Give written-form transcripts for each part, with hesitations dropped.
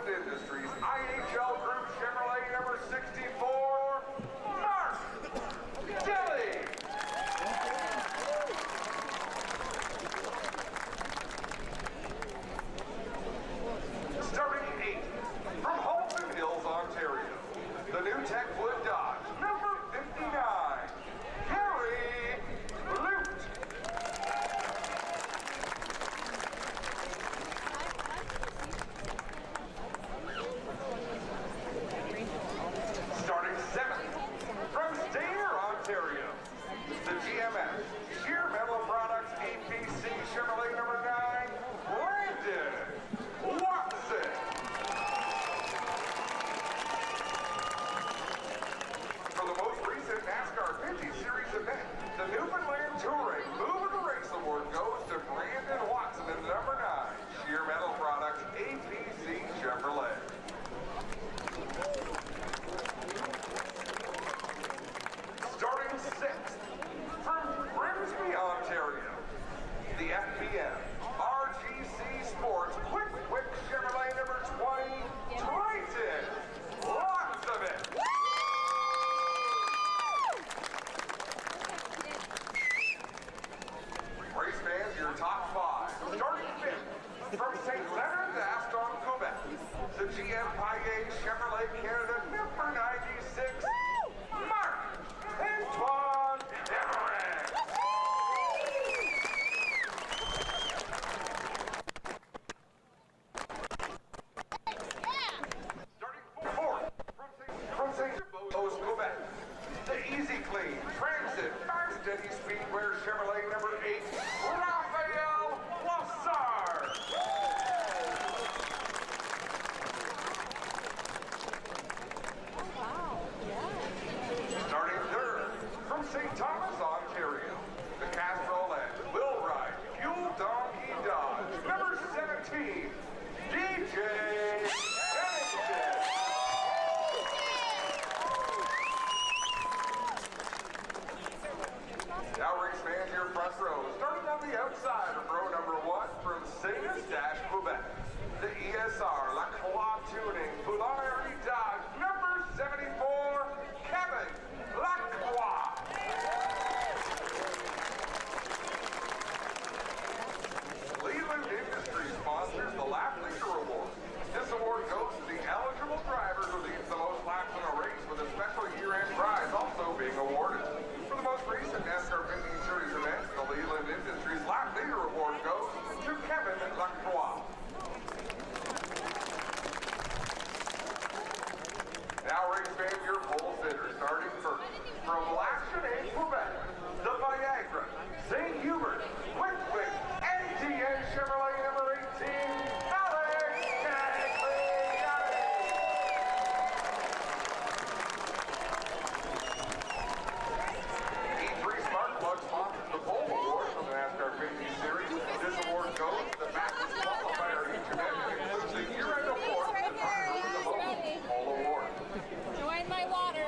Industries IHL Group Chevrolet number 64, Mark Dilly. Starting 8th from Halton Hills, Ontario, the new Techwood Dodge number 59, Gary Lute. Starting 7th from Stainer, Ontario, the GMS Sheer Metal Products APC Chevrolet number 9, Brandon Watson. For the most recent NASCAR Pinty Series event, the Newfoundland Touring Move of the Race Award goes to Brandon Watson in the number 9, Sheer Metal Products APC Chevrolet. Starting 6th from Grimsby, Ontario, the FBM RGC Sports Quick Chevrolet number 20, Triton. Lots of it. Race fans, your top 5. Starting 5th from St. Leonard to Aston, Quebec, the GM Paillet Chevrolet Canada number 96, Mark Antoine Everett. Starting 4th from St. Louis, Quebec, the Easy Clean Transit Fast Steady Speedwear Chevrolet number 8, Raphael Lassard. Starting 3rd from St. Thomas, Ontario, the Castrol and Wheelwright Fuel Donkey Dodge number 17, DJ Edmonton. Now race fans, your front row. Starting on the outside of row number 1 from Saint-Eustache, Quebec, the ESR Lacroix Tuning Poulari Dodge number 74, Kevin Lacroix. Leland Industries sponsors the Lap Leader Award. This award goes to the eligible driver who leads the most laps in a race, with a special year-end prize also being awarded. For the most recent NASCAR Pinty Series event, the Leland Industries Lap Leader Award goes to Kevin Lacroix. Now race fans, your pole sitter, starting first from Lachenaie, Quebec, the Viagra St. Hubert Quick NTN Chevrolet number 18, Alex Cagliari. E3 Smart Plug sponsors the pole award from the NASCAR Pinty Series. This award goes to the fastest qualifier each event and includes a year-end award for the local pole award. Join my water.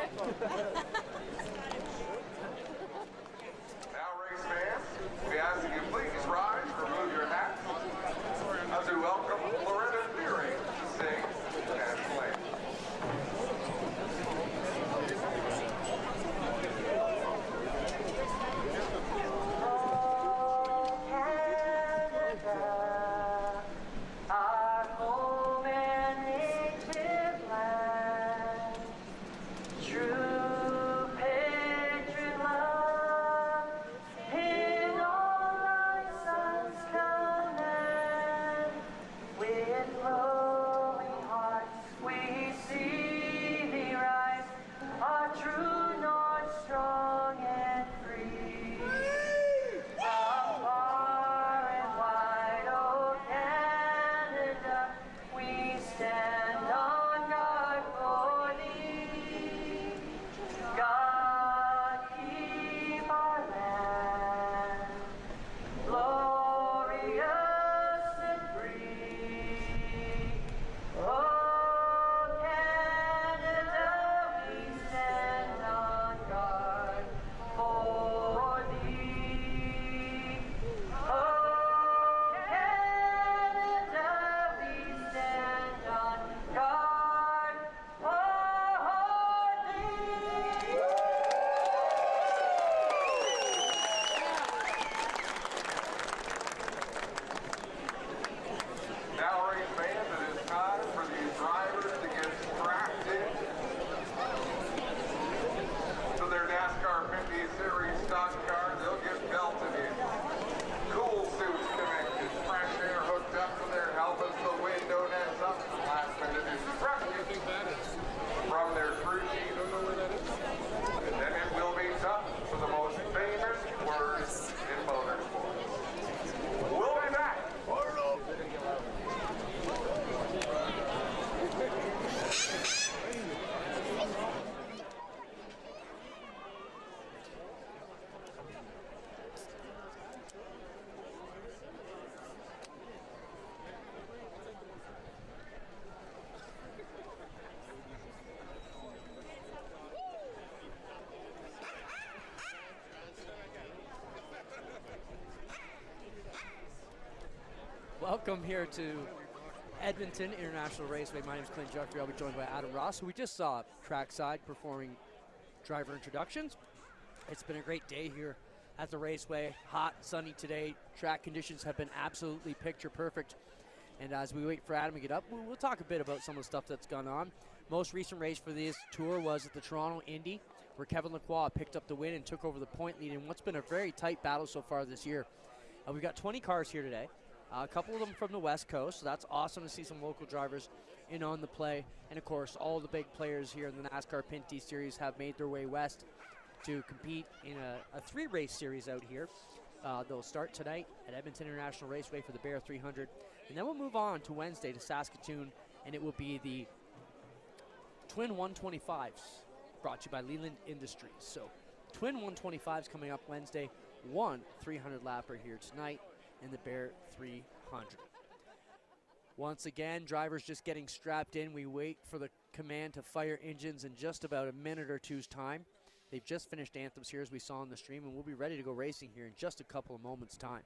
Welcome here to Edmonton International Raceway. My name is Clint Jeffrey. I'll be joined by Adam Ross, who we just saw trackside performing driver introductions. It's been a great day here at the Raceway. Hot, sunny today. Track conditions have been absolutely picture perfect. And as we wait for Adam to get up, we'll talk a bit about some of the stuff that's gone on. Most recent race for this tour was at the Toronto Indy, where Kevin Lacroix picked up the win and took over the point lead in what's been a very tight battle so far this year. We've got 20 cars here today. A couple of them from the West Coast, so that's awesome to see some local drivers in on the play. And, of course, all the big players here in the NASCAR Pinty Series have made their way west to compete in a three-race series out here. They'll start tonight at Edmonton International Raceway for the Bear 300. And then we'll move on to Wednesday to Saskatoon, and it will be the Twin 125s brought to you by Leland Industries. So Twin 125s coming up Wednesday, one 300-lapper here tonight in the Bear 300. Once again, drivers just getting strapped in. We wait for the command to fire engines in just about a minute or two's time. They've just finished anthems here, as we saw on the stream, and we'll be ready to go racing here in just a couple of moments' time.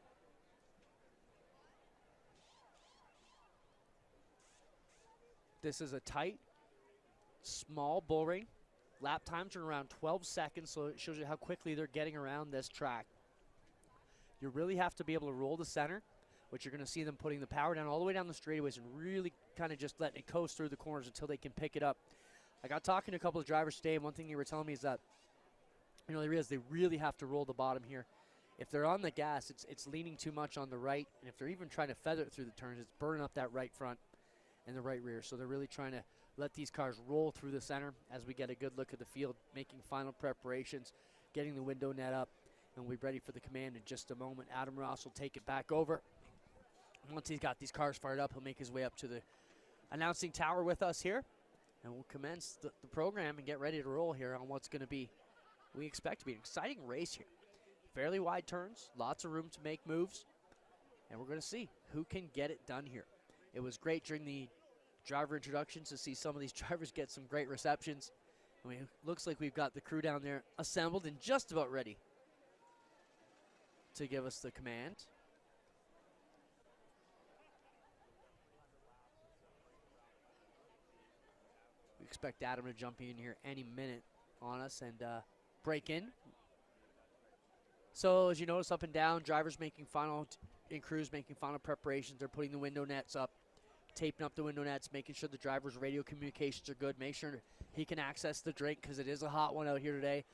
This is a tight, small bull ring. Lap times are around 12 seconds, so it shows you how quickly they're getting around this track. You really have to be able to roll the center, which you're going to see them putting the power down all the way down the straightaways and really kind of just letting it coast through the corners until they can pick it up. I got talking to a couple of drivers today, and one thing they were telling me is that, they realize they really have to roll the bottom here. If they're on the gas, it's leaning too much on the right, and if they're even trying to feather it through the turns, it's burning up that right front and the right rear. So they're really trying to let these cars roll through the center as we get a good look at the field, making final preparations, getting the window net up, and we'll be ready for the command in just a moment. Adam Ross will take it back over. Once he's got these cars fired up, he'll make his way up to the announcing tower with us here, and we'll commence the program and get ready to roll here on what's going to be, we expect to be an exciting race here. Fairly wide turns, lots of room to make moves, and we're going to see who can get it done here. It was great during the driver introductions to see some of these drivers get some great receptions. I mean, it looks like we've got the crew down there assembled and just about ready to give us the command. We expect Adam to jump in here any minute on us and break in. So as you notice, up and down, drivers making final, and crews making final preparations. They're putting the window nets up, taping up the window nets, making sure the driver's radio communications are good, make sure he can access the drink because it is a hot one out here today.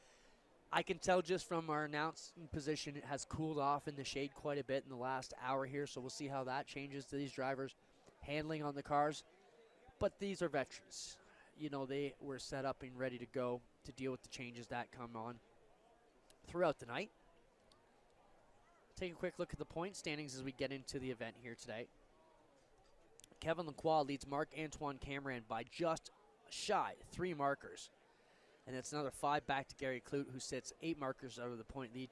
I can tell just from our announcing position, it has cooled off in the shade quite a bit in the last hour here, so we'll see how that changes to these drivers handling on the cars. But these are veterans. They were set up and ready to go to deal with the changes that come on throughout the night. Take a quick look at the point standings as we get into the event here today. Kevin Lacroix leads Marc-Antoine Cameron by just shy 3 markers. And it's another 5 back to Gary Clute, who sits 8 markers out of the point lead.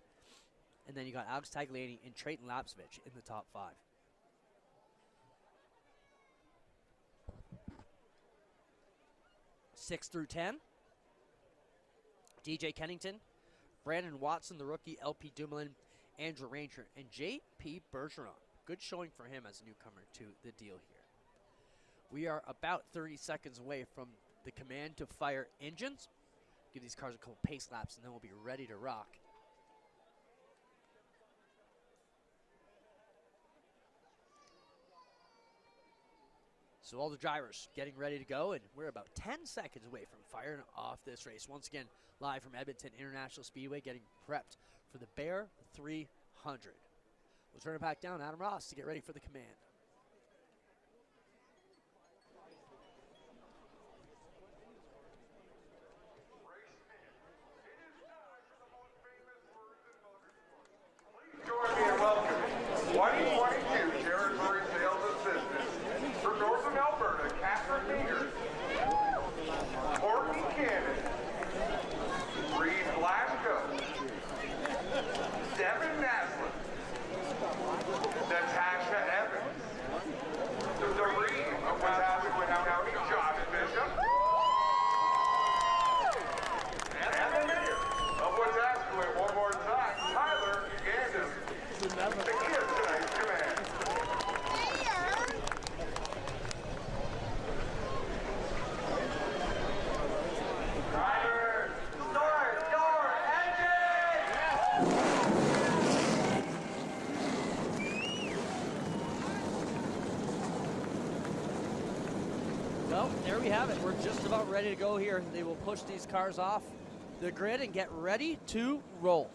And then you got Alex Tagliani and Trayton Lapsevich in the top 5. Six through 10. DJ Kennington, Brandon Watson, the rookie, LP Dumoulin, Andrew Ranger, and J.P. Bergeron. Good showing for him as a newcomer to the deal here. We are about 30 seconds away from the command to fire engines. Give these cars a couple pace laps, and then we'll be ready to rock. So all the drivers getting ready to go, and we're about 10 seconds away from firing off this race. Once again, live from Edmonton International Speedway, getting prepped for the Bear 300. We'll turn it back down, Adam Ross, to get ready for the command. Join me in welcoming 2022 Territory Sales Assistant from Northern Alberta, Catherine Meagher, Courtney Cannon, Reed Blasco, Devin Naslin, Natasha Evans, there we have it. We're just about ready to go here. They will push these cars off the grid and get ready to roll.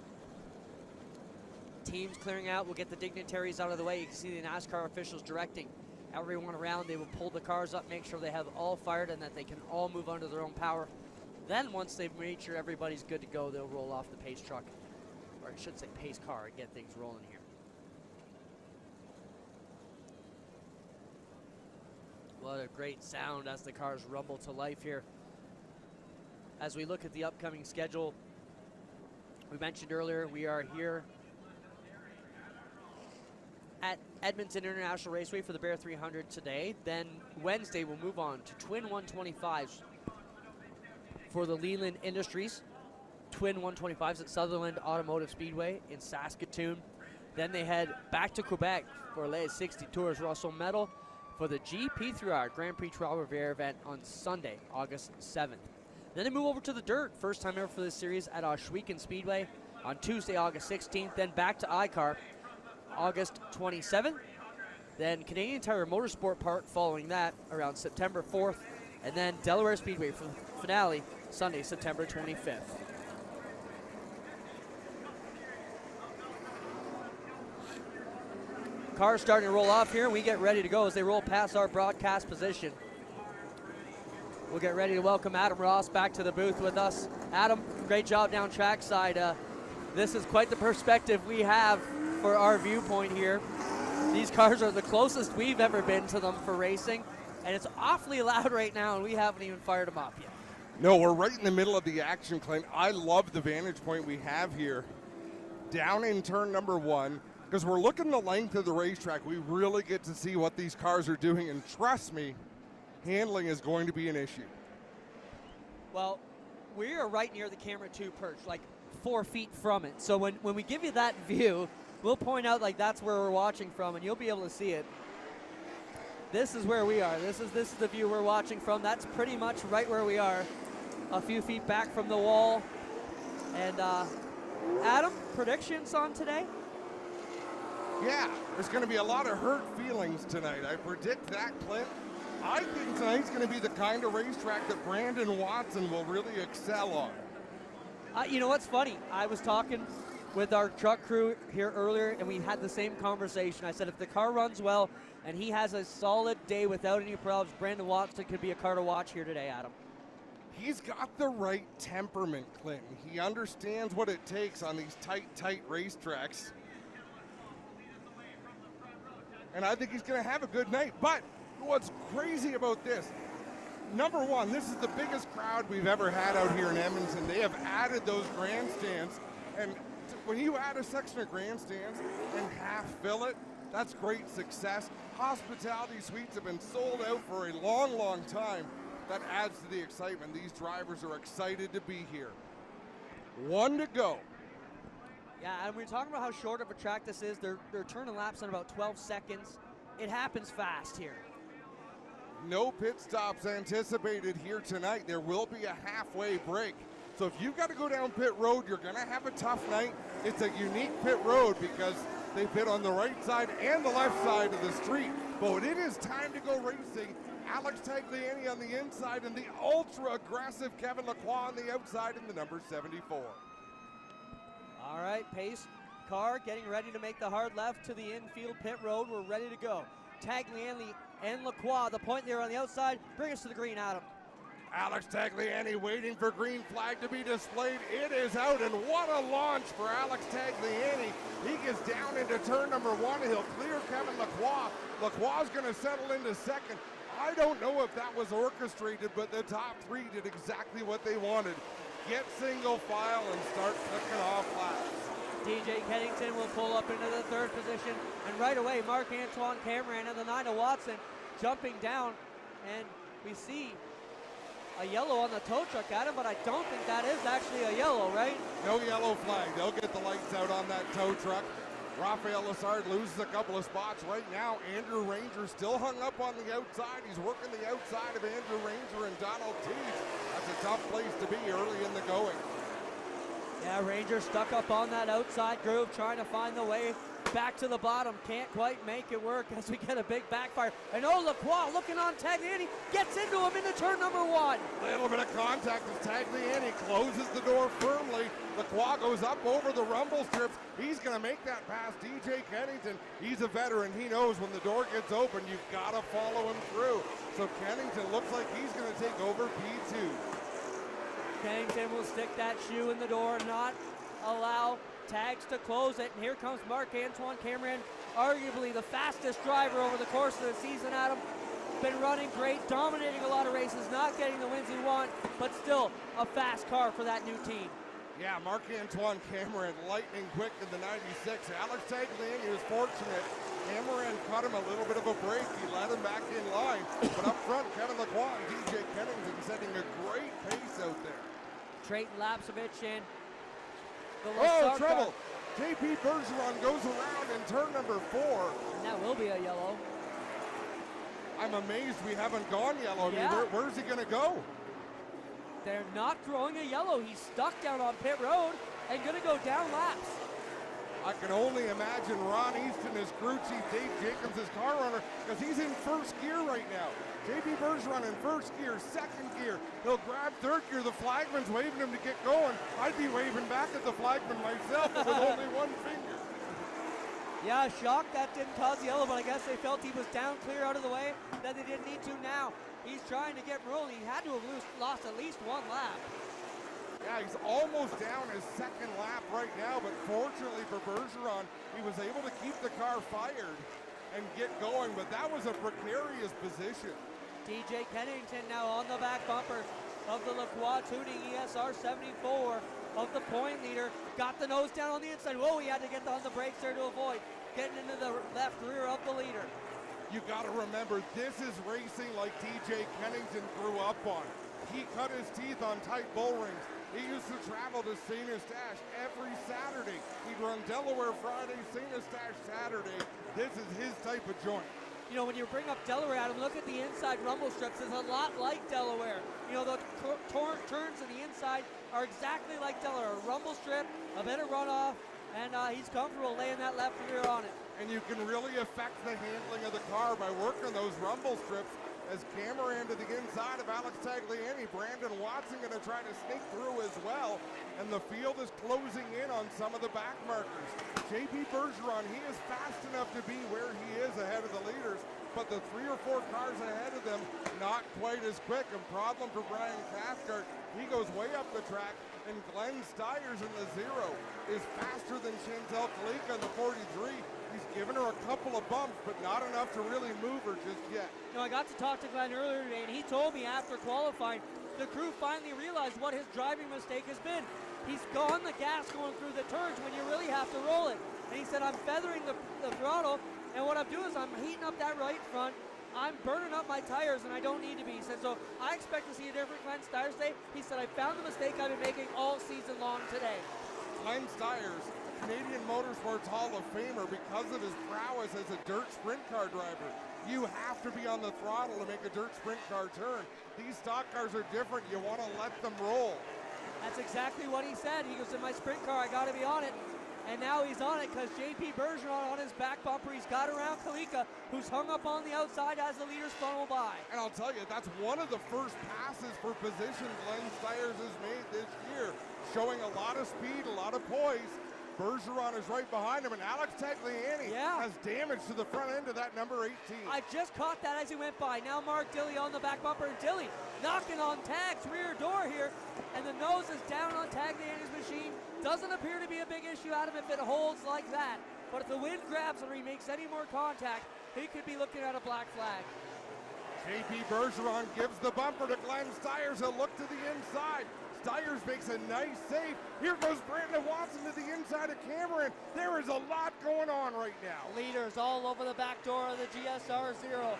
Teams clearing out. We'll get the dignitaries out of the way. You can see the NASCAR officials directing everyone around. They will pull the cars up, make sure they have all fired and that they can all move under their own power. Then once they've made sure everybody's good to go, they'll roll off the pace truck, or I should say pace car, and get things rolling here. What a great sound as the cars rumble to life here. As we look at the upcoming schedule, we mentioned earlier we are here at Edmonton International Raceway for the Bear 300 today. Then Wednesday we'll move on to Twin 125s for the Leland Industries. Twin 125s at Sutherland Automotive Speedway in Saskatoon. Then they head back to Quebec for Les 60 Tours Russell Medal for the GP3R Grand Prix Trois Rivières event on Sunday, August 7th. Then they move over to the dirt, first time ever for this series at Ohsweken Speedway on Tuesday, August 16th. Then back to ICAR, August 27th. Then Canadian Tire Motorsport Park following that around September 4th. And then Delaware Speedway for the finale, Sunday, September 25th. Cars starting to roll off here. We get ready to go as they roll past our broadcast position. We'll get ready to welcome Adam Ross back to the booth with us. Adam, great job down trackside. This is quite the perspective we have for our viewpoint here. These cars are the closest we've ever been to them for racing, and it's awfully loud right now, and we haven't even fired them up yet. No, we're right in the middle of the action, Clint. I love the vantage point we have here down in turn number 1, because we're looking the length of the racetrack. We really get to see what these cars are doing, and trust me, handling is going to be an issue. Well, we are right near the camera 2 perch, like 4 feet from it. So when we give you that view, we'll point out like that's where we're watching from, and you'll be able to see it. This is where we are. This is the view we're watching from. That's pretty much right where we are, a few feet back from the wall. And Adam, predictions on today? Yeah, there's going to be a lot of hurt feelings tonight. I predict that, Clint. I think tonight's going to be the kind of racetrack that Brandon Watson will really excel on. You know what's funny? I was talking with our truck crew here earlier, and we had the same conversation. I said if the car runs well and he has a solid day without any problems, Brandon Watson could be a car to watch here today, Adam. He's got the right temperament, Clinton. He understands what it takes on these tight racetracks. And I think he's going to have a good night. But what's crazy about this, number 1, this is the biggest crowd we've ever had out here in Edmonton. They have added those grandstands. And when you add a section of grandstands and half fill it, that's great success. Hospitality suites have been sold out for a long time. That adds to the excitement. These drivers are excited to be here. 1 to go. Yeah, and we're talking about how short of a track this is. They're turning laps in about 12 seconds. It happens fast here. No pit stops anticipated here tonight. There will be a halfway break. So if you've got to go down pit road, you're going to have a tough night. It's a unique pit road because they pit on the right side and the left side of the street. But it is time to go racing. Alex Tagliani on the inside and the ultra-aggressive Kevin Lacroix on the outside in the number 74. All right, pace car getting ready to make the hard left to the infield pit road. We're ready to go. Tagliani and Lacroix, the point there on the outside. Bring us to the green, Adam. Alex Tagliani waiting for green flag to be displayed. It is out, and what a launch for Alex Tagliani. He gets down into turn number 1. He'll clear Kevin Lacroix. Lacroix's going to settle into second. I don't know if that was orchestrated, but the top 3 did exactly what they wanted. Get single file and start clicking off laps. DJ Kennington will pull up into the 3rd position, and right away Marc-Antoine Cameron and the 9 of Watson jumping down, and we see a yellow on the tow truck, Adam, but I don't think that is actually a yellow, right? No yellow flag. They'll get the lights out on that tow truck. Rafael Lessard loses a couple of spots right now. Andrew Ranger still hung up on the outside. He's working the outside of Andrew Ranger and Donald Teach. That's a tough place to be early in the going. Yeah, Ranger stuck up on that outside groove, trying to find the way back to the bottom. Can't quite make it work as we get a big backfire. And Lacroix looking on Tagliani, gets into him into turn number 1. Little bit of contact as Tagliani closes the door firmly. Lacroix goes up over the rumble strips. He's going to make that pass. DJ Kennington, he's a veteran. He knows when the door gets open, you've got to follow him through. So Kennington looks like he's going to take over P2. Kennington will stick that shoe in the door, not allow Tags to close it. And here comes Marc-Antoine Cameron, arguably the fastest driver over the course of the season, Adam. Been running great, dominating a lot of races, not getting the wins he wants, but still a fast car for that new team. Yeah, Marc-Antoine Cameron, lightning quick in the 96. Alex Tagliani was fortunate. Cameron cut him a little bit of a break. He let him back in line. But up front, Kevin Lacroix and DJ Kennington setting a great pace out there. Trayton Lapsevich in. Oh, trouble. JP Bergeron goes around in turn number 4. And that will be a yellow. I'm amazed we haven't gone yellow. Yeah. I mean, where's he going to go? They're not throwing a yellow. He's stuck down on pit road and going to go down laps. I can only imagine Ron Easton, his crew chief, Dave Jacobs, his car runner, because he's in first gear right now. JP Bergeron in first gear, second gear. He'll grab third gear. The flagman's waving him to get going. I'd be waving back at the flagman myself with only one finger. Yeah, shocked that didn't cause yellow, but I guess they felt he was down clear out of the way, that they didn't need to now. He's trying to get rolling. He had to have lost at least 1 lap. Yeah, he's almost down his second lap right now, but fortunately for Bergeron, he was able to keep the car fired and get going, but that was a precarious position. DJ Kennington now on the back bumper of the Lacroix Tuning ESR 74 of the point leader. Got the nose down on the inside. Whoa, he had to get on the brakes there to avoid getting into the left rear of the leader. You got to remember, this is racing like DJ Kennington grew up on. He cut his teeth on tight bull rings. He used to travel to St. Eustache every Saturday. He'd run Delaware Friday, St. Eustache Saturday. This is his type of joint. You know, when you bring up Delaware, Adam, look at the inside rumble strips. It's a lot like Delaware. You know, the turns to the inside are exactly like Delaware. A rumble strip, a bit of runoff, and he's comfortable laying that left rear on it. And you can really affect the handling of the car by working those rumble strips. As Cameron to the inside of Alex Tagliani, Brandon Watson going to try to sneak through as well. And the field is closing in on some of the back markers. JP Bergeron, he is fast enough to be where he is ahead of the leaders, but the 3 or 4 cars ahead of them, not quite as quick. And problem for Brian Cathcart, he goes way up the track, and Glenn Stiers in the 0 is faster than Chantel Kalika in the 43. He's given her a couple of bumps, but not enough to really move her just yet. You know, I got to talk to Glenn earlier today, and he told me after qualifying, the crew finally realized what his driving mistake has been. He's gone the gas going through the turns when you really have to roll it. And he said, I'm feathering the throttle, and what I'm doing is I'm heating up that right front. I'm burning up my tires, and I don't need to be. He said, so I expect to see a different Glenn Stiers today. He said, I found the mistake I've been making all season long today. Glenn Stiers, Canadian Motorsports Hall of Famer, because of his prowess as a dirt sprint car driver. You have to be on the throttle to make a dirt sprint car turn. These stock cars are different. You want to let them roll. That's exactly what he said. He goes, in my sprint car, I got to be on it. And now he's on it because JP Bergeron on his back bumper. He's got around Kalika, who's hung up on the outside as the leaders funnel by. And I'll tell you, that's one of the first passes for position Glenn Stiers has made this year, showing a lot of speed, a lot of poise. Bergeron is right behind him, and Alex Tagliani has damage to the front end of that number 18. I just caught that as he went by. Now Mark Dilley on the back bumper, and Dilley knocking on Tag's rear door here, and the nose is down on Tagliani's machine. Doesn't appear to be a big issue out of him if it holds like that. But if the wind grabs him or he makes any more contact, he could be looking at a black flag. JP Bergeron gives the bumper to Glenn Stiers. He'll look to the inside. Stiers makes a nice save. Here goes Brandon Watson to the inside of Cameron. There is a lot going on right now. Leaders all over the back door of the GSR 0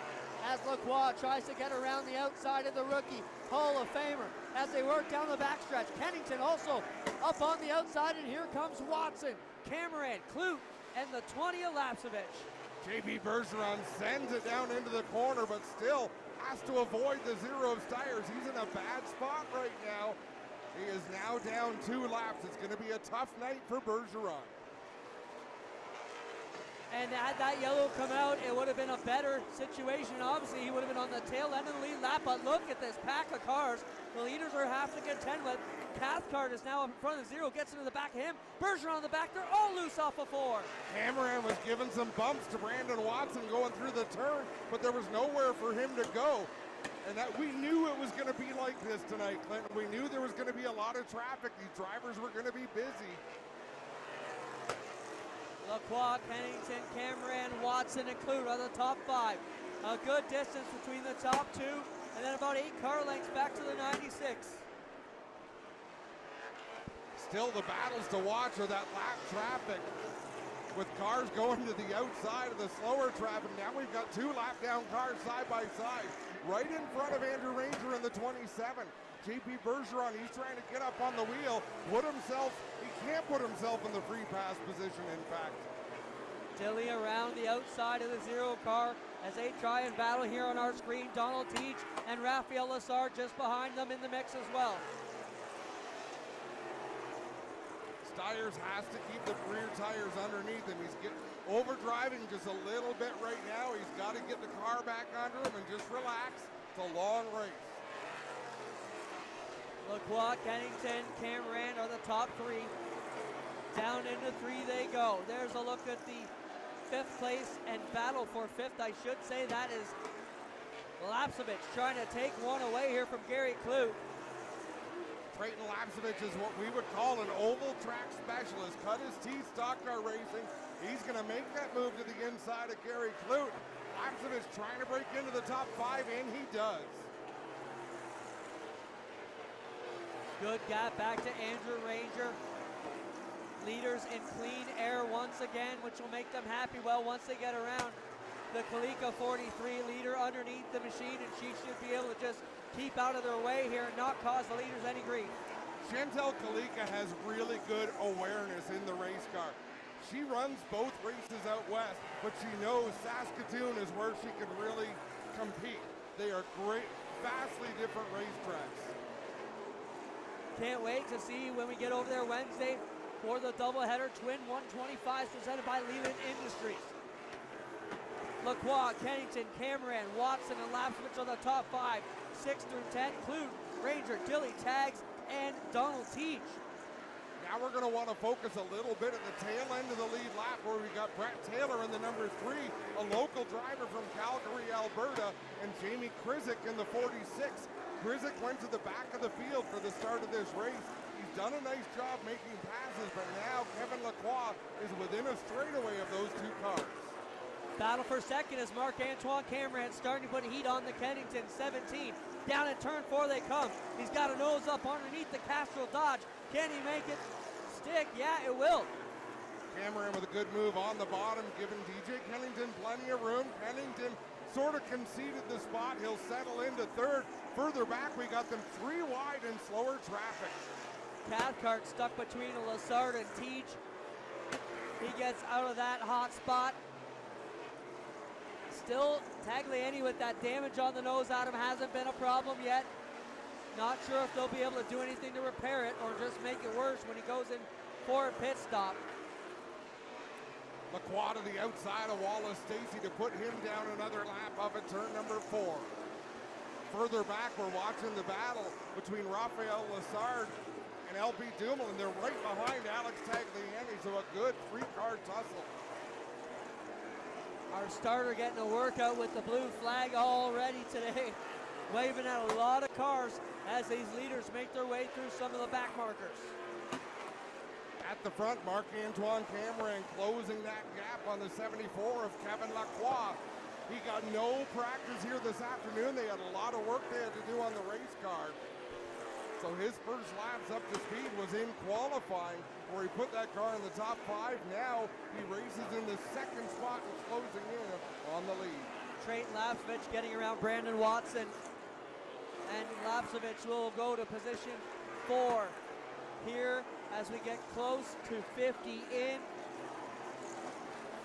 as Lacroix tries to get around the outside of the rookie Hall of Famer as they work down the backstretch. Kennington also up on the outside, and here comes Watson, Cameron, Clute, and the 20 of Lapsevich. JP Bergeron sends it down into the corner, but still has to avoid the 0 of Stiers. He's in a bad spot right now. He is now down 2 laps. It's going to be a tough night for Bergeron. And had that yellow come out, it would have been a better situation. Obviously, he would have been on the tail end of the lead lap, but look at this pack of cars. The leaders are having to contend with. Cathcart is now up in front of the zero, gets into the back of him. Bergeron on the back, they're all loose off of 4. Cameron was giving some bumps to Brandon Watson going through the turn, but there was nowhere for him to go. And that we knew it was going to be like this tonight, Clinton. We knew there was going to be a lot of traffic. These drivers were going to be busy. Lacroix, Kennington, Cameron, Watson, and Clute are the top 5. A good distance between the top 2, and then about 8 car lengths back to the 96. Still the battles to watch are that lap traffic with cars going to the outside of the slower traffic. Now we've got 2 lap down cars side by side, right in front of Andrew Ranger in the 27. JP Bergeron, he's trying to get up on the wheel, he can't put himself in the free pass position, in fact. Dilly around the outside of the 0 car as they try and battle here on our screen. Donald Teach and Raphael Lessard just behind them in the mix as well. Stiers has to keep the rear tires underneath him. He's overdriving just a little bit right now. He's got to get the car back under him and just relax. It's a long race. Lacroix, Kennington, Cameron are the top 3. Down into 3 they go. There's a look at the 5th place and battle for 5th. I should say that is Lapsevich trying to take one away here from Gary Clute. Trayton Lapsevich is what we would call an oval track specialist. Cut his teeth, stock car racing. He's going to make that move to the inside of Gary Clute. Lapsevich trying to break into the top 5, and he does. Good gap back to Andrew Ranger. Leaders in clean air once again, which will make them happy. Well, once they get around the Kalika 43 leader underneath the machine, and she should be able to just keep out of their way here and not cause the leaders any grief. Chantel Kalika has really good awareness in the race car. She runs both races out west, but she knows Saskatoon is where she can really compete. They are great, vastly different racetracks. Can't wait to see when we get over there Wednesday for the doubleheader. Twin 125s presented by Leland Industries. Lacroix, Kennington, Cameron, Watson, and Lapsevich are the top 5. 6 through 10, Clute, Ranger, Dilly, Tags, and Donald Teach. Now we're going to want to focus a little bit at the tail end of the lead lap where we got Brett Taylor in the number 3, a local driver from Calgary, Alberta, and Jamie Krizik in the 46. Krizik went to the back of the field for the start of this race. He's done a nice job making passes, but now Kevin Lacroix is within a straightaway of those 2 cars. Battle for second as Marc-Antoine Cameron starting to put heat on the Kennington 17. Down in turn 4 they come. He's got a nose up underneath the Castrol Dodge. Can he make it stick? Yeah, it will. Cameron with a good move on the bottom, giving DJ Kennington plenty of room. Kennington sort of conceded the spot. He'll settle into 3rd. Further back, we got them 3 wide in slower traffic. Cathcart stuck between Lessard and Teach. He gets out of that hot spot. Still, Tagliani with that damage on the nose out of him hasn't been a problem yet. Not sure if they'll be able to do anything to repair it or just make it worse when he goes in for a pit stop. Lacroix to the outside of Wallace Stacy to put him down another lap of at turn number 4. Further back, we're watching the battle between Raphael Lessard and LP Dumoulin. They're right behind Alex Tagliani, so a good 3-car tussle. Our starter getting a workout with the blue flag already today, waving at a lot of cars as these leaders make their way through some of the back markers. At the front, Marc-Antoine Cameron closing that gap on the 74 of Kevin Lacroix. He got no practice here this afternoon. They had a lot of work they had to do on the race car. So his first laps up to speed was in qualifying, where he put that car in the top 5. Now he races in the 2nd spot and closing in on the lead. Trayton Lapsevich getting around Brandon Watson. And Lapsevich will go to position 4 here as we get close to 50 in.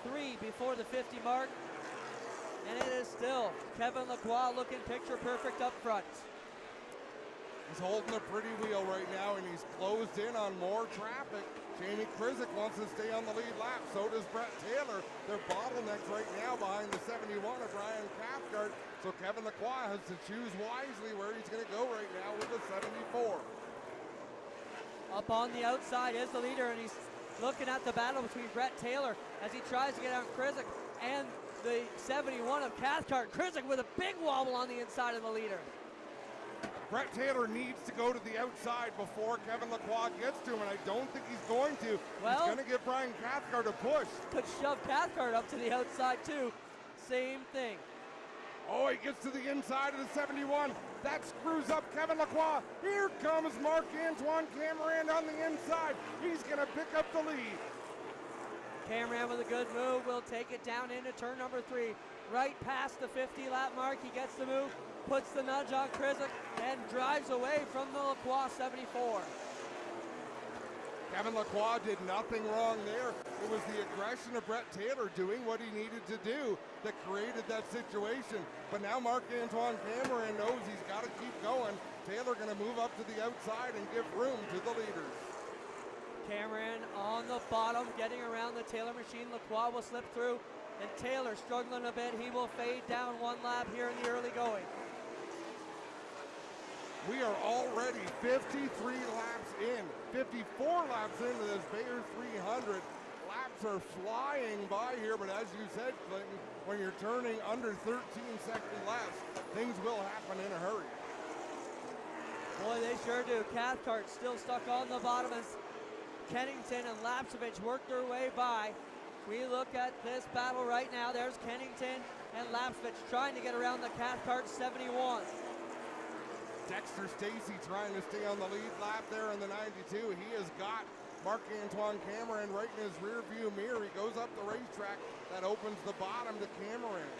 3 before the 50 mark. And it is still Kevin Lacroix looking picture perfect up front. He's holding a pretty wheel right now, and he's closed in on more traffic. Jamie Krizik wants to stay on the lead lap. So does Brett Taylor. They're bottlenecked right now behind the 71 of Brian Cathcart. So Kevin Lacroix has to choose wisely where he's going to go right now with the 74. Up on the outside is the leader, and he's looking at the battle between Brett Taylor as he tries to get out Krizik and the 71 of Cathcart. Krizik with a big wobble on the inside of the leader. Brett Taylor needs to go to the outside before Kevin Lacroix gets to him, and I don't think he's going to. Well, he's going to give Brian Cathcart a push. Could shove Cathcart up to the outside too. Same thing. Oh, he gets to the inside of the 71. That screws up Kevin Lacroix. Here comes Marc-Antoine Cameron on the inside. He's going to pick up the lead. Cameron with a good move will take it down into turn number 3. Right past the 50 lap mark, he gets the move, puts the nudge on Krizik, and drives away from the Lacroix 74. Kevin Lacroix did nothing wrong there. It was the aggression of Brett Taylor doing what he needed to do that created that situation. But now Marc-Antoine Cameron knows he's got to keep going. Taylor going to move up to the outside and give room to the leaders. Cameron on the bottom, getting around the Taylor machine. Lacroix will slip through, and Taylor struggling a bit. He will fade down one lap here in the early going. We are already 53 laps in, 54 laps into this Bayer 300. Laps are flying by here, but as you said, Clinton, when you're turning under 13-second laps, things will happen in a hurry. Boy, they sure do. Cathcart still stuck on the bottom as Kennington and Lapsevich work their way by. We look at this battle right now. There's Kennington and Lapsevich trying to get around the Cathcart 71. Dexter Stacy trying to stay on the lead lap there in the 92. He has got Marc-Antoine Cameron right in his rear view mirror. He goes up the racetrack. That opens the bottom to Cameron.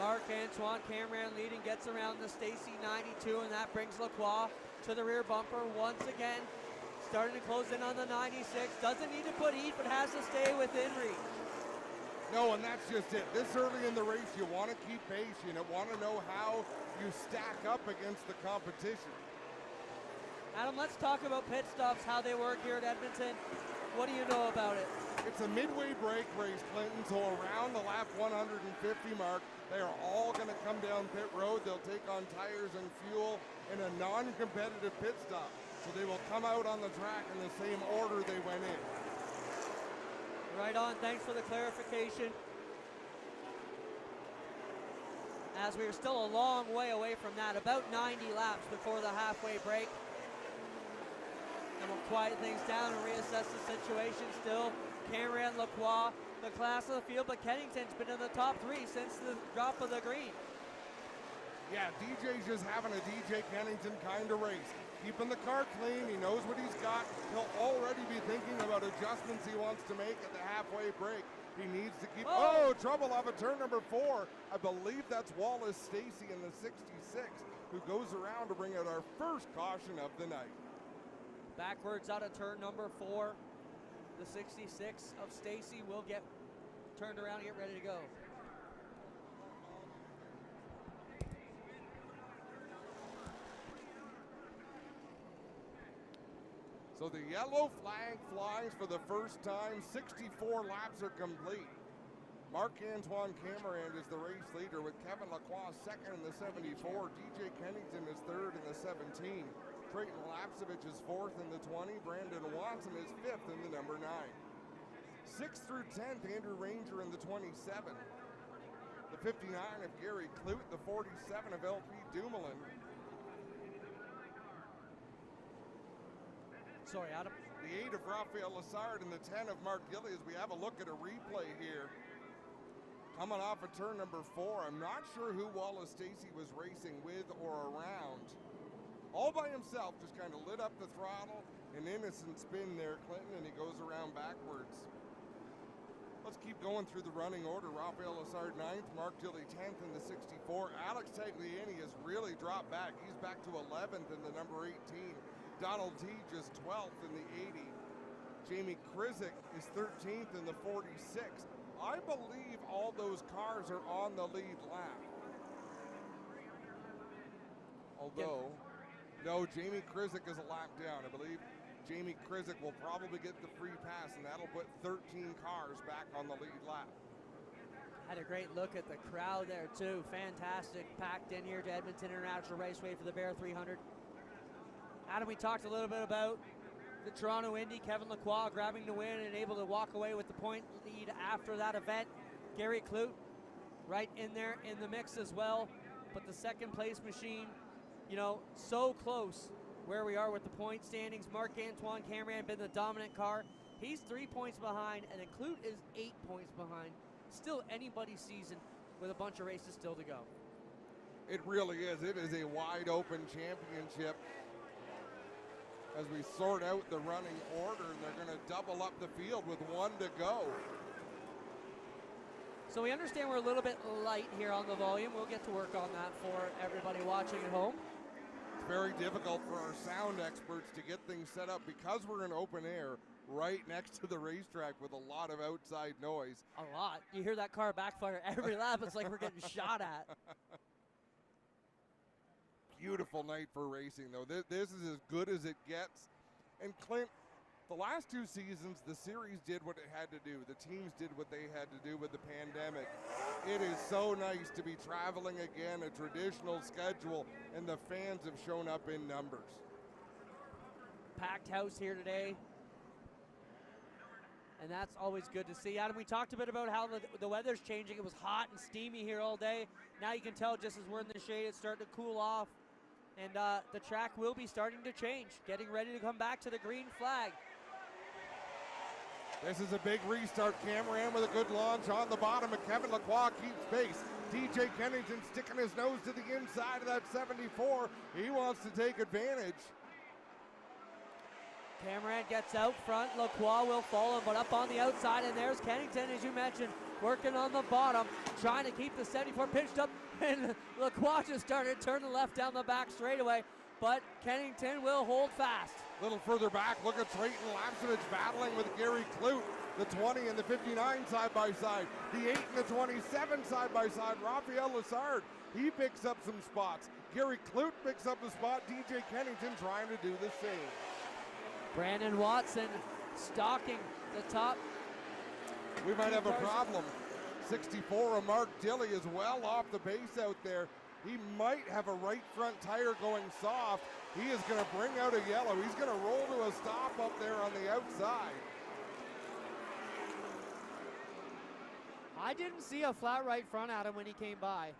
Marc-Antoine Cameron leading, gets around the Stacy 92, and that brings Lacroix to the rear bumper once again. Starting to close in on the 96. Doesn't need to put heat, but has to stay within reach. No, and that's just it. This early in the race, you want to keep pace. You want to know how you stack up against the competition. Adam, let's talk about pit stops, how they work here at Edmonton. What do you know about it? It's a midway break race, Clinton, so around the lap 150 mark, they are all going to come down pit road. They'll take on tires and fuel in a non-competitive pit stop. So they will come out on the track in the same order they went in. Right on, thanks for the clarification. As we are still a long way away from that, about 90 laps before the halfway break. And we'll quiet things down and reassess the situation still. Cameron, Lacroix, the class of the field, but Kennington's been in the top 3 since the drop of the green. Yeah, DJ's just having a DJ Kennington kind of race. Keeping the car clean, he knows what he's got. He'll already be thinking about adjustments he wants to make at the halfway break. He needs to keep, trouble off of turn number 4. I believe that's Wallace Stacy in the 66, who goes around to bring out our first caution of the night. Backwards out of turn number 4. The 66 of Stacy will get turned around and get ready to go. So the yellow flag flies for the first time. 64 laps are complete. Marc-Antoine Cameron is the race leader with Kevin Lacroix second in the 74. DJ Kennington is third in the 17. Creighton Lapsevich is fourth in the 20. Brandon Watson is fifth in the number 9. 6th through 10th, Andrew Ranger in the 27. The 59 of Gary Clute, the 47 of LP Dumoulin. Sorry, Adam. The 8 of Raphael Lassard and the 10 of Mark Gilly as we have a look at a replay here. Coming off of turn number 4, I'm not sure who Wallace Stacy was racing with or around. All by himself, just kind of lit up the throttle, an innocent spin there, Clinton, and he goes around backwards. Let's keep going through the running order. Raphael Lassard 9th, Mark Gilly 10th in the 64. Alex Tagliani has really dropped back. He's back to 11th in the number 18. Donald T just 12th in the 80. Jamie Krizik is 13th in the 46. I believe all those cars are on the lead lap. Although, no, Jamie Krizik is a lap down. I believe Jamie Krizik will probably get the free pass, and that'll put 13 cars back on the lead lap. Had a great look at the crowd there, too. Fantastic, packed in here to Edmonton International Raceway for the Bear 300. Adam, we talked a little bit about the Toronto Indy, Kevin Lacroix grabbing the win and able to walk away with the point lead after that event. Gary Clute right in there in the mix as well. But the second place machine, you know, so close where we are with the point standings. Marc-Antoine Cameron been the dominant car. He's 3 points behind, and then Clute is 8 points behind. Still anybody's season with a bunch of races still to go. It really is. It is a wide open championship. As we sort out the running order, and they're going to double up the field with 1 to go. So we understand we're a little bit light here on the volume. We'll get to work on that for everybody watching at home. It's very difficult for our sound experts to get things set up because we're in open air right next to the racetrack with a lot of outside noise. A lot. You hear that car backfire every lap. It's like we're getting shot at. Beautiful night for racing, though. This is as good as it gets. And Clint, the last 2 seasons, the series did what it had to do. The teams did what they had to do with the pandemic. It is so nice to be traveling again, a traditional schedule, and the fans have shown up in numbers. Packed house here today. And that's always good to see. Adam, we talked a bit about how the weather's changing. It was hot and steamy here all day. Now you can tell just as we're in the shade, it's starting to cool off. And the track will be starting to change, getting ready to come back to the green flag. This is a big restart. Cameron with a good launch on the bottom, and Kevin Lacroix keeps pace. DJ Kennington sticking his nose to the inside of that 74. He wants to take advantage. Cameron gets out front. Lacroix will follow, but up on the outside, and there's Kennington, as you mentioned, working on the bottom, trying to keep the 74 pitched up, and Lacroix just started turning left down the back straightaway, but Kennington will hold fast. A little further back, look at Trayton Lapsevich battling with Gary Clute. The 20 and the 59 side by side. The 8 and the 27 side by side. Raphael Lessard, he picks up some spots. Gary Clute picks up a spot. DJ Kennington trying to do the same. Brandon Watson stalking the top. We might have a problem. 64 of Mark Dilley is well off the base out there. He might have a right front tire going soft. He is going to bring out a yellow. He's going to roll to a stop up there on the outside. I didn't see a flat right front at him when he came by.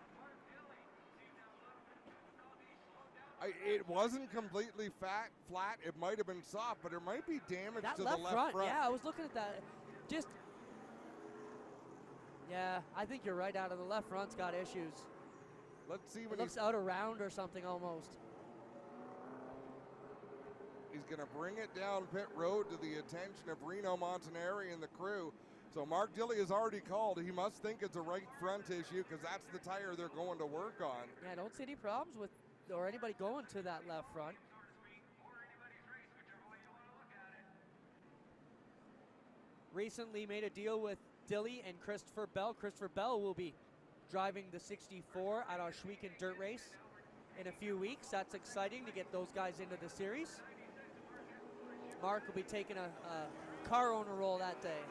It wasn't completely flat. It might have been soft, but there might be damage that to left the left front. Yeah, I was looking at that. Yeah, I think you're right, Adam. The left front's got issues. Let's see when it looks out of round or something almost. He's going to bring it down pit road to the attention of Reno Montanari and the crew. So Mark Dilley has already called. He must think it's a right front issue because that's the tire they're going to work on. Yeah, I don't see any problems with or anybody going to that left front. Recently made a deal with Dilley and Christopher Bell. Christopher Bell will be driving the 64 at our Schweeken Dirt Race in a few weeks. That's exciting to get those guys into the series. Mark will be taking a car owner role that day.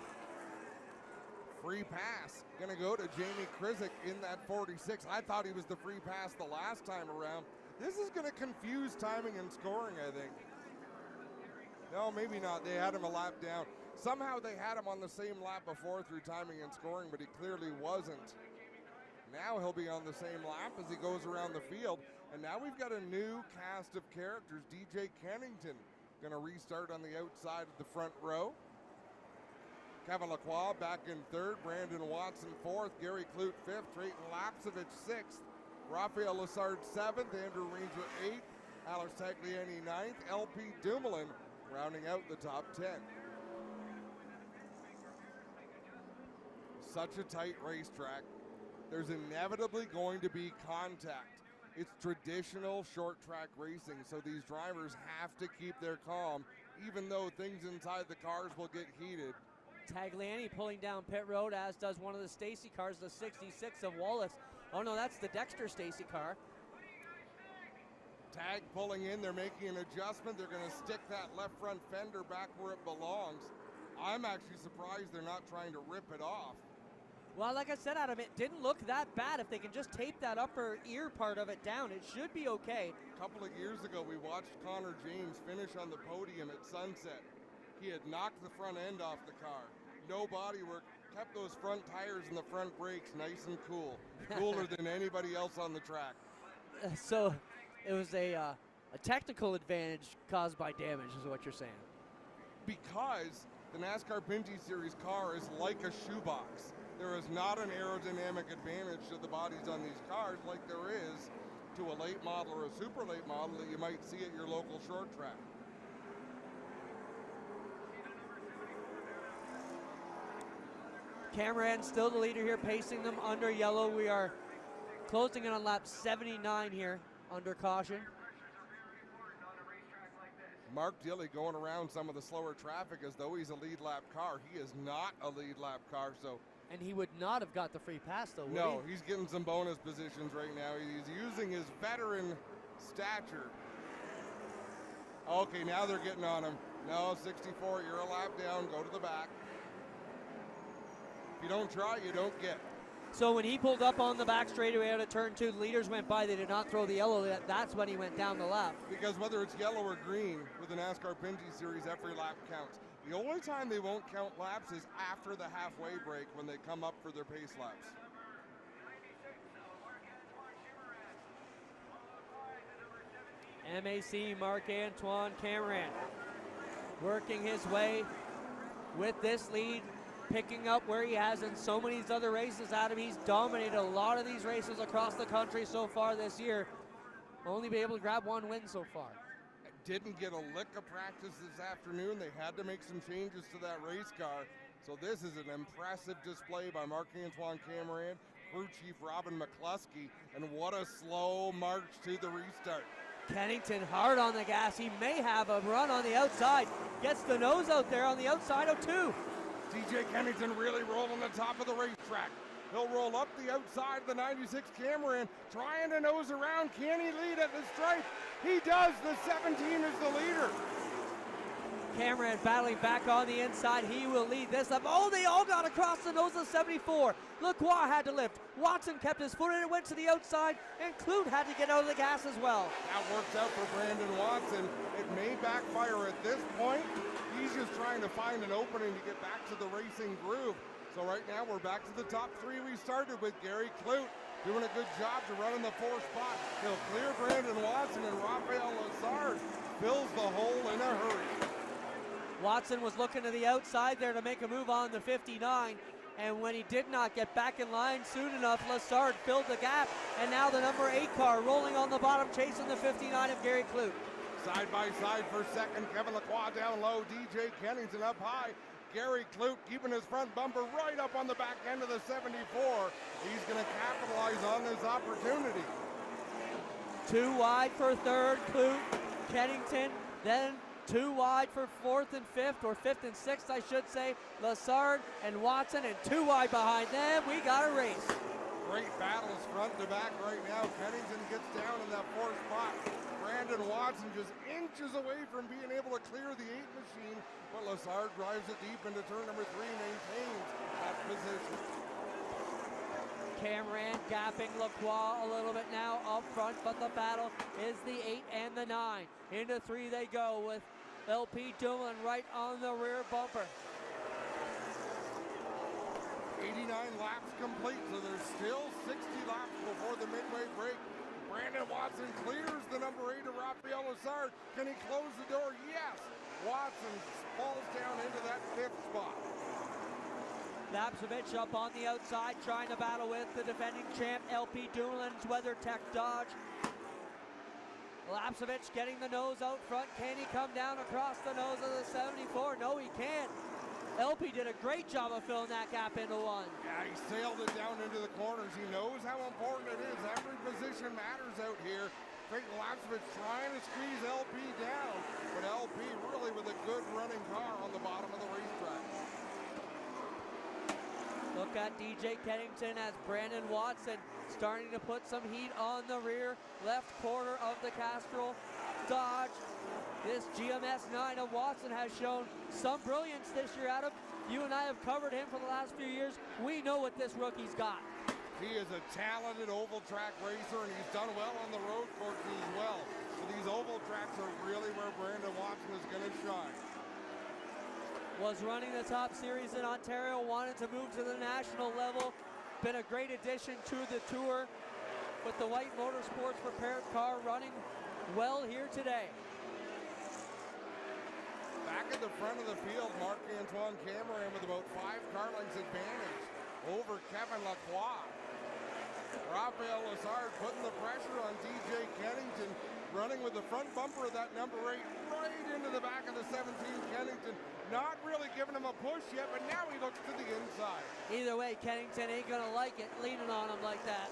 Free pass going to go to Jamie Krizik in that 46. I thought he was the free pass the last time around. This is going to confuse timing and scoring, I think. No, maybe not. They had him a lap down. Somehow they had him on the same lap before through timing and scoring, but he clearly wasn't. Now he'll be on the same lap as he goes around the field. And now we've got a new cast of characters. DJ Kennington going to restart on the outside of the front row. Kevin Lacroix back in third. Brandon Watson fourth. Gary Clute fifth. Trayton Lapsevich sixth. Raphael Lessard seventh. Andrew Ranger eighth. Alex Tagliani ninth. LP Dumoulin rounding out the top 10. Such a tight racetrack. There's inevitably going to be contact. It's traditional short track racing, so these drivers have to keep their calm, even though things inside the cars will get heated. Tagliani pulling down pit road, as does one of the Stacy cars, the 66 of Wallace. Oh no, that's the Dexter Stacy car. Tag pulling in, they're making an adjustment. They're going to stick that left front fender back where it belongs. I'm actually surprised they're not trying to rip it off. Well, like I said, Adam, it didn't look that bad. If they can just tape that upper ear part of it down, it should be okay. A couple of years ago, we watched Connor James finish on the podium at Sunset. He had knocked the front end off the car. No body work, kept those front tires and the front brakes nice and cool. Cooler than anybody else on the track. So it was a technical advantage caused by damage, is what you're saying. Because the NASCAR Pinty Series car is like a shoebox. There is not an aerodynamic advantage to the bodies on these cars like there is to a late model or a super late model that you might see at your local short track. Cameron still the leader here, pacing them under yellow. We are closing in on lap 79 here under caution. Mark Dilley going around some of the slower traffic as though he's a lead lap car. He is not a lead lap car, so. And he would not have got the free pass, though, would no, he? He's getting some bonus positions right now. He's using his veteran stature. Okay, now they're getting on him. No, 64, you're a lap down, go to the back. If you don't try, you don't get. So when he pulled up on the back straightaway out of turn 2, the leaders went by. They did not throw the yellow. That's when he went down the lap. Because whether it's yellow or green with the NASCAR Pinty Series, every lap counts. The only time they won't count laps is after the halfway break when they come up for their pace laps. MAC Marc-Antoine Cameron working his way with this lead, picking up where he has in so many other races. Adam, he's dominated a lot of these races across the country so far this year. Only be able to grab one win so far. Didn't get a lick of practice this afternoon. They had to make some changes to that race car. So this is an impressive display by Marc-Antoine Cameron, crew chief Robin McCluskey, and what a slow march to the restart. Kennington hard on the gas. He may have a run on the outside. Gets the nose out there on the outside of 2. DJ Kennington really rolling the top of the racetrack. He'll roll up the outside of the 96 Cameron, trying to nose around. Can he lead at the stripe? He does. The 17 is the leader. Cameron battling back on the inside. He will lead this up. Oh, they all got across the nose of 74. Lacroix had to lift. Watson kept his foot in it, went to the outside, and Clute had to get out of the gas as well. That works out for Brandon Watson. It may backfire at this point. He's just trying to find an opening to get back to the racing groove. So right now we're back to the top 3 we started with. Gary Clute doing a good job to run in the 4th spot. He'll clear Brandon Watson, and Rafael Lazard fills the hole in a hurry. Watson was looking to the outside there to make a move on the 59, and when he did not get back in line soon enough, Lazard filled the gap, and now the number 8 car rolling on the bottom, chasing the 59 of Gary Clute. Side by side for second, Kevin Lacroix down low, DJ Kennington up high. Gary Clute keeping his front bumper right up on the back end of the 74. He's going to capitalize on this opportunity. 2 wide for 3rd, Clute, Kennington, then 2 wide for 4th and 5th, or 5th and 6th, I should say. Lazard and Watson, and 2 wide behind them. We got a race. Great battles front to back right now. Kennington gets down in that 4th spot. Brandon Watson just inches away from being able to clear the 8 machine, but Lazard drives it deep into turn number 3, maintains that position. Cameron gapping Lacroix a little bit now up front, but the battle is the 8 and the 9. Into 3 they go with LP Dumoulin right on the rear bumper. 89 laps complete, so there's still 60 laps before the midway break. Brandon Watson clears the number 8 of Rafael Lazard. Can he close the door? Yes. Watson falls down into that 5th spot. Lapsevich up on the outside, trying to battle with the defending champ, LP Dumoulin's WeatherTech Dodge. Lapsevich getting the nose out front. Can he come down across the nose of the 74? No, he can't. LP did a great job of filling that gap into 1. Yeah, he sailed it down into the corners. He knows how important it is. Every position matters out here. Creighton Lapsevich trying to squeeze LP down, but LP really with a good running car on the bottom of the racetrack. Look at DJ Kennington as Brandon Watson starting to put some heat on the rear left quarter of the Castrol Dodge. This GMS 9 of Watson has shown some brilliance this year, Adam. You and I have covered him for the last few years. We know what this rookie's got. He is a talented oval track racer, and he's done well on the road courses as well. So these oval tracks are really where Brandon Watson is going to shine. Was running the top series in Ontario, wanted to move to the national level. Been a great addition to the tour with the White Motorsports prepared car running well here today. Back at the front of the field, Marc-Antoine Cameron with about 5 car lengths advantage over Kevin Lacroix. Raphael Lessard putting the pressure on DJ Kennington, running with the front bumper of that number 8 right into the back of the 17 Kennington. Not really giving him a push yet, but now he looks to the inside. Either way, Kennington ain't gonna like it, leaning on him like that.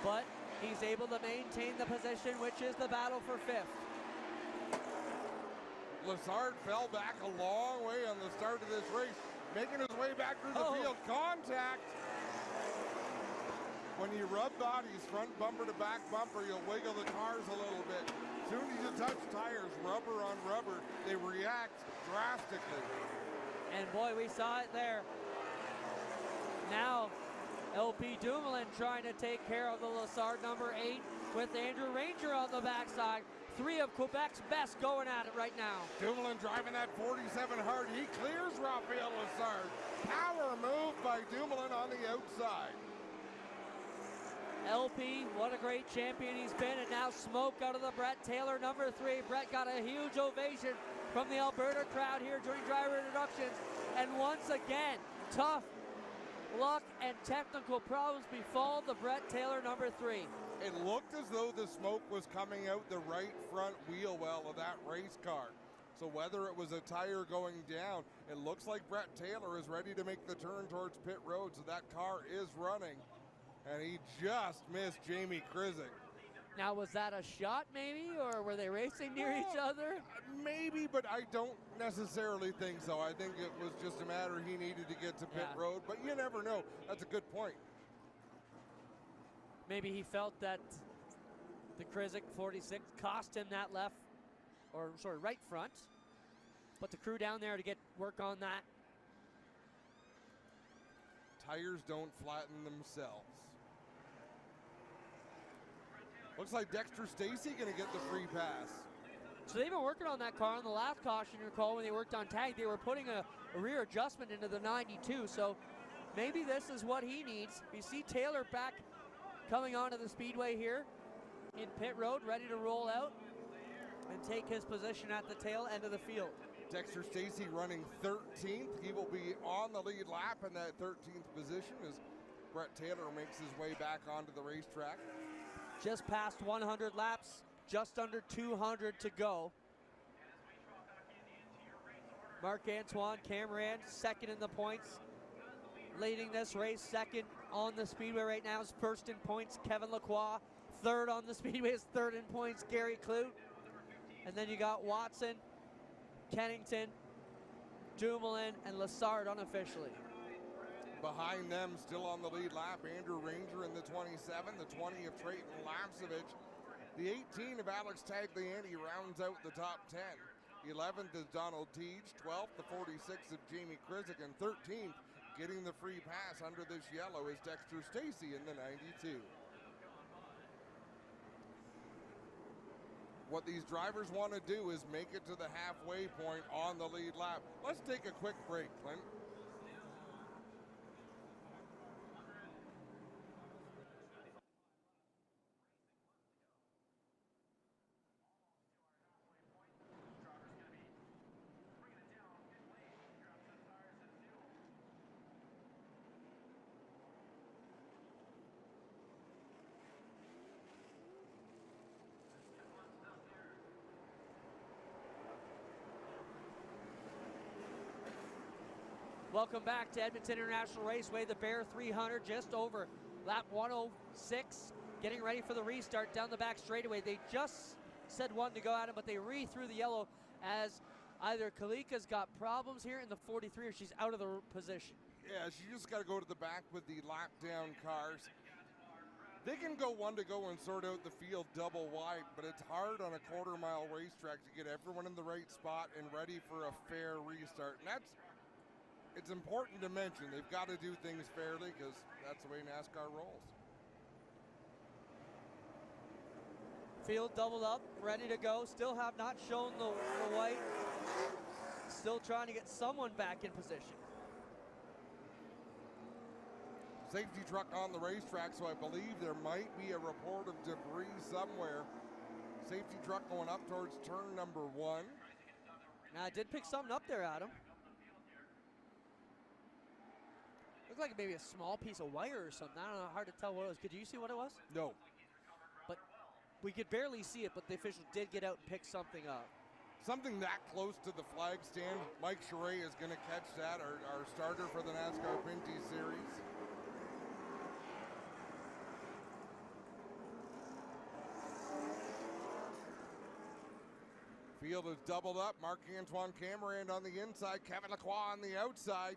But he's able to maintain the position, which is the battle for 5th. Lessard fell back a long way on the start of this race, making his way back through the field. Contact. When you rub bodies, front bumper to back bumper, you'll wiggle the cars a little bit. As soon as you touch tires, rubber on rubber, they react drastically. And boy, we saw it there. Now, LP Dumoulin trying to take care of the Lessard number 8 with Andrew Ranger on the backside. 3 of Quebec's best going at it right now. Dumoulin driving that 47 hard. He clears Raphael Lessard. Power move by Dumoulin on the outside. LP, what a great champion he's been, and now smoke out of the Brett Taylor number 3. Brett got a huge ovation from the Alberta crowd here during driver introductions. And once again, tough luck and technical problems befall the Brett Taylor number 3. It looked as though the smoke was coming out the right front wheel well of that race car. So whether it was a tire going down, it looks like Brett Taylor is ready to make the turn towards pit road, so that car is running. And he just missed Jamie Krizik. Now, was that a shot maybe, or were they racing near each other? Maybe, but I don't necessarily think so. I think it was just a matter he needed to get to pit road, but you never know. That's a good point. Maybe he felt that the Krizik 46 cost him that left, or sorry, right front. But the crew down there to get work on that. Tires don't flatten themselves. Looks like Dexter Stacy gonna get the free pass. So they've been working on that car on the last caution, you recall, when they worked on tag. They were putting a rear adjustment into the 92, so maybe this is what he needs. We see Taylor back coming onto the speedway here in pit road, ready to roll out and take his position at the tail end of the field. Dexter Stacy running 13th. He will be on the lead lap in that 13th position as Brett Taylor makes his way back onto the racetrack. Just past 100 laps, just under 200 to go. Marc-Antoine Cameron, second in the points, leading this race. Second on the speedway right now is first in points, Kevin Lacroix. Third on the speedway is third in points, Gary Clute. And then you got Watson, Kennington, Dumoulin, and Lessard unofficially. Behind them, still on the lead lap, Andrew Ranger in the 27, the 20 of Trayton Lapsevich. The 18 of Alex Tagliani rounds out the top 10. 11th is Donald Teach, 12th, the 46 of Jamie Krizik, and 13th, getting the free pass under this yellow, is Dexter Stacy in the 92. What these drivers want to do is make it to the halfway point on the lead lap. Let's take a quick break, Clint. Welcome back to Edmonton International Raceway, the Bear 300, just over lap 106, getting ready for the restart down the back straightaway. They just said one to go at him, but they re-threw the yellow as either Kalika's got problems here in the 43 or she's out of the position. Yeah, she just got to go to the back with the lap down cars. They can go one to go and sort out the field double wide, but it's hard on a quarter-mile racetrack to get everyone in the right spot and ready for a fair restart. And it's important to mention. They've got to do things fairly because that's the way NASCAR rolls. Field doubled up, ready to go. Still have not shown the white. Still trying to get someone back in position. Safety truck on the racetrack, so I believe there might be a report of debris somewhere. Safety truck going up towards turn number 1. Now, I did pick something up there, Adam. Looked like maybe a small piece of wire or something. I don't know, hard to tell what it was. Could you see what it was? No. But we could barely see it, but the official did get out and pick something up. Something that close to the flag stand. Mike Charret is going to catch that, our starter for the NASCAR Pinty Series. Field is doubled up. Marc-Antoine Camerand on the inside. Kevin Lacroix on the outside.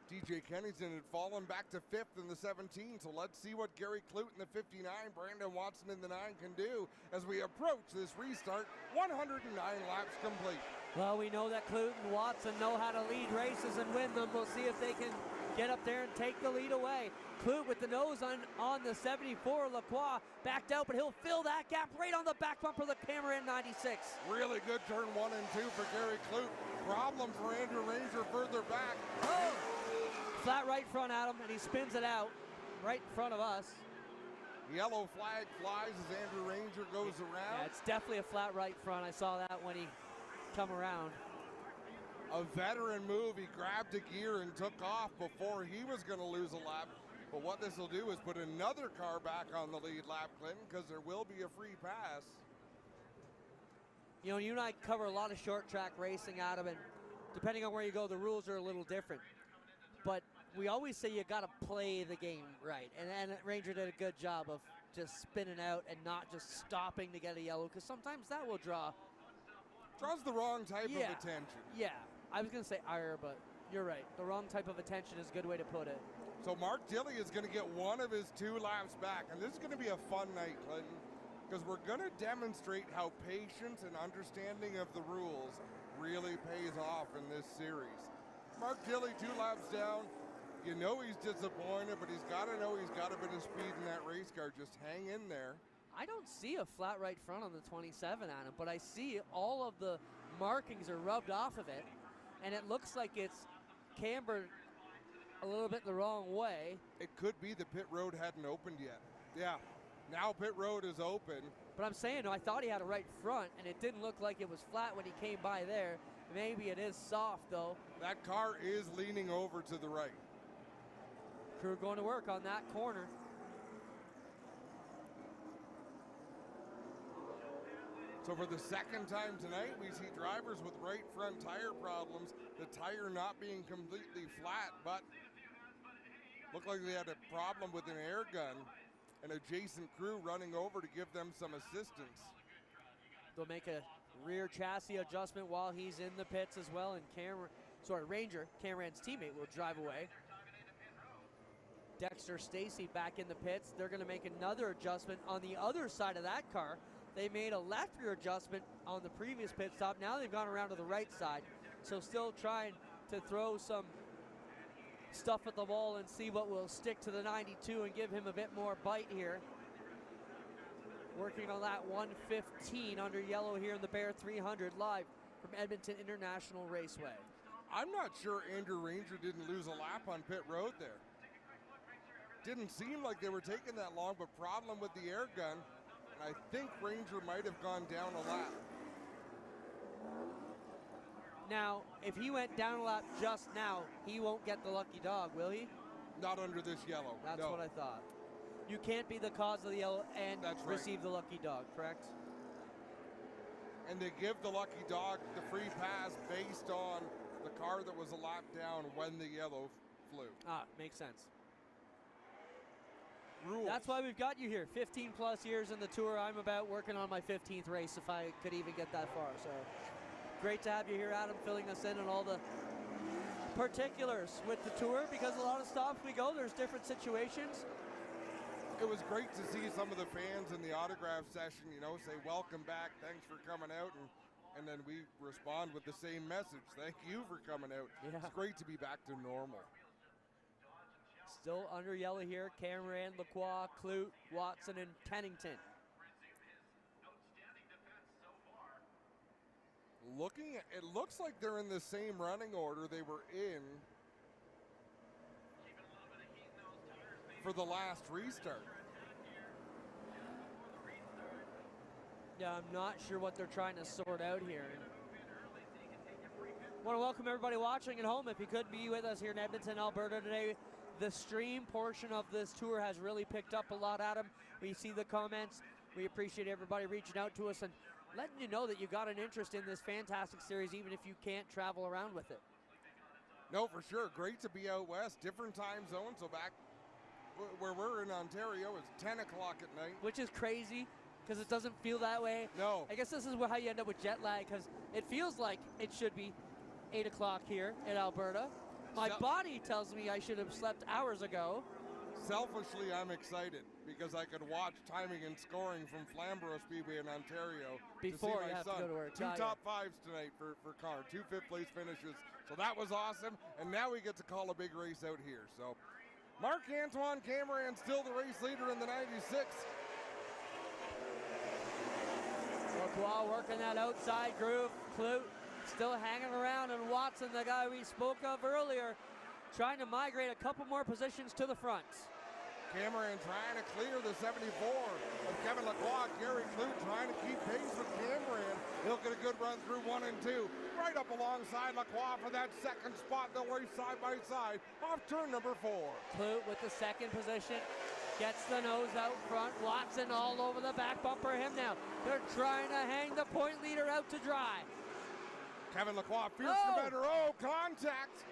DJ Kennington had fallen back to 5th in the 17, so let's see what Gary Clute in the 59, Brandon Watson in the 9 can do as we approach this restart. 109 laps complete. Well, we know that Clute and Watson know how to lead races and win them. We'll see if they can get up there and take the lead away. Clute with the nose on the 74. Lacroix backed out, but he'll fill that gap right on the back bumper of the Cameron 96. Really good turn 1 and 2 for Gary Clute. Problem for Andrew Ranger further back. Oh! Flat right front, Adam, and he spins it out right in front of us. Yellow flag flies as Andrew Ranger goes around. Yeah, it's definitely a flat right front. I saw that when he come around. A veteran move. He grabbed a gear and took off before he was going to lose a lap. But what this will do is put another car back on the lead lap, Clinton, because there will be a free pass. You know, you and I cover a lot of short track racing, Adam, and depending on where you go, the rules are a little different. But we always say you got to play the game right. And Ranger did a good job of just spinning out and not just stopping to get a yellow, because sometimes that will draws the wrong type of attention. Yeah, I was going to say ire, but you're right. The wrong type of attention is a good way to put it. So Mark Dilley is going to get one of his 2 laps back. And this is going to be a fun night, Clinton, because we're going to demonstrate how patience and understanding of the rules really pays off in this series. Mark Dilley 2 laps down. You know he's disappointed, but he's got to know he's got a bit of speed in that race car. Just hang in there. I don't see a flat right front on the 27, Adam, but I see all of the markings are rubbed off of it, and it looks like it's cambered a little bit the wrong way. It could be the pit road hadn't opened yet. Yeah, now pit road is open. But I'm saying, no, I thought he had a right front, and it didn't look like it was flat when he came by there. Maybe it is soft, though. That car is leaning over to the right. Crew going to work on that corner. So for the second time tonight, we see drivers with right front tire problems, the tire not being completely flat, but looked like they had a problem with an air gun. An adjacent crew running over to give them some assistance. They'll make a rear chassis adjustment while he's in the pits as well, and Ranger, Cameron's teammate, will drive away. Dexter Stacy back in the pits. They're going to make another adjustment on the other side of that car. They made a left rear adjustment on the previous pit stop. Now they've gone around to the right side. So still trying to throw some stuff at the wall and see what will stick to the 92 and give him a bit more bite here. Working on that 115 under yellow here in the Bear 300 live from Edmonton International Raceway. I'm not sure Andrew Ranger didn't lose a lap on pit road there. Didn't seem like they were taking that long, but problem with the air gun. And I think Ranger might have gone down a lap. Now, if he went down a lap just now, he won't get the lucky dog, will he? Not under this yellow. That's no. what I thought. You can't be the cause of the yellow and receive the lucky dog, correct? And they give the lucky dog the free pass based on the car that was a lap down when the yellow flew. Ah, makes sense. Rules. That's why we've got you here. 15 plus years in the tour. I'm about working on my 15th race if I could even get that far. So great to have you here, Adam, filling us in on all the particulars with the tour, because a lot of stops we go, there's different situations. It was great to see some of the fans in the autograph session, you know, say welcome back, thanks for coming out, and then we respond with the same message. Thank you for coming out. Yeah. It's great to be back to normal. Still under yellow here, Cameron, Lacroix, Clute, Watson, and Kennington. Looking at, it looks like they're in the same running order they were in for the last restart. Yeah, I'm not sure what they're trying to sort out here. Want to welcome everybody watching at home. If you could be with us here in Edmonton, Alberta today, the stream portion of this tour has really picked up a lot, Adam. We see the comments. We appreciate everybody reaching out to us and letting you know that you got an interest in this fantastic series, even if you can't travel around with it. No, for sure. Great to be out west. Different time zones. So back where we're in Ontario, it's 10 o'clock at night. Which is crazy, because it doesn't feel that way. No. I guess this is how you end up with jet lag, because it feels like it should be 8 o'clock here in Alberta. My body tells me I should have slept hours ago. Selfishly, I'm excited because I could watch timing and scoring from Flamborough Speedway in Ontario before to see you my have son. to go to work. 2 top fives tonight for Connor, 2 fifth-place finishes. So that was awesome, and now we get to call a big race out here. So Marc-Antoine Cameron still the race leader in the 96. Lacroix working that outside groove. Clute still hanging around, and Watson, the guy we spoke of earlier, trying to migrate a couple more positions to the front. Cameron trying to clear the 74 of Kevin Lacroix. Gary Clute trying to keep pace with Cameron. He'll get a good run through 1 and 2. Right up alongside Lacroix for that second spot. They'll race side by side off turn number 4. Clute with the second position. Gets the nose out front. Watson all over the back bumper. Him now. They're trying to hang the point leader out to dry. Kevin Lacroix, fierce competitor. Oh, contact.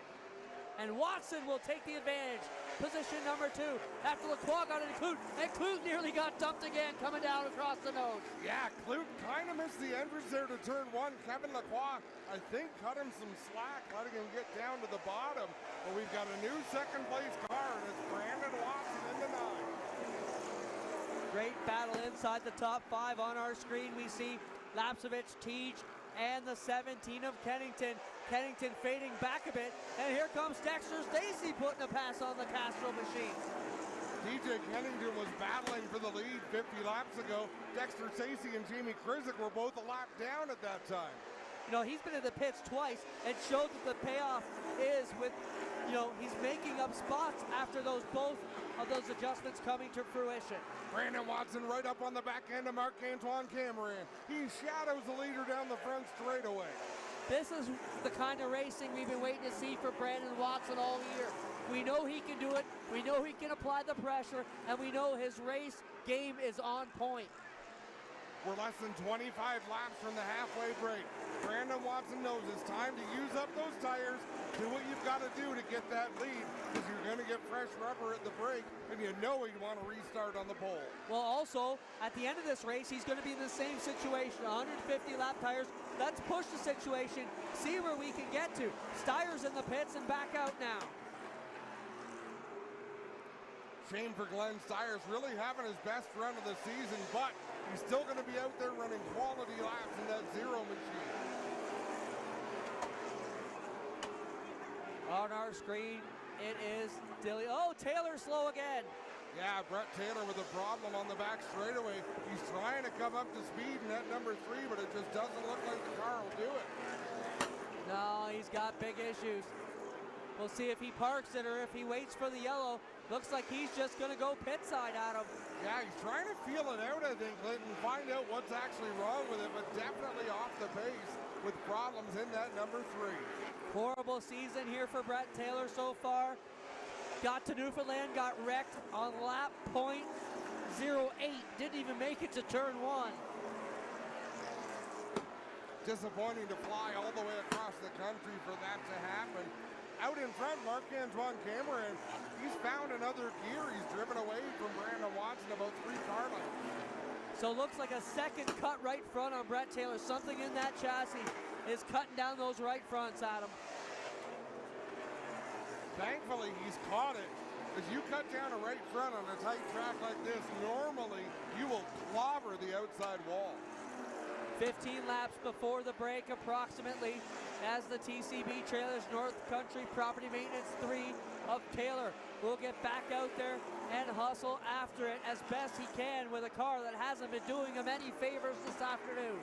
And Watson will take the advantage. Position number 2 after Lacroix got into Clute, and Clute nearly got dumped again coming down across the nose. Yeah, Clute kind of missed the entrance there to turn 1. Kevin Lacroix, I think, cut him some slack, letting him get down to the bottom. But we've got a new second place car, and it's Brandon Watson in the 9. Great battle inside the top 5 on our screen. We see Lapsevich, Teach, and the 17 of Kennington. Kennington fading back a bit, and here comes Dexter Stacy putting a pass on the Castro machine. DJ Kennington was battling for the lead 50 laps ago. Dexter Stacy and Jamie Krizik were both a lap down at that time. You know, he's been in the pits twice and showed that the payoff is with, you know, he's making up spots after both of those adjustments coming to fruition. Brandon Watson right up on the back end of Marc-Antoine Cameron. He shadows the leader down the front straightaway. This is the kind of racing we've been waiting to see for Brandon Watson all year. We know he can do it, we know he can apply the pressure, and we know his race game is on point. We're less than 25 laps from the halfway break. Brandon Watson knows it's time to use up those tires, do what you've got to do to get that lead, because you're going to get fresh rubber at the break, and you know he'd want to restart on the pole. Well, also, at the end of this race, he's going to be in the same situation, 150 lap tires. Let's push the situation, see where we can get to. Steyer's in the pits and back out now. Shame for Glenn Steyer's really having his best run of the season, but he's still going to be out there running quality laps in that zero machine. On our screen, it is Dilly. Oh, Taylor slow again. Yeah, Brett Taylor with a problem on the back straightaway. He's trying to come up to speed in that number 3, but it just doesn't look like the car will do it. No, he's got big issues. We'll see if he parks it or if he waits for the yellow. Looks like he's just going to go pit side at him. Yeah, he's trying to feel it out, I think, Clinton, find out what's actually wrong with it, but definitely off the pace with problems in that number 3. Horrible season here for Brett Taylor so far. Got to Newfoundland, got wrecked on lap .08. Didn't even make it to turn 1. Disappointing to fly all the way across the country for that to happen. Out in front, Marc-Antoine Cameron, he's found another gear. He's driven away from Brandon Watson about 3 car lengths. So it looks like a second cut right front on Brett Taylor. Something in that chassis is cutting down those right fronts, Adam. Thankfully, he's caught it. As you cut down a right front on a tight track like this, normally you will clobber the outside wall. 15 laps before the break approximately as the TCB Trailers North Country Property Maintenance 3 of Taylor will get back out there and hustle after it as best he can with a car that hasn't been doing him any favors this afternoon.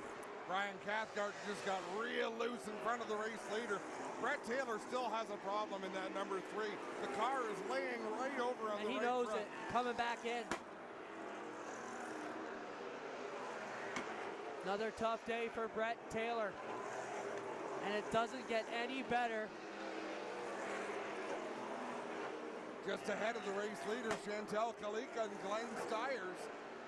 Brian Cathcart just got real loose in front of the race leader. Brett Taylor still has a problem in that number 3. The car is laying right over on the right front. And he knows it, coming back in. Another tough day for Brett Taylor. And it doesn't get any better. Just ahead of the race leaders, Chantel Kalika and Glenn Stiers.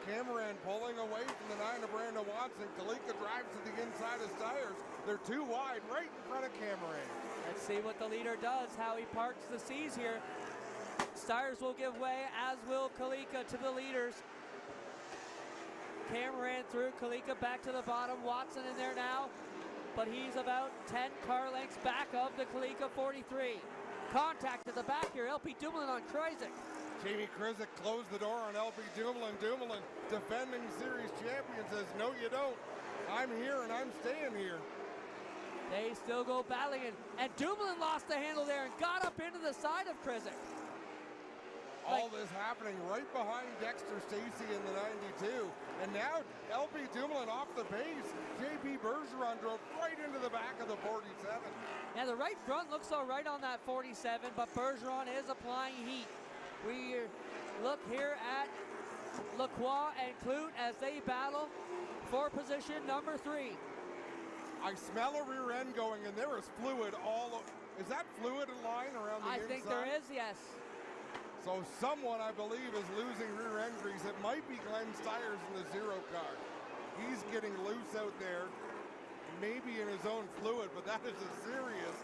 Cameron pulling away from the 9 of Brandon Watson. Kalika drives to the inside of Stiers. They're too wide right in front of Cameron. Let's see what the leader does, how he parks the C's here. Stiers will give way, as will Kalika to the leaders. Cameron through, Kalika back to the bottom. Watson in there now, but he's about 10 car lengths back of the Kalika 43. Contact at the back here, LP Dumoulin on Kreisig. Jamie Krizik closed the door on LP Dumoulin. Dumoulin, defending series champion, says, no you don't. I'm here and I'm staying here. They still go battling, and Dumoulin lost the handle there and got up into the side of Krizik. All this happening right behind Dexter Stacy in the 92. And now LP Dumoulin off the pace. JP Bergeron drove right into the back of the 47. Yeah, the right front looks all right on that 47, but Bergeron is applying heat. We look here at Lacroix and Clute as they battle for position number 3. I smell a rear end going, and there is fluid all over. Is that fluid line around the inside? I think there is, yes. So someone, I believe, is losing rear end grease. It might be Glenn Stiers in the 0 car. He's getting loose out there, maybe in his own fluid, but that is a serious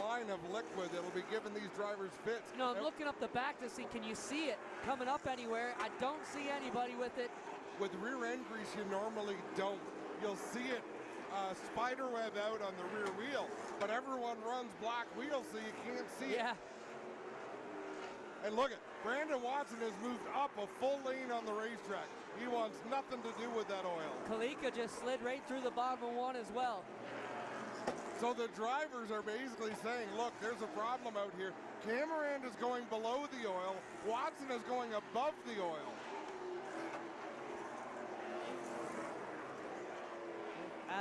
line of liquid that will be giving these drivers fits. You know, I'm looking up the back to see, can you see it coming up anywhere? I don't see anybody with it. With rear end grease, you normally don't. You'll see it spider web out on the rear wheel, but everyone runs black wheels, so you can't see it. Yeah. And look at, Brandon Watson has moved up a full lane on the racetrack. He wants nothing to do with that oil. Kalika just slid right through the bottom of 1 as well. So the drivers are basically saying, look, there's a problem out here. Cameron is going below the oil. Watson is going above the oil.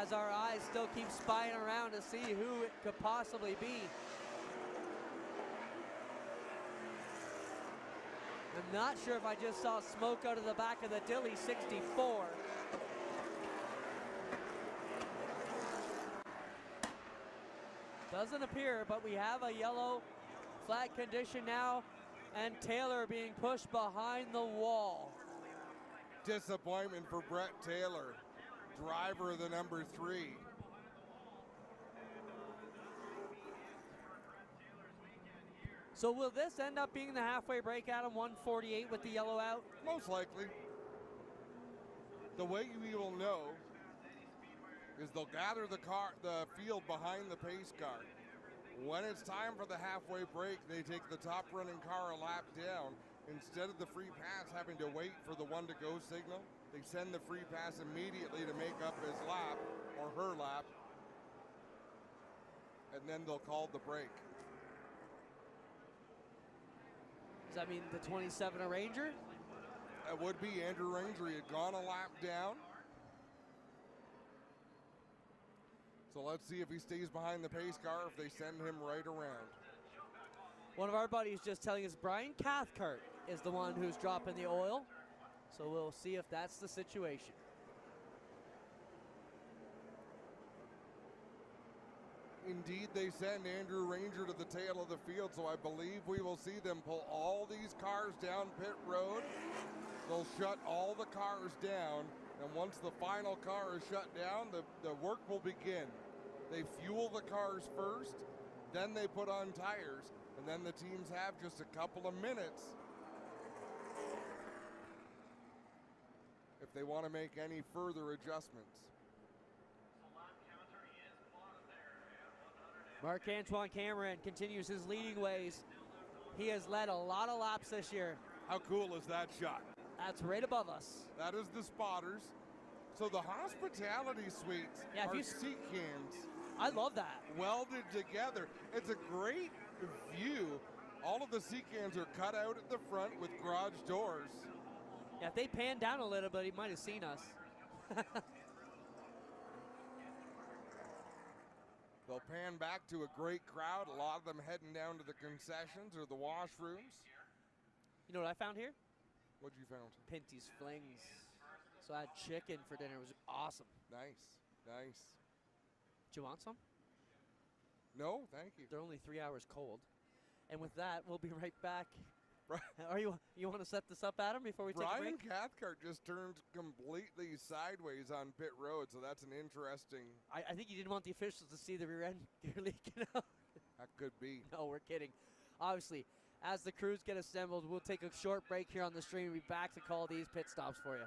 As our eyes still keep spying around to see who it could possibly be. I'm not sure if I just saw smoke out of the back of the Dilly 64. Doesn't appear, but we have a yellow flag condition now, and Taylor being pushed behind the wall. Disappointment for Brett Taylor, driver of the number 3. So will this end up being the halfway break, Adam? 148 with the yellow out? Most likely. The way we will know is they'll gather the field behind the pace car. When it's time for the halfway break, they take the top running car a lap down. Instead of the free pass having to wait for the 1 to go signal, they send the free pass immediately to make up his lap or her lap, and then they'll call the break. Does that mean the 27 a Ranger? That would be Andrew Ranger. He had gone a lap down. So let's see if he stays behind the pace car, if they send him right around. One of our buddies just telling us Brian Cathcart is the one who's dropping the oil. So we'll see if that's the situation. Indeed, they send Andrew Ranger to the tail of the field, so I believe we will see them pull all these cars down pit road. They'll shut all the cars down, and once the final car is shut down, the work will begin. They fuel the cars first, then they put on tires, and then the teams have just a couple of minutes if they want to make any further adjustments. Marc-Antoine Cameron continues his leading ways He has led a lot of laps this year. How cool is that shot? That's right above us. That is the spotters. So the hospitality suites are seat cams. I love that. Welded together. It's a great view. All of the seat cams are cut out at the front with garage doors. Yeah, if they pan down a little bit, he might have seen us. They'll pan back to a great crowd. A lot of them heading down to the concessions or the washrooms. You know what I found here? What'd you found? Pinty's Flings. So I had chicken for dinner. It was awesome. Nice, nice. Do you want some? No, thank you. They're only 3 hours cold. And with that, we'll be right back. Are you want to set this up, Adam, before we take a break? Brian Cathcart just turned completely sideways on pit road, so that's an interesting. I think you didn't want the officials to see the rear end gear leaking out. That could be. No, we're kidding. Obviously, as the crews get assembled, we'll take a short break here on the stream and be back to call these pit stops for you.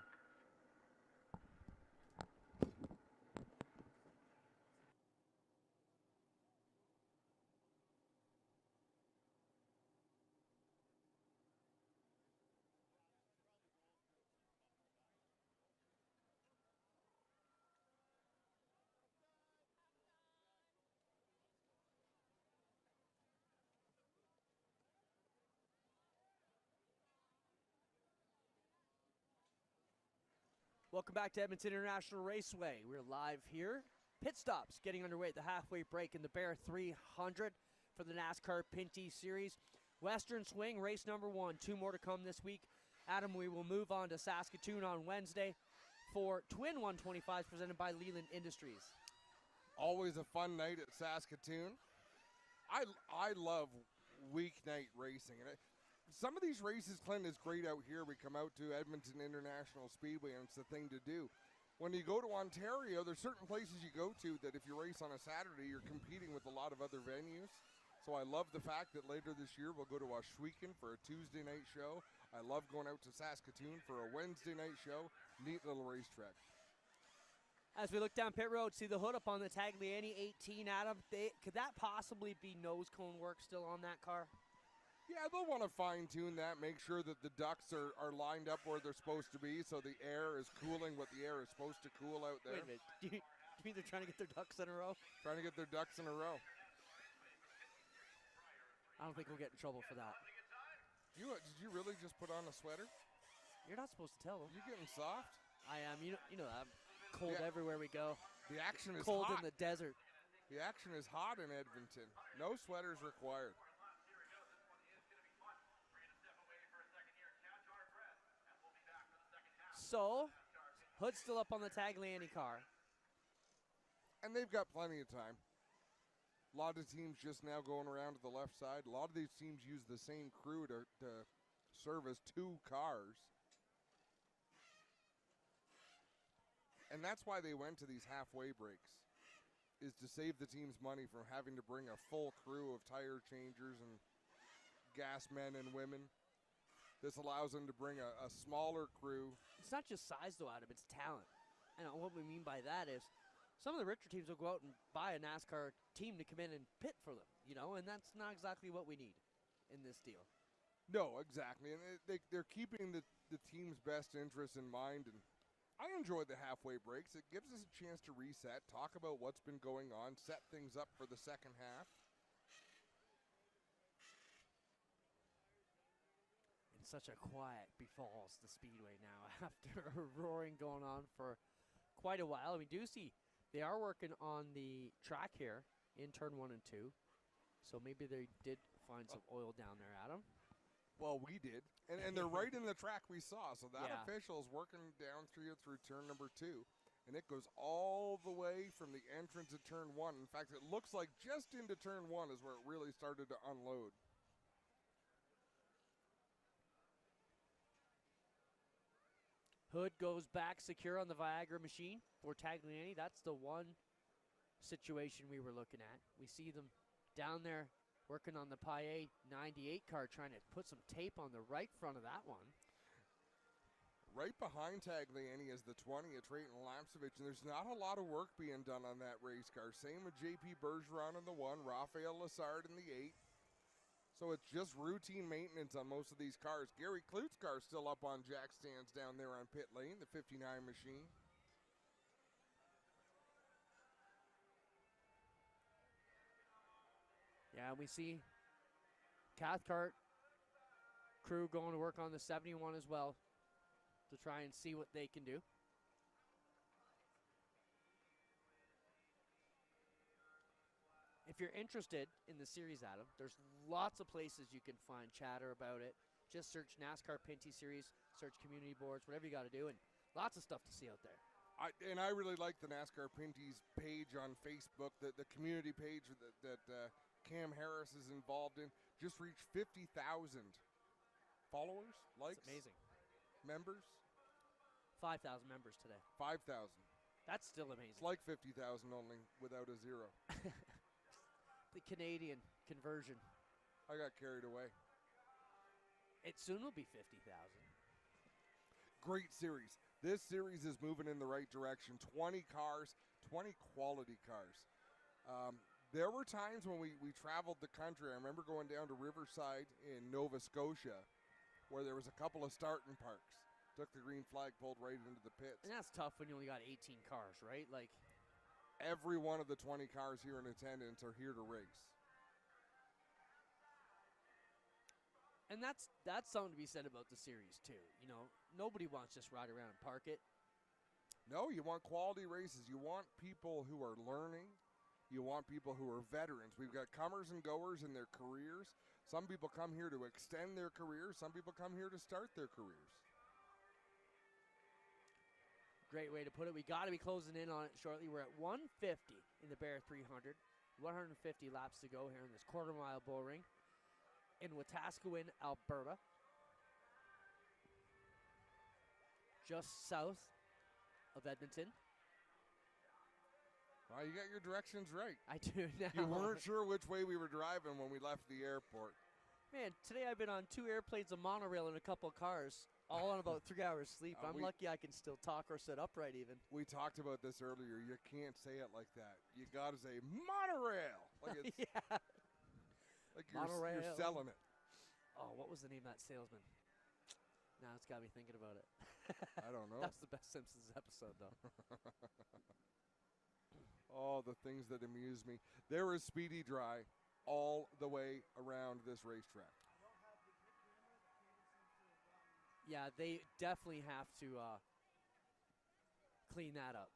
Welcome back to Edmonton International Raceway. We're live here. Pit stops getting underway at the halfway break in the Bear 300 for the NASCAR Pinty Series. Western Swing, race number 1. 2 more to come this week. Adam, we will move on to Saskatoon on Wednesday for Twin 125s presented by Leland Industries. Always a fun night at Saskatoon. I love weeknight racing. And some of these races, Clint, is great out here. We come out to Edmonton International Speedway, and it's the thing to do. When you go to Ontario, there's certain places you go to that if you race on a Saturday, you're competing with a lot of other venues. So I love the fact that later this year we'll go to Ohsweken for a Tuesday night show. I love going out to Saskatoon for a Wednesday night show. Neat little racetrack. As we look down pit road, see the hood up on the Tagliani 18, Adam. Could that possibly be nose cone work still on that car? Yeah, they'll want to fine-tune that, make sure that the ducts are lined up where they're supposed to be so the air is cooling what the air is supposed to cool out there. Wait a minute. Do you mean they're trying to get their ducks in a row? Trying to get their ducks in a row. I don't think we'll get in trouble for that. Did you really just put on a sweater? You're not supposed to tell them. You getting soft? I am. You know that. I'm cold everywhere we go. The action is cold hot. In the desert. The action is hot in Edmonton. No sweaters required. So, hood's still up on the Tagliani car. And they've got plenty of time. A lot of teams just now going around to the left side. A lot of these teams use the same crew to service 2 cars. And that's why they went to these halfway breaks, is to save the teams money from having to bring a full crew of tire changers and gas men and women. This allows them to bring a smaller crew. It's not just size, though, Adam. It's talent. And what we mean by that is some of the richer teams will go out and buy a NASCAR team to come in and pit for them, and that's not exactly what we need in this deal. No, exactly. And they're keeping the team's best interests in mind. And I enjoyed the halfway breaks. It gives us a chance to reset, talk about what's been going on, set things up for the second half. Such a quiet befalls the Speedway now after a roaring going on for quite a while. We do see they are working on the track here in turn 1 and 2. So maybe they did find some oil down there, Adam. Well, we did. And they're right in the track we saw. So that Yeah. official is working down through turn number 2. And it goes all the way from the entrance of turn 1. In fact, it looks like just into turn 1 is where it really started to unload. Hood goes back secure on the Viagra machine for Tagliani. That's the one situation we were looking at. We see them down there working on the Paillet 98 car, trying to put some tape on the right front of that one. Right behind Tagliani is the 20 of Trayton Lapsevich, and there's not a lot of work being done on that race car. Same with J.P. Bergeron in the 1, Rafael Lessard in the 8. So it's just routine maintenance on most of these cars. Gary Klute's car still up on jack stands down there on pit lane, the 59 machine. Yeah, we see Cathcart crew going to work on the 71 as well to try and see what they can do. If you're interested in the series, Adam, there's lots of places you can find chatter about it. Just search NASCAR Pinty Series, search community boards, whatever you got to do, and lots of stuff to see out there. I really like the NASCAR Pinty's page on Facebook, the community page that Cam Harris is involved in. Just reached 50,000 followers, likes. That's amazing. Members? 5,000 members today. 5,000. That's still amazing. It's like 50,000 only without a zero. The Canadian conversion. I got carried away. It soon will be 50,000. Great series. This series is moving in the right direction. 20 cars, 20 quality cars. There were times when we traveled the country. I remember going down to Riverside in Nova Scotia where there was a couple of starting parks. Took the green flag, pulled right into the pits. And that's tough when you only got 18 cars, right? Like, every one of the 20 cars here in attendance are here to race. And that's something to be said about the series, too. You know, nobody wants to just ride around and park it. No, you want quality races. You want people who are learning. You want people who are veterans. We've got comers and goers in their careers. Some people come here to extend their careers. Some people come here to start their careers. Great way to put it. We got to be closing in on it shortly. We're at 150 in the Bear 300. 150 laps to go here in this quarter-mile bull ring in Wetaskiwin, Alberta. Just south of Edmonton. Well, you got your directions right. I do now. You weren't sure which way we were driving when we left the airport. Man, today I've been on 2 airplanes, a monorail, and a couple of cars, all on about 3 hours sleep. I'm lucky I can still talk or sit upright even. We talked about this earlier. You can't say it like that. You got to say monorail. Like it's yeah. Like you're selling it. Oh, what was the name of that salesman? Now it's got me thinking about it. I don't know. That's the best Simpsons episode, though. Oh, the things that amuse me. There is Speedy Dry all the way around this racetrack. Yeah, they definitely have to clean that up.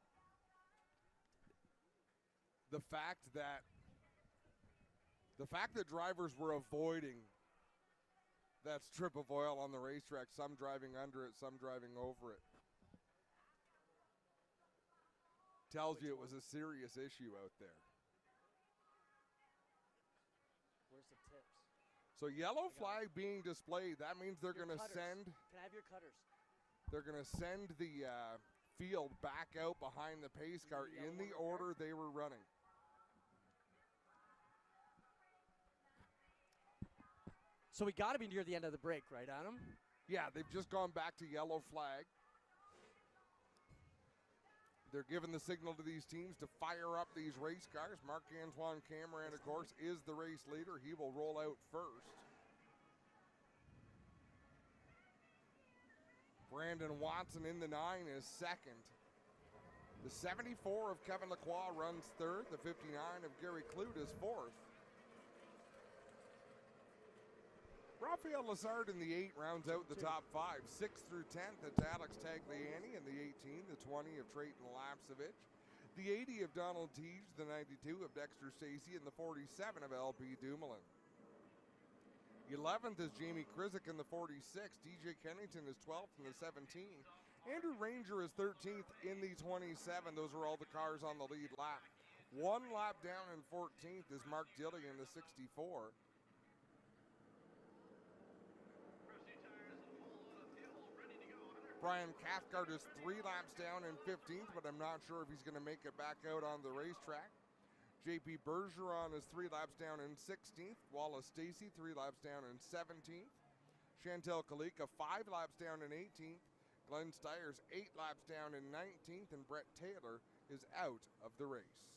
The fact that drivers were avoiding that strip of oil on the racetrack, some driving under it, some driving over it, tells you it was a serious issue out there. Where's the tips? So yellow flag being displayed, that means they're going to send. Can I have your cutters? They're going to send the field back out behind the pace car in the order they were running. So we got to be near the end of the break, right, Adam? Yeah, they've just gone back to yellow flag. They're giving the signal to these teams to fire up these race cars. Marc-Antoine Cameron, of course, is the race leader. He will roll out first. Brandon Watson in the 9 is second. The 74 of Kevin Lacroix runs third. The 59 of Gary Klute is fourth. Rafael Lessard in the 8 rounds out the top 5. 6th through 10th, it's Alex Tagliani in the 18, the 20 of Trayton Lapsevich, the 80 of Donald Teague, the 92 of Dexter Stacey, and the 47 of LP Dumoulin. 11th is Jamie Krizik in the 46. DJ Kennington is 12th in the 17. Andrew Ranger is 13th in the 27. Those are all the cars on the lead lap. 1 lap down in 14th is Mark Dilley in the 64. Brian Cathcart is 3 laps down in 15th, but I'm not sure if he's going to make it back out on the racetrack. JP Bergeron is 3 laps down in 16th. Wallace Stacey 3 laps down in 17th. Chantel Kalika 5 laps down in 18th. Glenn Stiers 8 laps down in 19th, and Brett Taylor is out of the race.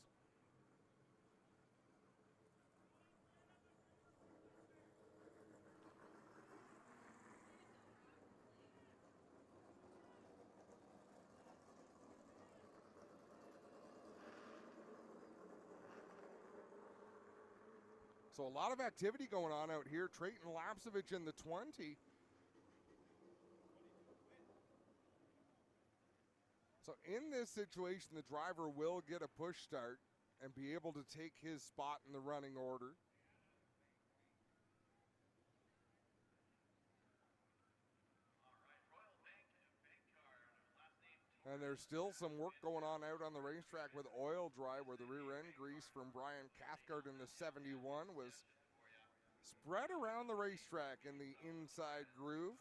So a lot of activity going on out here. Trayton Lapsevich in the 20. So in this situation, the driver will get a push start and be able to take his spot in the running order. And there's still some work going on out on the racetrack with oil dry, where the rear end grease from Brian Cathcart in the 71 was spread around the racetrack in the inside groove.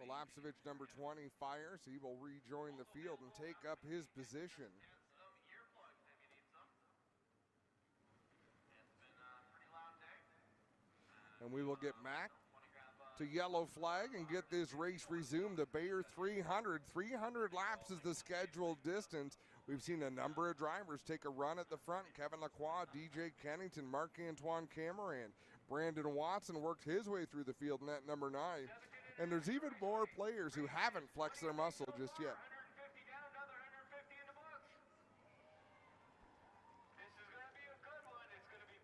The Lapsevich number 20 fires. He will rejoin the field and take up his position. And we will get Mac to yellow flag and get this race resumed. The Bayer 300 laps is the scheduled distance. We've seen a number of drivers take a run at the front. Kevin Lacroix, DJ Kennington, Marc-Antoine Cameron. Brandon Watson worked his way through the field in that number 9. And there's even more players who haven't flexed their muscle just yet.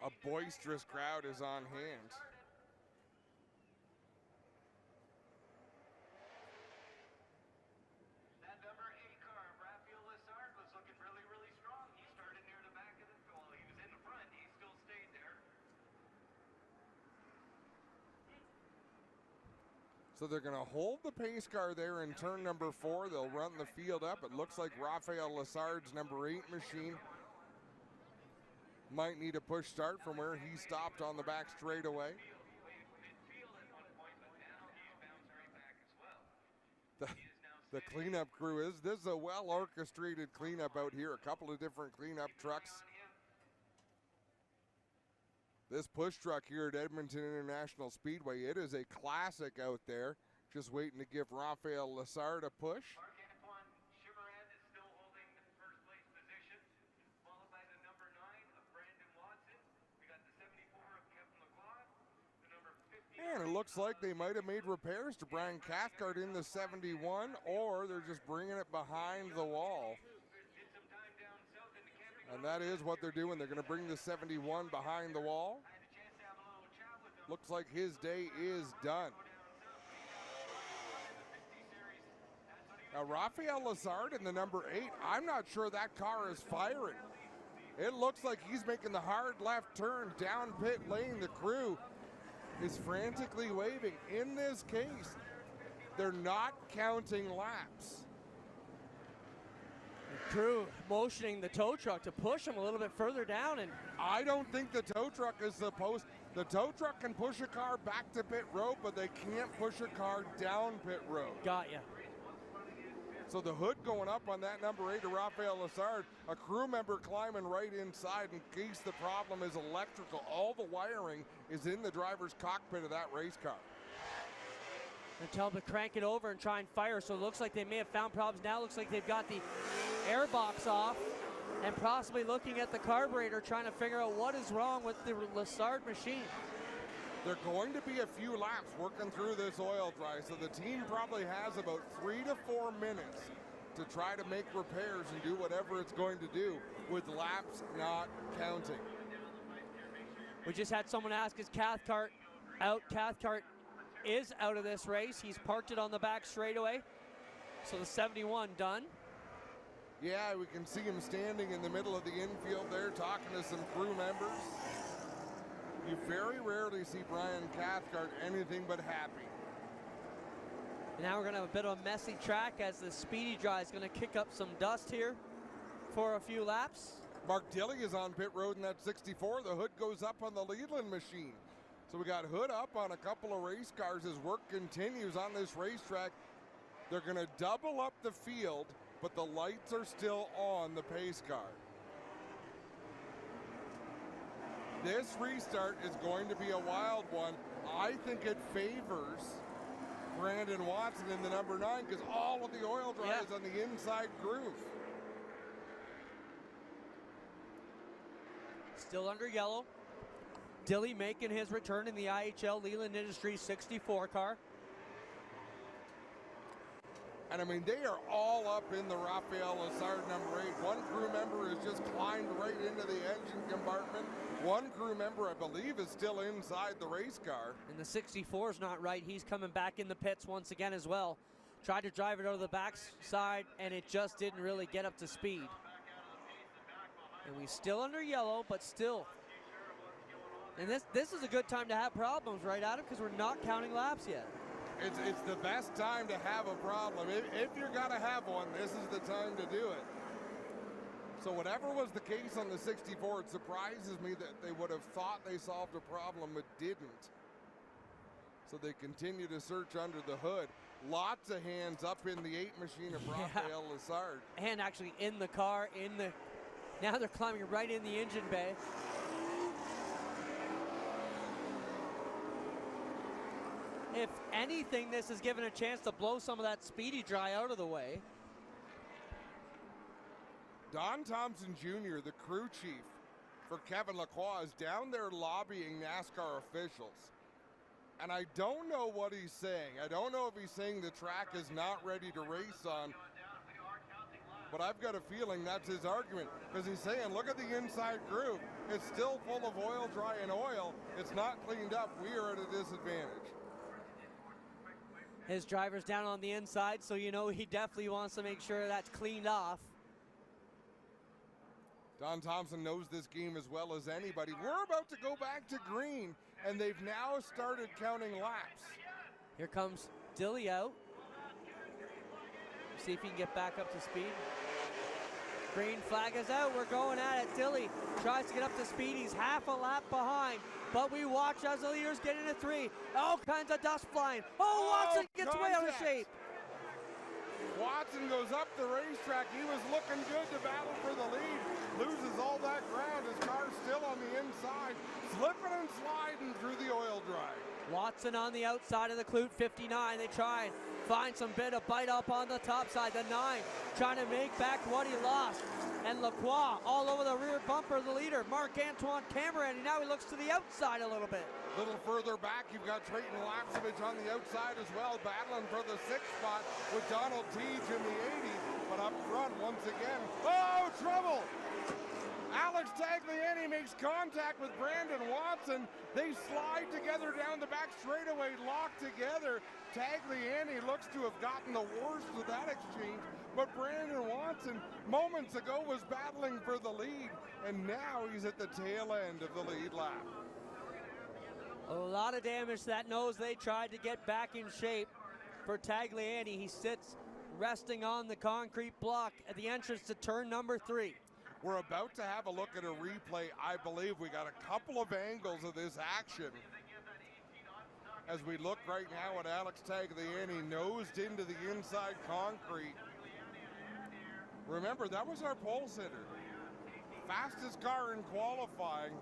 A boisterous crowd is on hand. So they're going to hold the pace car there in turn number 4. They'll run the field up. It looks like Raphael Lessard's number 8 machine might need a push start from where he stopped on the back straightaway. The cleanup crew this is a well-orchestrated cleanup out here. A couple of different cleanup trucks. This push truck here at Edmonton International Speedway, it is a classic out there. Just waiting to give Raphael Lessard a push. Marc-Antoine Cameron is still holding first place position, followed by the number 9 of Brandon Watson. We got the 74 of Kevin Lacroix, the number 50. And it looks like they might have made repairs to Brian Cathcart in the 71, or they're just bringing it behind the wall. And that is what they're doing. They're going to bring the 71 behind the wall. Looks like his day is done. Now, Raphael Lessard in the number 8, I'm not sure that car is firing. It looks like he's making the hard left turn down pit lane. The crew is frantically waving. In this case, they're not counting laps. The crew motioning the tow truck to push him a little bit further down. And I don't think the tow truck is supposed. The tow truck can push a car back to pit road, but they can't push a car down pit road. Got ya. So the hood going up on that number 8 to Raphael Lessard. A crew member climbing right inside in case the problem is electrical. All the wiring is in the driver's cockpit of that race car. And tell them to crank it over and try and fire. So it looks like they may have found problems. Now it looks like they've got the airbox off and possibly looking at the carburetor, trying to figure out what is wrong with the Lessard machine. They're going to be a few laps working through this oil dry, so the team probably has about 3 to 4 minutes to try to make repairs and do whatever it's going to do, with laps not counting. We just had someone ask, is Cathcart out? Cathcart is out of this race. He's parked it on the back straightaway. So the 71 done. Yeah, we can see him standing in the middle of the infield there talking to some crew members. You very rarely see Brian Cathcart anything but happy. And now we're going to have a bit of a messy track as the speedy dry is going to kick up some dust here for a few laps. Mark Dilley is on pit road in that 64. The hood goes up on the Leland machine. So we got hood up on a couple of race cars as work continues on this racetrack. They're going to double up the field, but the lights are still on the pace car. This restart is going to be a wild one. I think it favors Brandon Watson in the number 9 because all of the oil dry is on the inside groove. Still under yellow. Dilley making his return in the IHL Leland Industries 64 car. And I mean, they are all up in the Raphael Lessard number 8. One crew member has just climbed right into the engine compartment. One crew member, I believe, is still inside the race car. And the 64 is not right. He's coming back in the pits once again as well. Tried to drive it out of the back side, and it just didn't really get up to speed. And we still under yellow, but still. And this is a good time to have problems, right, Adam? Because we're not counting laps yet. It's the best time to have a problem. If you're going to have one, this is the time to do it. So whatever was the case on the 64, it surprises me that they would have thought they solved a problem but didn't. So they continue to search under the hood. Lots of hands up in the 8 machine of Raphael Lessard. And actually in the car, now they're climbing right in the engine bay. If anything, this is given a chance to blow some of that speedy dry out of the way. Don Thompson Jr., the crew chief for Kevin Lacroix, is down there lobbying NASCAR officials. And I don't know what he's saying. I don't know if he's saying the track is not ready to race on. But I've got a feeling that's his argument. Because he's saying, look at the inside groove. It's still full of oil, dry, and oil. It's not cleaned up. We are at a disadvantage. His driver's down on the inside, so you know he definitely wants to make sure that's cleaned off. Don Thompson knows this game as well as anybody. We're about to go back to green, and they've now started counting laps. Here comes Dilly out. See if he can get back up to speed. Green flag is out. We're going at it. Dilly tries to get up to speed. He's half a lap behind. But we watch as the leaders get into 3. All kinds of dust flying. Oh, Watson gets way out of shape. Watson goes up the racetrack. He was looking good to battle for the lead. Loses all that ground. His car's still on the inside. Slipping and sliding through the oil dry. Watson on the outside of the Clute 59. They try and find some bit of bite up on the top side. The 9 trying to make back what he lost. And Lacroix all over the rear bumper of the leader. Marc-Antoine Cameron, and now he looks to the outside a little bit. A little further back, you've got Trayton Lapsovich on the outside as well, battling for the 6th spot with Donald Teach in the 80. But up front, once again, oh, trouble! Alex Tagliani makes contact with Brandon Watson. They slide together down the back straightaway, locked together. Tagliani looks to have gotten the worst of that exchange, but Brandon Watson moments ago was battling for the lead, and now he's at the tail end of the lead lap. A lot of damage to that nose. They tried to get back in shape for Tagliani. He sits resting on the concrete block at the entrance to turn number 3. We're about to have a look at a replay. I believe we got a couple of angles of this action as we look right now at Alex Tagliani nosed into the inside concrete. Remember, that was our pole sitter. Fastest car in qualifying.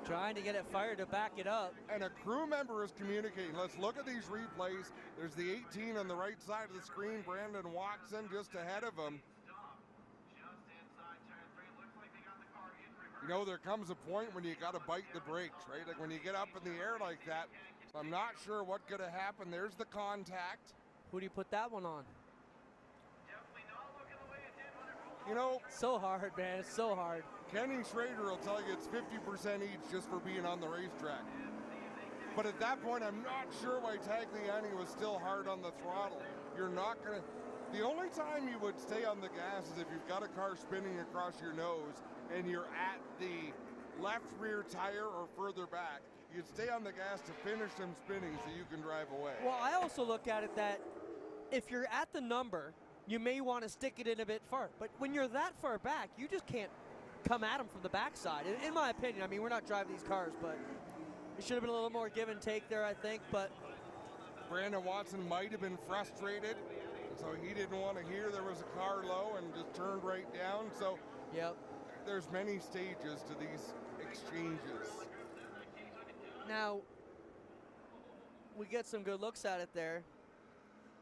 Trying to get it fired to back it up. And a crew member is communicating. Let's look at these replays. There's the 18 on the right side of the screen. Brandon Watson just ahead of him. You know, there comes a point when you got to bite the brakes, right? Like when you get up in the air like that. So I'm not sure what could have happened. There's the contact. Who do you put that one on? You know, so hard, man. It's so hard. Kenny Schrader will tell you it's 50% each just for being on the racetrack. But at that point, I'm not sure why Tagliani was still hard on the throttle. You're not going to... The only time you would stay on the gas is if you've got a car spinning across your nose and you're at the left rear tire or further back. You'd stay on the gas to finish them spinning so you can drive away. Well, I also look at it that if you're at the number, you may want to stick it in a bit far. But when you're that far back, you just can't come at them from the backside. In my opinion, I mean, we're not driving these cars, but it should have been a little more give and take there, I think. But Brandon Watson might have been frustrated, so he didn't want to hear there was a car low and just turned right down. So yep. There's many stages to these exchanges. Now, we get some good looks at it there.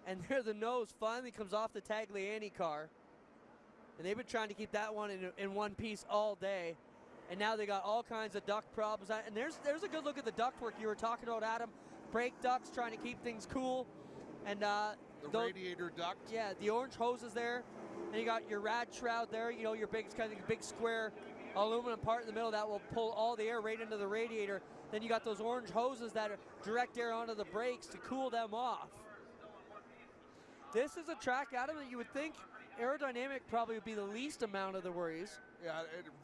And there the nose finally comes off the Tagliani car. And they've been trying to keep that one in one piece all day. And now they got all kinds of duct problems. And there's a good look at the ductwork you were talking about, Adam. brake ducts, trying to keep things cool. And The radiator duct. yeah, the orange hoses there. And you got your rad shroud there, you know, your big kind of big square aluminum part in the middle that will pull all the air right into the radiator. Then you got those orange hoses that are direct air onto the brakes to cool them off. This is a track, Adam, that you would think aerodynamic probably would be the least amount of the worries. Yeah,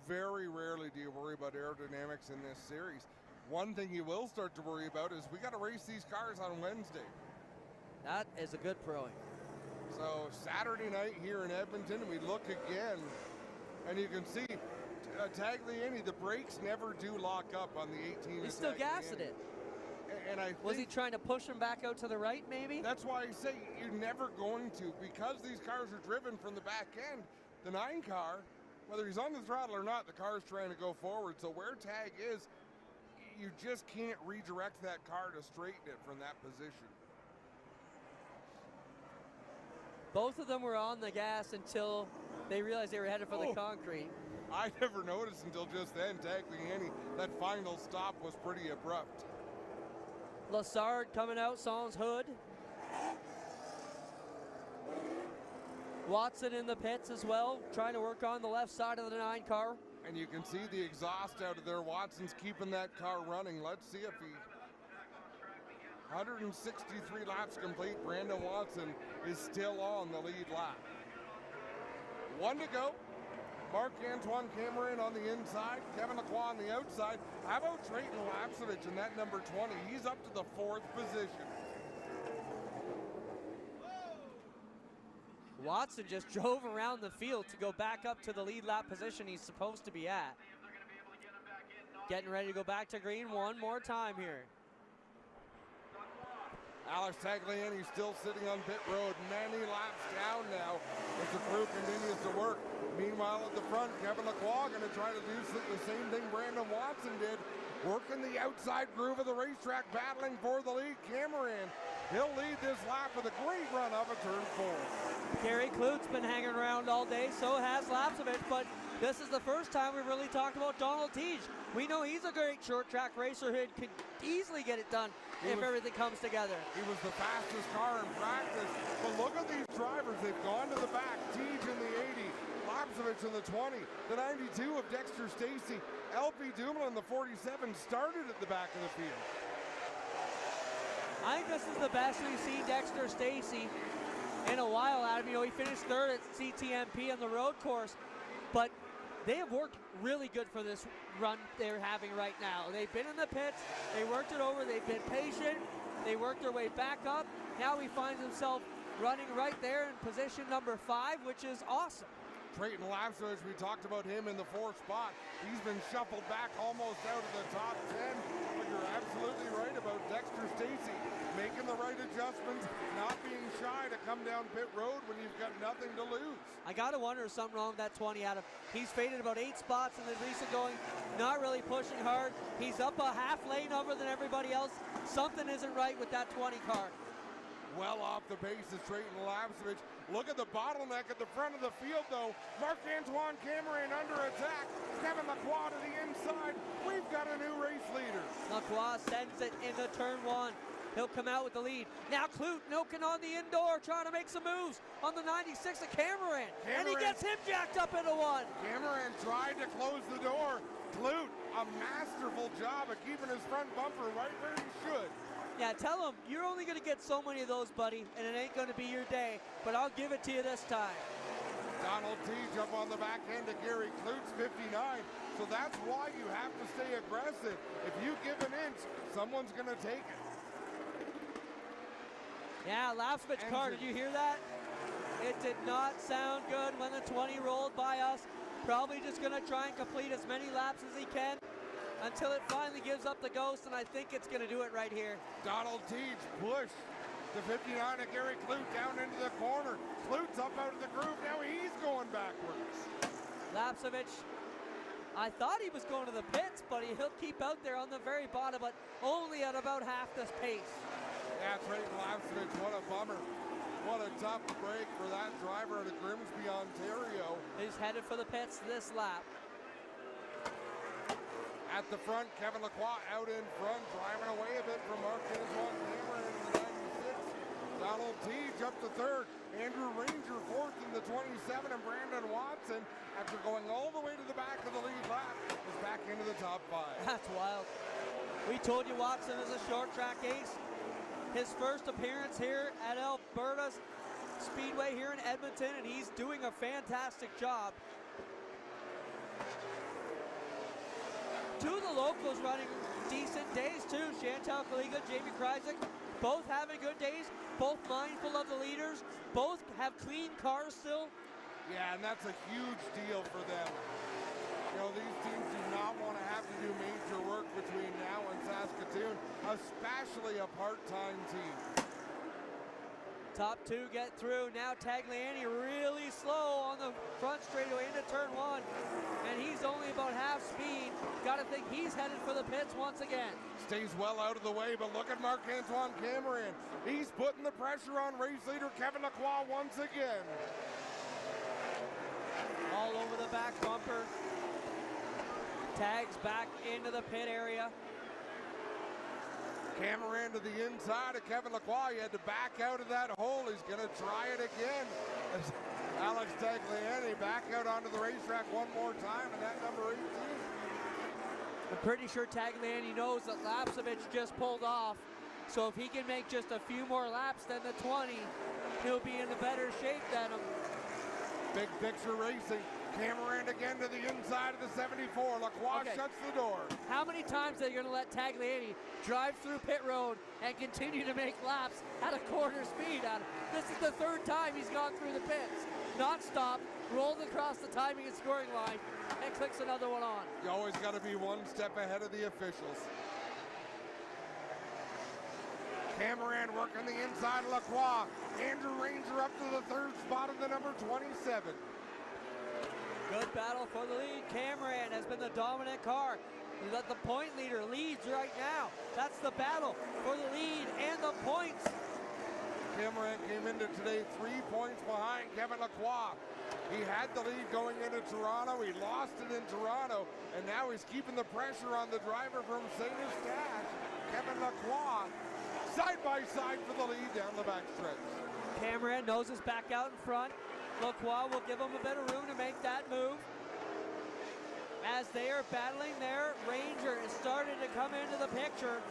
very rarely do you worry about aerodynamics in this series. One thing you will start to worry about is we got to race these cars on Wednesday. That is a good throwing. So Saturday night here in Edmonton, we look again, and you can see Tagliani, the brakes never do lock up on the 18. He's still gassing it. And I Was he think trying to push him back out to the right, maybe? that's why I say you're never going to, because these cars are driven from the back end. The 9 car, whether he's on the throttle or not, the car's trying to go forward. So where Tag is, you just can't redirect that car to straighten it from that position. Both of them were on the gas until they realized they were headed for the concrete. I never noticed until just then, Tagliani, that final stop was pretty abrupt. Lassard coming out, Sans hood. Watson in the pits as well, trying to work on the left side of the 9 car. And you can see the exhaust out of there. Watson's keeping that car running. Let's see if he... 163 laps complete. Brandon Watson is still on the lead lap. 1 to go. Marc-Antoine Cameron on the inside. Kevin Lacroix on the outside. How about Trayton Lapsovich in that number 20? He's up to the 4th position. Watson just drove around the field to go back up to the lead lap position he's supposed to be at. Getting ready to go back to green one more time here. Alex Tagliani still sitting on pit road. Many laps down now as the crew continues to work. Meanwhile at the front, Kevin Lacroix going to try to do the same thing Brandon Watson did. Working the outside groove of the racetrack, battling for the lead. Cameron, he'll lead this lap with a great run of a turn 4. Gary Klute's been hanging around all day, so has Lapsovich, but this is the first time we've really talked about Donald Teague. We know he's a great short track racer who could easily get it done if everything comes together. He was the fastest car in practice, but look at these drivers. They've gone to the back. Teague in the 80, Lapsovich in the 20, the 92 of Dexter Stacey. LP Dumoulin, the 47, started at the back of the field. I think this is the best we've seen Dexter Stacey in a while, Adam. You know, he finished 3rd at CTMP on the road course, but they have worked really good for this run they're having right now. They've been in the pits, they worked it over, they've been patient, they worked their way back up. Now he finds himself running right there in position number 5, which is awesome. Trayton Lapsovich, we talked about him in the 4th spot. He's been shuffled back almost out of the top 10, but you're absolutely right about Dexter Stacey making the right adjustments, not being shy to come down pit road when you've got nothing to lose. I gotta wonder if something wrong with that 20, Adam. He's faded about 8 spots in the recent going, not really pushing hard. He's up a half lane over than everybody else. Something isn't right with that 20 car. Well off the base is Trayton Lapsovich. Look at the bottleneck at the front of the field, though. Marc-Antoine Cameron under attack. Kevin Lacroix to the inside. We've got a new race leader. Lacroix sends it into turn 1. He'll come out with the lead. Now Klute milking on the indoor, trying to make some moves on the 96 of Cameron. And he gets him jacked up into 1. Cameron tried to close the door. Klute, a masterful job of keeping his front bumper right where he should. Yeah, tell him, you're only going to get so many of those, buddy, and it ain't going to be your day, but I'll give it to you this time. Donald Teague up on the back end of Gary Klute's 59. So that's why you have to stay aggressive. If you give an inch, someone's going to take it. Yeah, Lapsovich car, did you hear that? It did not sound good when the 20 rolled by us. Probably just going to try and complete as many laps as he can until it finally gives up the ghost, and I think it's going to do it right here. Donald Teague push the 59 of Gary Klute down into the corner. Klute's up out of the groove. Now he's going backwards. Lapsovich, I thought he was going to the pits, but he'll keep out there on the very bottom, but only at about half this pace. Yeah, Trayton Lapsovich, what a bummer. What a tough break for that driver out of Grimsby, Ontario. He's headed for the pits this lap. At the front, Kevin Lacroix out in front, driving away a bit from Marc-Antoine Cameron in the 96. Donald Teach up to third. Andrew Ranger fourth in the 27, and Brandon Watson, after going all the way to the back of the lead lap, is back into the top 5. That's wild. We told you Watson is a short track ace. His first appearance here at Alberta's Speedway here in Edmonton, and he's doing a fantastic job. Two of the locals running decent days too. Chantal Kaliga, Jamie Kreisig, both having good days, both mindful of the leaders, both have clean cars still. Yeah, and that's a huge deal for them. You know, these teams do not want to have to do major work between now and Saskatoon, especially a part-time team. Top 2 get through. Now Tagliani really slow on the front straightaway into turn 1. And he's only about half speed. Gotta think he's headed for the pits once again. Stays well out of the way, but look at Marc-Antoine Cameron. He's putting the pressure on race leader Kevin Lacroix once again. All over the back bumper. Tags back into the pit area. Cameron to the inside of Kevin Lacroix. He had to back out of that hole. He's going to try it again. As Alex Tagliani back out onto the racetrack one more time, and that number 18. I'm pretty sure Tagliani knows that Lapsevich just pulled off. So if he can make just a few more laps than the 20, he'll be in a better shape than him. Big picture racing. Cameron again to the inside of the 74. Lacroix shuts the door. How many times are they going to let Tagliani drive through pit road and continue to make laps at a quarter speed? This is the third time he's gone through the pits. Not stopped, rolled across the timing and scoring line, and clicks another one on. You always got to be one step ahead of the officials. Cameron working the inside of Lacroix. Andrew Ranger up to the third spot of the number 27. Good battle for the lead. Cameron has been the dominant car. The point leader leads right now. That's the battle for the lead and the points. Cameron came into today 3 points behind Kevin Lacroix. He had the lead going into Toronto. He lost it in Toronto, and now he's keeping the pressure on the driver from St. Eustache, Kevin Lacroix, side by side for the lead down the backstretch. Cameron noses back out in front. Lacroix will give him a bit of room to make that move. As they are battling there, Ranger is starting to come into the picture.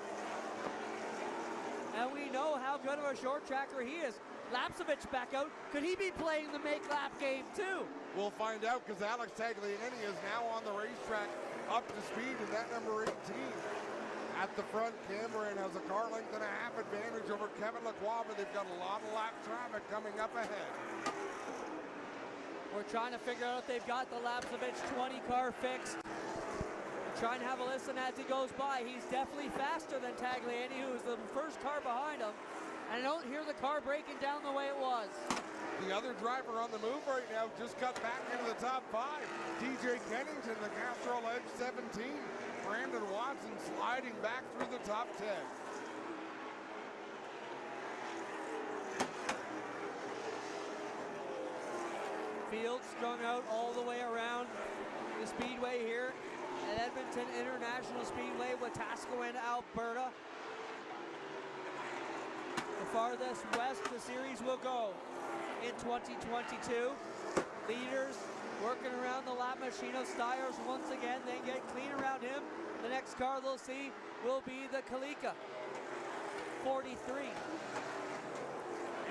And we know how good of a short tracker he is. Lapsevich back out. Could he be playing the make lap game too? We'll find out, because Alex Tagliani is now on the racetrack up to speed in that number 18. At the front, Cameron has a car length and a half advantage over Kevin Lacroix, but they've got a lot of lap traffic coming up ahead. We're trying to figure out if they've got the Lapsevich 20 car fixed. We're trying to have a listen as he goes by. He's definitely faster than Tagliani, who is the first car behind him. And I don't hear the car breaking down the way it was. The other driver on the move right now just got back into the top 5. DJ Kennington, the Castrol Edge 17. Brandon Watson sliding back through the top 10. Field strung out all the way around the speedway here at Edmonton International Speedway, Wetaskiwin, Alberta. The farthest west the series will go in 2022. Leaders working around the lap machine of Stiers once again. They get clean around him. The next car they'll see will be the Kalika 43.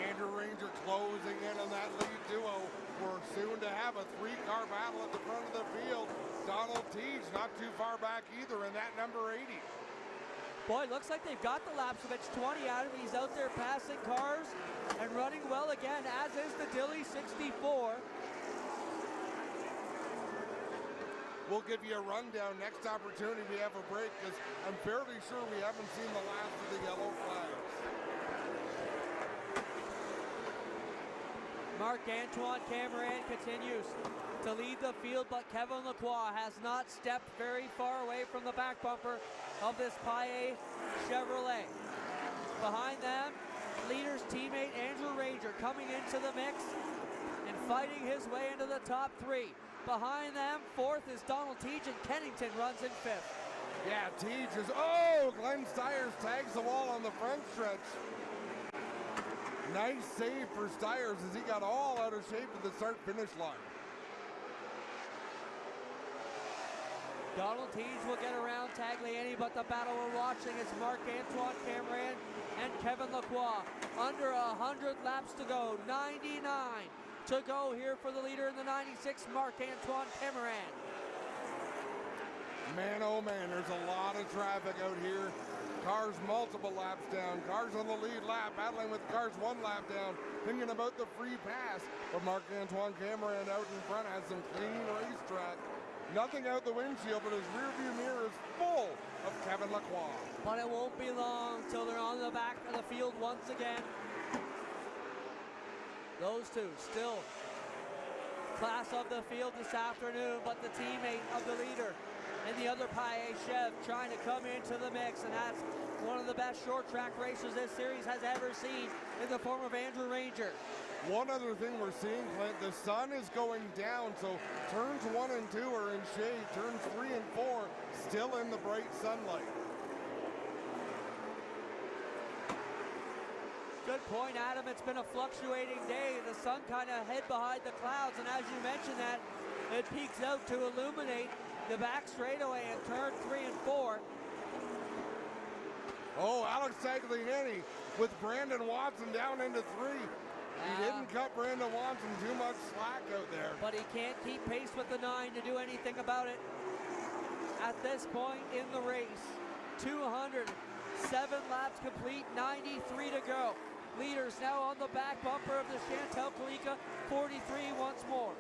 Andrew Ranger closing in on that lead duo. We're soon to have a 3-car battle at the front of the field. Donald Teach not too far back either in that number 80. Boy, looks like they've got the Lapsevich 20 out of him. He's out there passing cars and running well again, as is the Dilly 64. We'll give you a rundown next opportunity we have a break, because I'm fairly sure we haven't seen the last of the yellow flags. Marc-Antoine Cameron continues to lead the field, but Kevin Lacroix has not stepped very far away from the back bumper of this Paillet Chevrolet. Behind them, leader's teammate Andrew Ranger coming into the mix and fighting his way into the top 3. Behind them, 4th is Donald Teach, and Kennington runs in 5th. Yeah, Teach is, oh, Glenn Stiers tags the wall on the front stretch. Nice save for Stiers as he got all out of shape at the start-finish line. Donald Teague will get around Tagliani, but the battle we're watching is Marc-Antoine Cameron and Kevin Lacroix. Under 100 laps to go, 99 to go here for the leader in the 96, Marc-Antoine Cameron. Man, oh man, there's a lot of traffic out here. Cars multiple laps down. Cars on the lead lap, battling with cars one lap down, thinking about the free pass. But Marc-Antoine Cameron out in front has some clean racetrack. Nothing out the windshield, but his rearview mirror is full of Kevin Lacroix. But it won't be long till they're on the back of the field once again. Those two still class of the field this afternoon, but the teammate of the leader and the other Paye Chev trying to come into the mix, and that's one of the best short track racers this series has ever seen in the form of Andrew Ranger. One other thing we're seeing, Clint, the sun is going down, so turns 1 and 2 are in shade, turns 3 and 4 still in the bright sunlight. Good point, Adam. It's been a fluctuating day. The sun kind of hid behind the clouds, and as you mentioned that, it peaks out to illuminate the back straightaway in turn 3 and 4. Oh, Alex Tagliani with Brandon Watson down into 3. He didn't cut Brandon Watson too much slack out there. But he can't keep pace with the 9 to do anything about it. At this point in the race, 207 laps complete, 93 to go. Leaders now on the back bumper of the Chantel Kalika, 43 once more.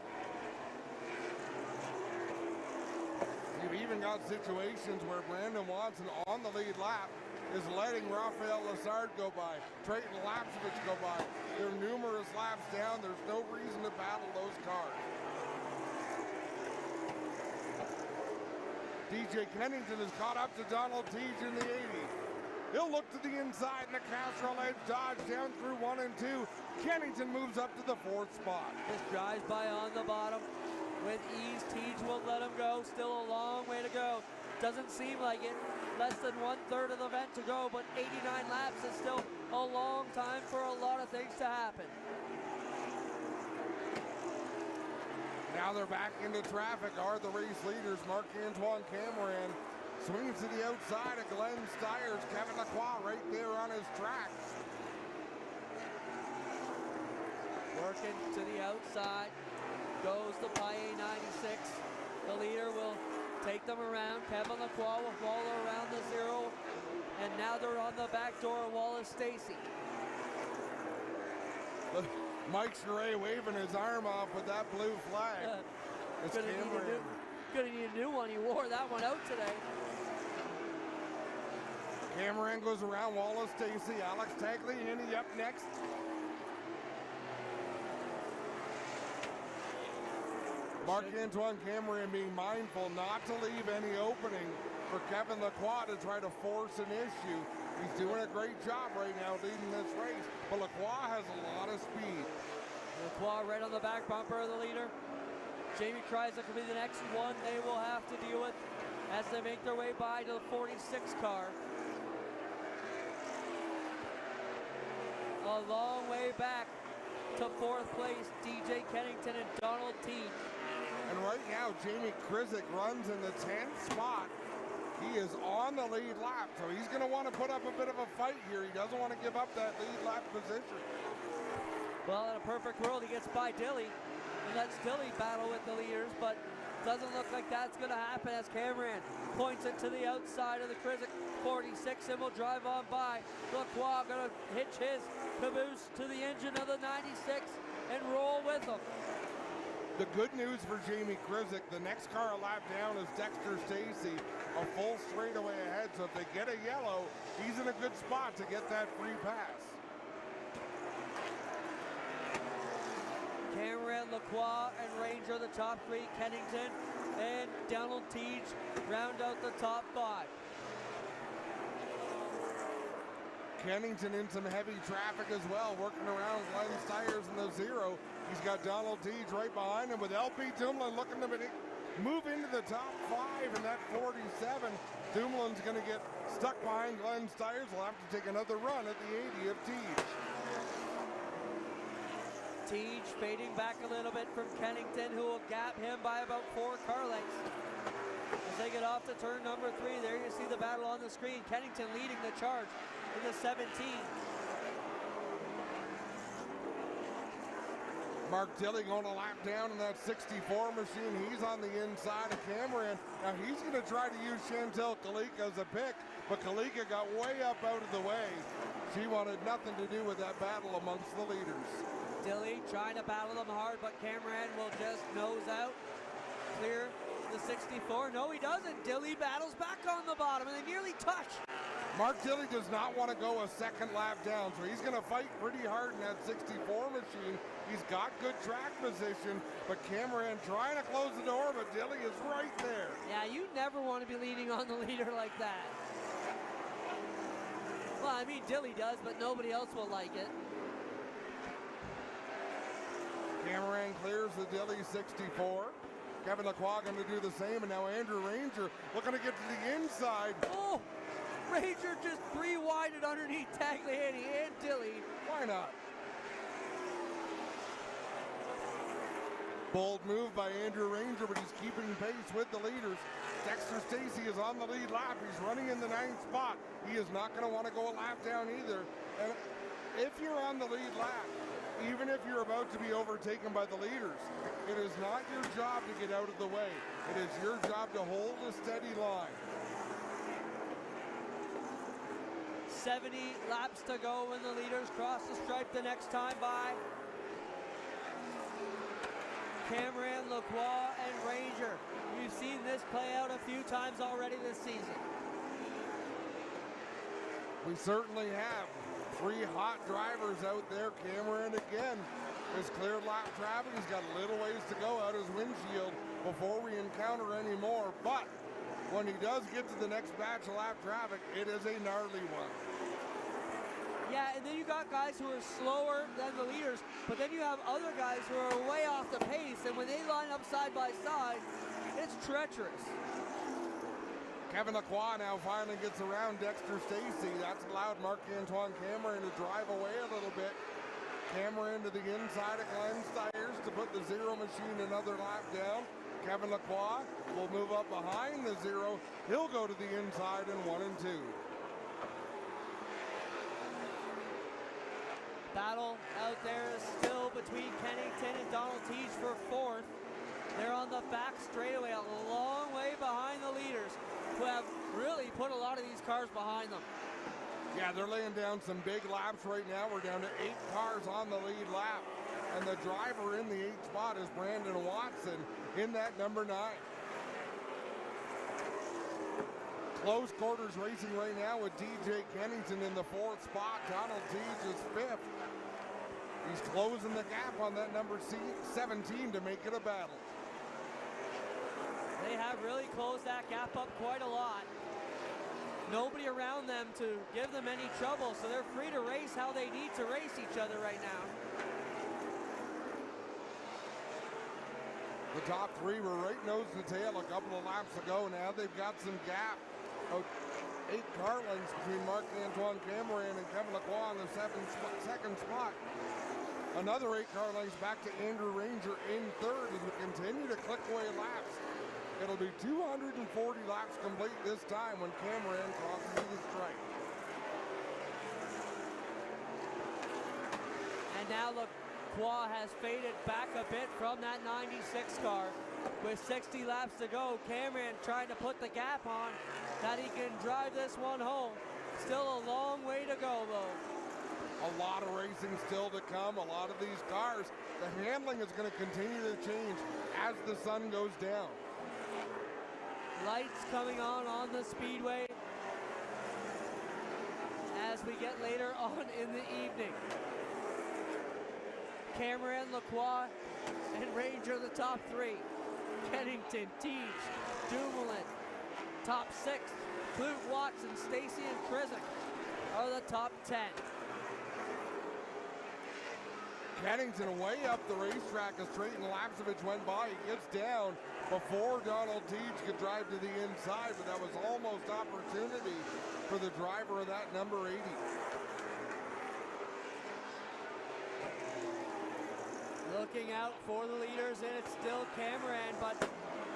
You've even got situations where Brandon Watson on the lead lap is letting Rafael Lazard go by, Trayton Lapsovich go by. There are numerous laps down. There's no reason to battle those cars. DJ Kennington has caught up to Donald Teague in the 80. He'll look to the inside in the Castrol Edge Dodge down through 1 and 2. Kennington moves up to the 4th spot. Just drives by on the bottom with ease. Teague won't let him go. Still a long way to go. Doesn't seem like it. Less than 1/3 of the event to go, but 89 laps is still a long time for a lot of things to happen. Now they're back into traffic are the race leaders. Marc-Antoine Cameron swings to the outside of Glenn Stiers. Kevin Lacroix right there on his track. Working to the outside goes the Paye 96. The leader will take them around. Kevin Lacroix will follow around the 0. And now they're on the back door of Wallace Stacy. Mike Charay waving his arm off with that blue flag. It's Cameron. Gonna need a new one. He wore that one out today. Cameron goes around Wallace Stacy. Alex Tagliani up next. Marc-Antoine Cameron being mindful not to leave any opening for Kevin Lacroix to try to force an issue. He's doing a great job right now leading this race, but Lacroix has a lot of speed. Lacroix right on the back bumper of the leader. Jamie Kreisler could be the next one they will have to deal with as they make their way by to the 46 car. A long way back to 4th place, DJ Kennington and Donald Teague. And right now, Jamie Krizik runs in the 10th spot. He is on the lead lap, so he's going to want to put up a bit of a fight here. He doesn't want to give up that lead lap position. Well, in a perfect world, he gets by Dilly and lets Dilly battle with the leaders, but doesn't look like that's going to happen as Cameron points it to the outside of the Krizik 46 and will drive on by. Lacroix going to hitch his caboose to the engine of the 96 and roll with him. The good news for Jamie Krizik, the next car a lap down is Dexter Stacy, a full straightaway ahead, so if they get a yellow, he's in a good spot to get that free pass. Cameron, Lacroix, and Ranger, the top 3. Kennington and Donald Teague round out the top 5. Kennington in some heavy traffic as well, working around Glenn Stiers in the 0. He's got Donald Teague right behind him with LP Tumlin looking to move into the top 5 in that 47. Dumoulin's going to get stuck behind Glenn Stiers. Will have to take another run at the 80 of Teach. Teach fading back a little bit from Kennington, who will gap him by about 4 car lengths. As they get off to turn number 3, there you see the battle on the screen. Kennington leading the charge in the 17. Mark Tilley going a lap down in that 64 machine. He's on the inside of Cameron. Now he's going to try to use Chantel Kalika as a pick, but Kalika got way up out of the way. She wanted nothing to do with that battle amongst the leaders. Tilley trying to battle them hard, but Cameron will just nose out. Clear the 64. No, he doesn't. Tilley battles back on the bottom, and they nearly touch. Mark Tilley does not want to go a second lap down, so he's going to fight pretty hard in that 64 machine. He's got good track position, but Cameron trying to close the door, but Tilley is right there. Yeah, you never want to be leading on the leader like that. Well, I mean, Tilley does, but nobody else will like it. Cameron clears the Tilley 64. Kevin Lacroix going to do the same, and now Andrew Ranger looking to get to the inside. Oh! Ranger just 3 wided underneath Tagliani and Tilley. Why not? Bold move by Andrew Ranger, but he's keeping pace with the leaders. Dexter Stacy is on the lead lap. He's running in the 9th spot. He is not going to want to go a lap down either. And if you're on the lead lap, even if you're about to be overtaken by the leaders, it is not your job to get out of the way. It is your job to hold a steady line. 70 laps to go when the leaders cross the stripe the next time by. Cameron, Lacroix, and Ranger. You've seen this play out a few times already this season. We certainly have. 3 hot drivers out there. Cameron again is cleared lap traffic. He's got a little ways to go out his windshield before we encounter any more. But when he does get to the next batch of lap traffic, it is a gnarly one. Yeah, and then you got guys who are slower than the leaders, but then you have other guys who are way off the pace, and when they line up side by side, it's treacherous. Kevin Lacroix now finally gets around Dexter Stacy. That's allowed Marc-Antoine Cameron to drive away a little bit. Cameron to the inside of Glenn Stiers to put the 0 machine another lap down. Kevin Lacroix will move up behind the 0. He'll go to the inside in 1 and 2. Battle out there is still between Kennington and Donald Teach for 4th. They're on the back straightaway, a long way behind the leaders, who have really put a lot of these cars behind them. Yeah, they're laying down some big laps right now. We're down to 8 cars on the lead lap. And the driver in the 8th spot is Brandon Watson in that number 9. Close quarters racing right now with DJ Kennington in the 4th spot. Donald Teach is 5th. He's closing the gap on that number 17 to make it a battle. They have really closed that gap up quite a lot. Nobody around them to give them any trouble, so they're free to race how they need to race each other right now. The top 3 were right nose to tail a couple of laps ago. Now they've got some gap. 8 car lengths between Marc-Antoine Cameron and Kevin Lacroix on the 2nd spot. Another 8 car lengths back to Andrew Ranger in 3rd as we continue to click away laps. It'll be 240 laps complete this time when Cameron crosses the stripe. And now Lacroix has faded back a bit from that 96 car. With 60 laps to go, Cameron trying to put the gap on that he can drive this one home. Still a long way to go, though. A lot of racing still to come. A lot of these cars, the handling is going to continue to change as the sun goes down. Lights coming on the speedway as we get later on in the evening. Cameron, Lacroix, and Ranger the top 3. Kennington, Teach, Dumoulin, top 6. Clute, Watson, Stacy, and Krizik are the top 10. Kennington way up the racetrack as Trayton Lapsevich went by. He gets down before Donald Teach could drive to the inside, but that was almost opportunity for the driver of that number 80. Looking out for the leaders, and it's still Cameron, but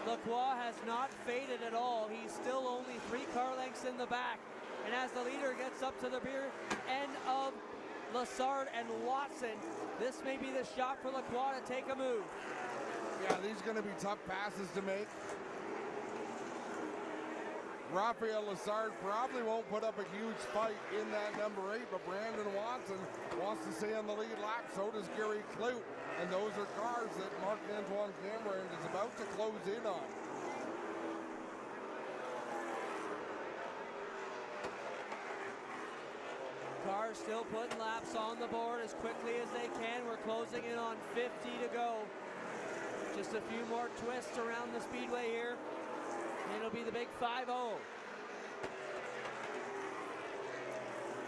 Lacroix has not faded at all. He's still only 3 car lengths in the back. And as the leader gets up to the rear end of Lassard and Watson, this may be the shot for Lacroix to take a move. Yeah, these are going to be tough passes to make. Raphael Lassard probably won't put up a huge fight in that number 8, but Brandon Watson wants to stay on the lead lap. So does Gary Clute. And those are cars that Marc-Antoine Cameron is about to close in on. Cars still putting laps on the board as quickly as they can. We're closing in on 50 to go. Just a few more twists around the speedway here. And it'll be the big 5-0.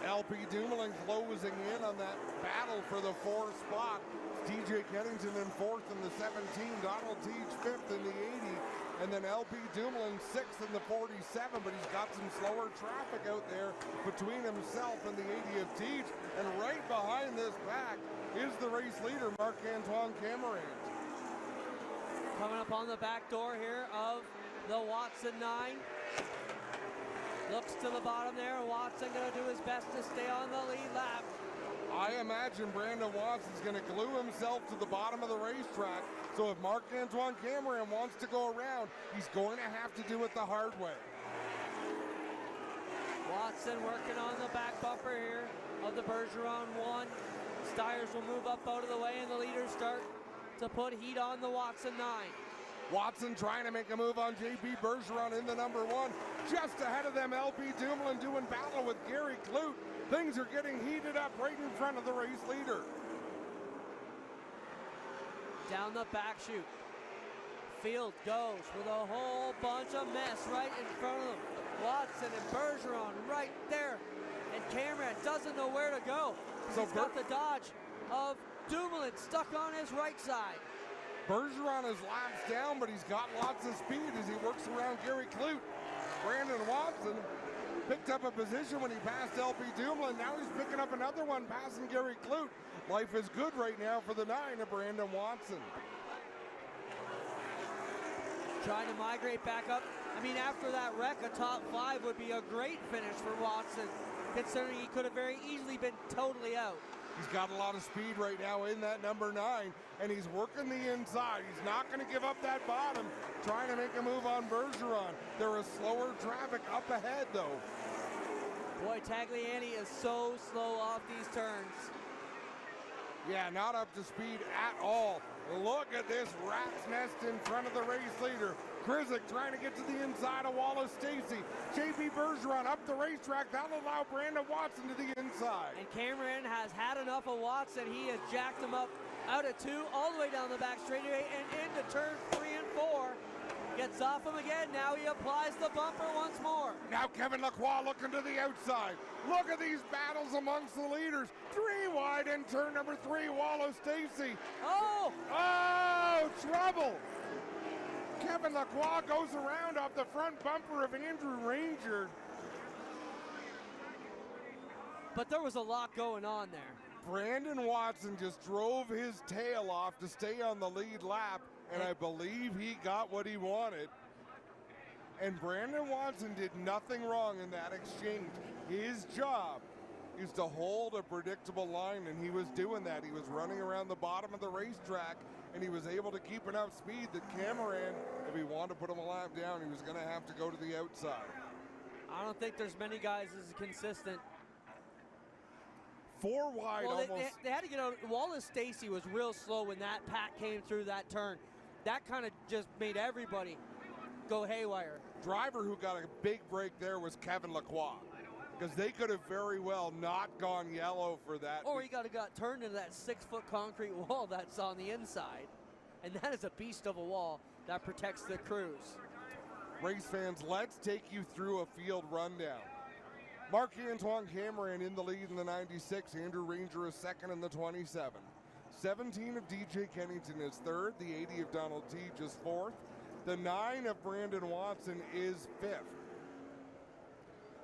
LP Dumoulin closing in on that battle for the 4th spot. DJ Kennington in 4th in the 17, Donald Teach 5th in the 80, and then LP Dumoulin 6th in the 47, but he's got some slower traffic out there between himself and the 80 of Teach, and right behind this pack is the race leader, Marc-Antoine Cameron. Coming up on the back door here of the Watson 9. Looks to the bottom there. Watson going to do his best to stay on the lead lap. I imagine Brandon Watson's going to glue himself to the bottom of the racetrack. So if Marc-Antoine Cameron wants to go around, he's going to have to do it the hard way. Watson working on the back bumper here of the Bergeron 1. Stiers will move up out of the way, and the leaders start to put heat on the Watson 9. Watson trying to make a move on JB Bergeron in the number 1. Just ahead of them, LP Dumoulin doing battle with Gary Clute. Things are getting heated up right in front of the race leader. Down the back chute. Field goes with a whole bunch of mess right in front of them. Watson and Bergeron right there. And Cameron doesn't know where to go. He's got the dodge of Dumoulin stuck on his right side. Bergeron is laps down, but he's got lots of speed as he works around Gary Clute. Brandon Watson picked up a position when he passed LP Dumoulin. Now he's picking up another one, passing Gary Clute. Life is good right now for the 9 of Brandon Watson. Trying to migrate back up. I mean, after that wreck, a top 5 would be a great finish for Watson, considering he could have very easily been totally out. He's got a lot of speed right now in that number 9, and he's working the inside. He's not going to give up that bottom, trying to make a move on Bergeron. There is slower traffic up ahead, though. Boy, Tagliani is so slow off these turns. Yeah, not up to speed at all. Look at this rat's nest in front of the race leader. Krizik trying to get to the inside of Wallace Stacy. JB Bergeron up the racetrack. That'll allow Brandon Watson to the inside. And Cameron has had enough of Watson. He has jacked him up out of 2, all the way down the back straightaway and into turn 3 and 4. Gets off him again. Now he applies the bumper once more. Now Kevin Lacroix looking to the outside. Look at these battles amongst the leaders. 3 wide in turn number 3. Wallace Stacy. Oh! Oh, trouble. Kevin Lacroix goes around off the front bumper of Andrew Ranger. But there was a lot going on there. Brandon Watson just drove his tail off to stay on the lead lap, and I believe he got what he wanted. And Brandon Watson did nothing wrong in that exchange. His job is to hold a predictable line, and he was doing that. He was running around the bottom of the racetrack, and he was able to keep enough speed that Cameron, if he wanted to put him a lap down, he was going to have to go to the outside. I don't think there's many guys as consistent. 4 wide well, almost. They had to get out. Wallace Stacy was real slow when that pack came through that turn. That kind of just made everybody go haywire. Driver who got a big break there was Kevin Lacroix, because they could have very well not gone yellow for that. Or he got turned into that 6-foot concrete wall that's on the inside. And that is a beast of a wall that protects the crews. Race fans, let's take you through a field rundown. Marc-Antoine Cameron in the lead in the 96. Andrew Ranger is second in the 27. 17 of DJ Kennington is third. The 80 of Donald T just fourth. The 9 of Brandon Watson is fifth.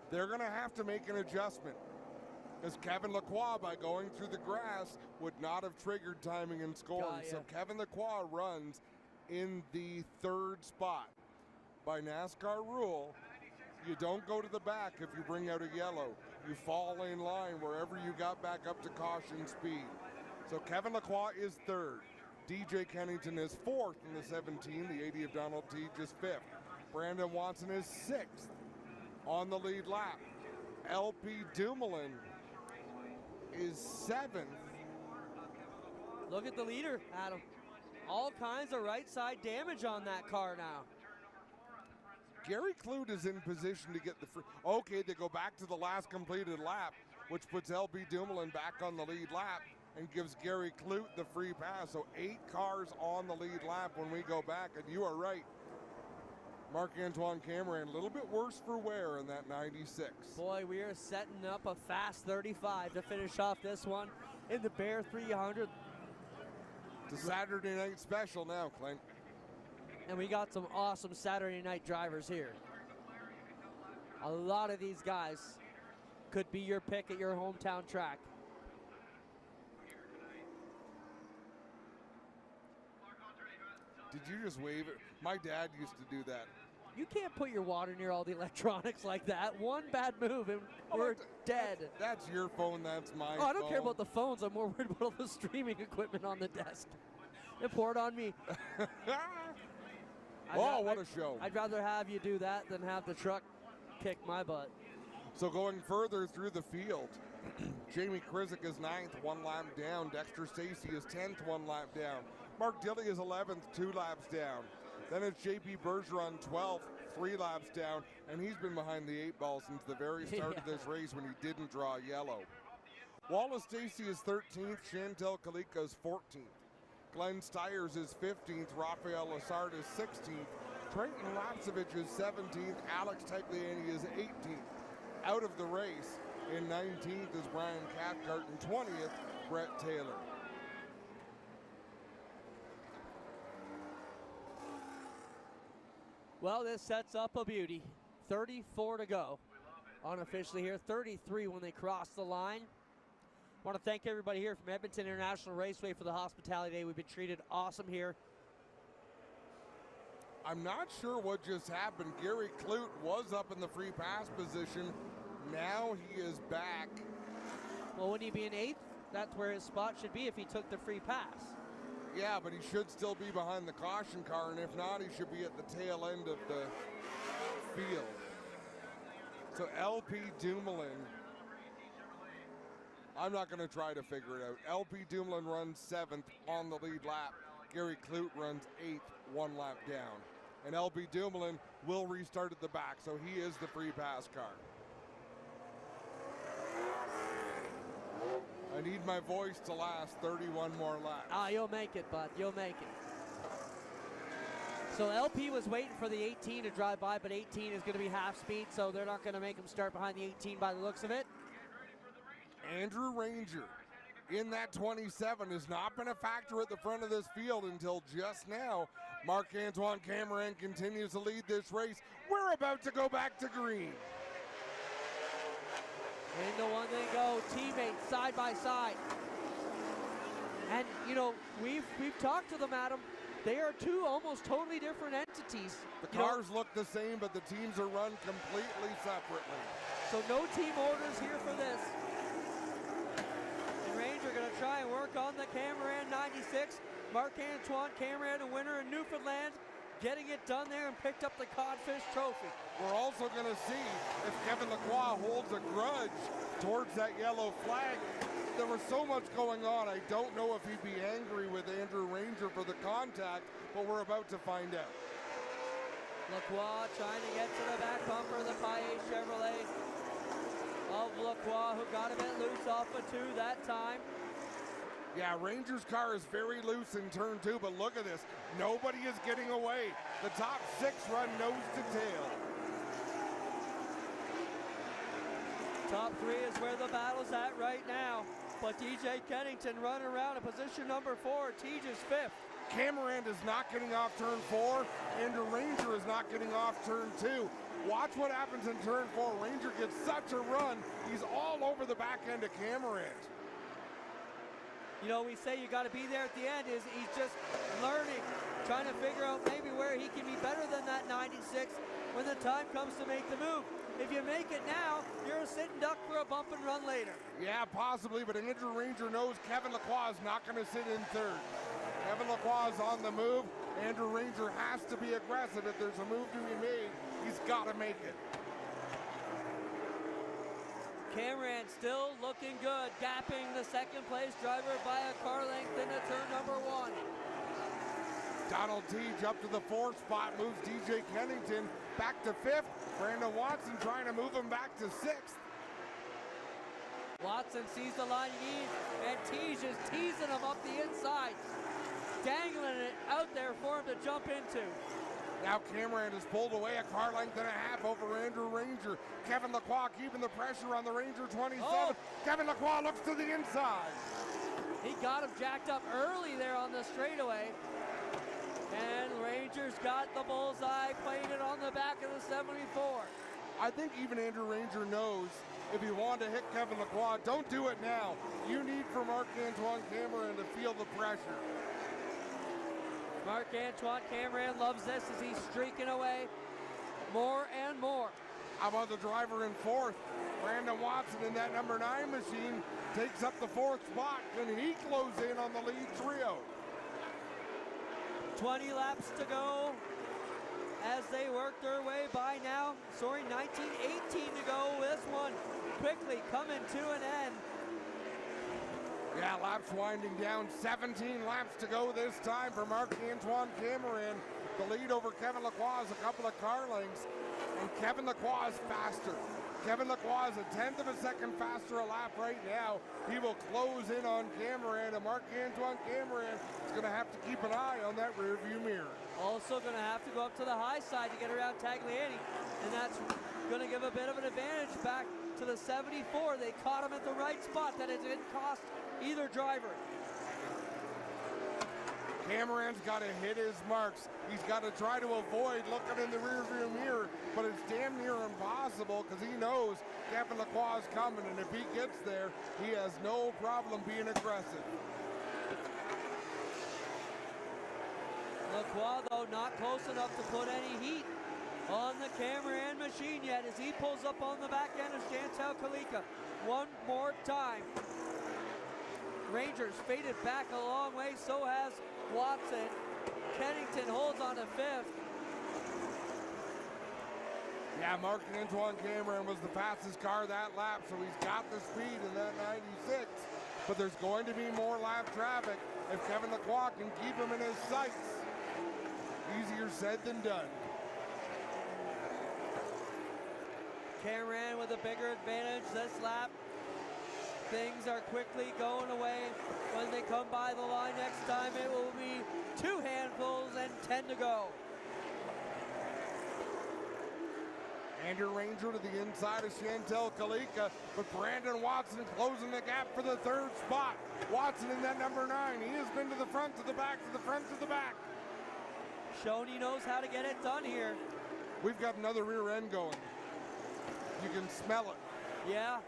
They're going to have to make an adjustment, as Kevin Lacroix, by going through the grass, would not have triggered timing and scoring. So Kevin Lacroix runs in the third spot. By NASCAR rule, you don't go to the back if you bring out a yellow. You fall in line wherever you got back up to caution speed. So Kevin Lacroix is third. DJ Kennington is fourth in the 17. The 80 of Donald T just fifth. Brandon Watson is sixth on the lead lap. LP Dumoulin is seventh. Look at the leader, Adam. All kinds of right side damage on that car now. Gary Clute is in position to get the free. Okay, they go back to the last completed lap, which puts LP Dumoulin back on the lead lap and gives Gary Clute the free pass. So 8 cars on the lead lap when we go back, and you are right. Marc-Antoine Cameron, a little bit worse for wear in that 96. Boy, we are setting up a fast 35 to finish off this one in the Bear 300. It's a Saturday night special now, Clint. And we got some awesome Saturday night drivers here. A lot of these guys could be your pick at your hometown track. Did you just wave it? My dad used to do that. You can't put your water near all the electronics like that. One bad move and we're dead. That's your phone, that's my phone. Oh, I don't care about the phones. I'm more worried about all the streaming equipment on the desk. And pour it on me. What a show. I'd rather have you do that than have the truck kick my butt. So going further through the field, Jamie Krizik is 9th, 1 lap down. Dexter Stacey is 10th, 1 lap down. Mark Dilley is 11th, 2 laps down. Then it's JP Bergeron, 12th, 3 laps down, and he's been behind the 8 ball since the very start of this race when he didn't draw yellow. Wallace Stacey is 13th, Chantel Kalika is 14th. Glenn Stiers is 15th, Rafael Lassard is 16th, Trenton Lapsevich is 17th, Alex Tagliani is 18th. Out of the race in 19th is Brian Cathcart, and 20th, Brett Taylor. Well, this sets up a beauty. 34 to go unofficially here. 33 when they cross the line. I want to thank everybody here from Edmonton International Raceway for the hospitality day. We've been treated awesome here. I'm not sure what just happened. Gary Clute was up in the free pass position. Now he is back. Well, wouldn't he be in 8th? That's where his spot should be if he took the free pass. Yeah, but he should still be behind the caution car, and if not, he should be at the tail end of the field. So LP Dumoulin, I'm not going to try to figure it out. LP Dumoulin runs 7th on the lead lap. Gary Clute runs 8th, 1 lap down. And LP Dumoulin will restart at the back, so he is the free pass car. I need my voice to last 31 more laps. Ah, you'll make it, bud. You'll make it. So LP was waiting for the 18 to drive by, but 18 is going to be half speed, so they're not going to make him start behind the 18 by the looks of it. Andrew Ranger in that 27 has not been a factor at the front of this field until just now. Marc-Antoine Cameron continues to lead this race. We're about to go back to green. Into one they go, teammates side by side. And you know, we've talked to them, Adam. They are two almost totally different entities. The cars look the same, but the teams are run completely separately. So no team orders here for this. The Ranger gonna try and work on the Cameron 96. Marc-Antoine Cameron, a winner in Newfoundland, getting it done there and picked up the Codfish Trophy. We're also going to see if Kevin Lacroix holds a grudge towards that yellow flag. There was so much going on, I don't know if he'd be angry with Andrew Ranger for the contact, but we're about to find out. Lacroix trying to get to the back bumper of the Paye Chevrolet of Lacroix, who got a bit loose off of 2 that time. Yeah, Ranger's car is very loose in turn 2, but look at this. Nobody is getting away. The top 6 run nose to tail. Top 3 is where the battle's at right now. But DJ Kennington running around in position number 4. Tej is 5th. Cameron is not getting off turn 4. Andrew Ranger is not getting off turn 2. Watch what happens in turn 4. Ranger gets such a run. He's all over the back end of Cameron. You know, we say you got to be there at the end. He's just learning, trying to figure out maybe where he can be better than that 96 when the time comes to make the move. If you make it now, you're a sitting duck for a bump and run later. Yeah, possibly, but Andrew Ranger knows Kevin Lacroix is not going to sit in third. Kevin Lacroix is on the move. Andrew Ranger has to be aggressive. If there's a move to be made, he's got to make it. Cameron still looking good, gapping the second place driver by a car length into turn number 1. Donald Tej up to the 4th spot, moves DJ Kennington back to 5th. Brandon Watson trying to move him back to 6th. Watson sees the line he needs, and Tej is teasing him up the inside, dangling it out there for him to jump into. Now Cameron has pulled away a car length and a half over Andrew Ranger. Kevin Lacroix keeping the pressure on the Ranger 27. Oh. Kevin Lacroix looks to the inside. He got him jacked up early there on the straightaway. And Rangers got the bullseye, playing it on the back of the 74. I think even Andrew Ranger knows if you want to hit Kevin Lacroix, don't do it now. You need for Marc-Antoine Cameron to feel the pressure. Marc-Antoine Cameron loves this as he's streaking away more and more. How about the driver in 4th? Brandon Watson in that number 9 machine takes up the 4th spot. Can he close in on the lead trio? 20 laps to go as they work their way by now. 18 to go. This one quickly coming to an end. Yeah, laps winding down. 17 laps to go this time for Marc-Antoine Cameron. The lead over Kevin Lacroix is a couple of car lengths, and Kevin Lacroix is faster. Kevin Lacroix is a 1/10 of a second faster a lap right now. He will close in on Cameron, and Marc-Antoine Cameron is going to have to keep an eye on that rear view mirror. Also going to have to go up to the high side to get around Tagliani, and that's going to give a bit of an advantage back to the 74. They caught him at the right spot, that it didn't cost either driver. Cameron's got to hit his marks. He's got to try to avoid looking in the rearview mirror, but it's damn near impossible because he knows Kevin Lacroix is coming, and if he gets there, he has no problem being aggressive. Lacroix, though, not close enough to put any heat on the Cameron machine yet as he pulls up on the back end of Chantel Kalika one more time. Rangers faded back a long way, so has Watson. Kennington holds on to 5th. Yeah, Marc-Antoine Cameron was the fastest car that lap, so he's got the speed in that 96. But there's going to be more lap traffic if Kevin Lacroix can keep him in his sights. Easier said than done. Cameron with a bigger advantage this lap. Things are quickly going away. When they come by the line next time, it will be 2 handfuls and 10 to go. Andrew Ranger to the inside of Chantel Kalika, but Brandon Watson closing the gap for the 3rd spot. Watson in that number 9. He has been to the front, to the back, to the front, to the back. Shown he knows how to get it done here. We've got another rear end going. You can smell it. Yeah.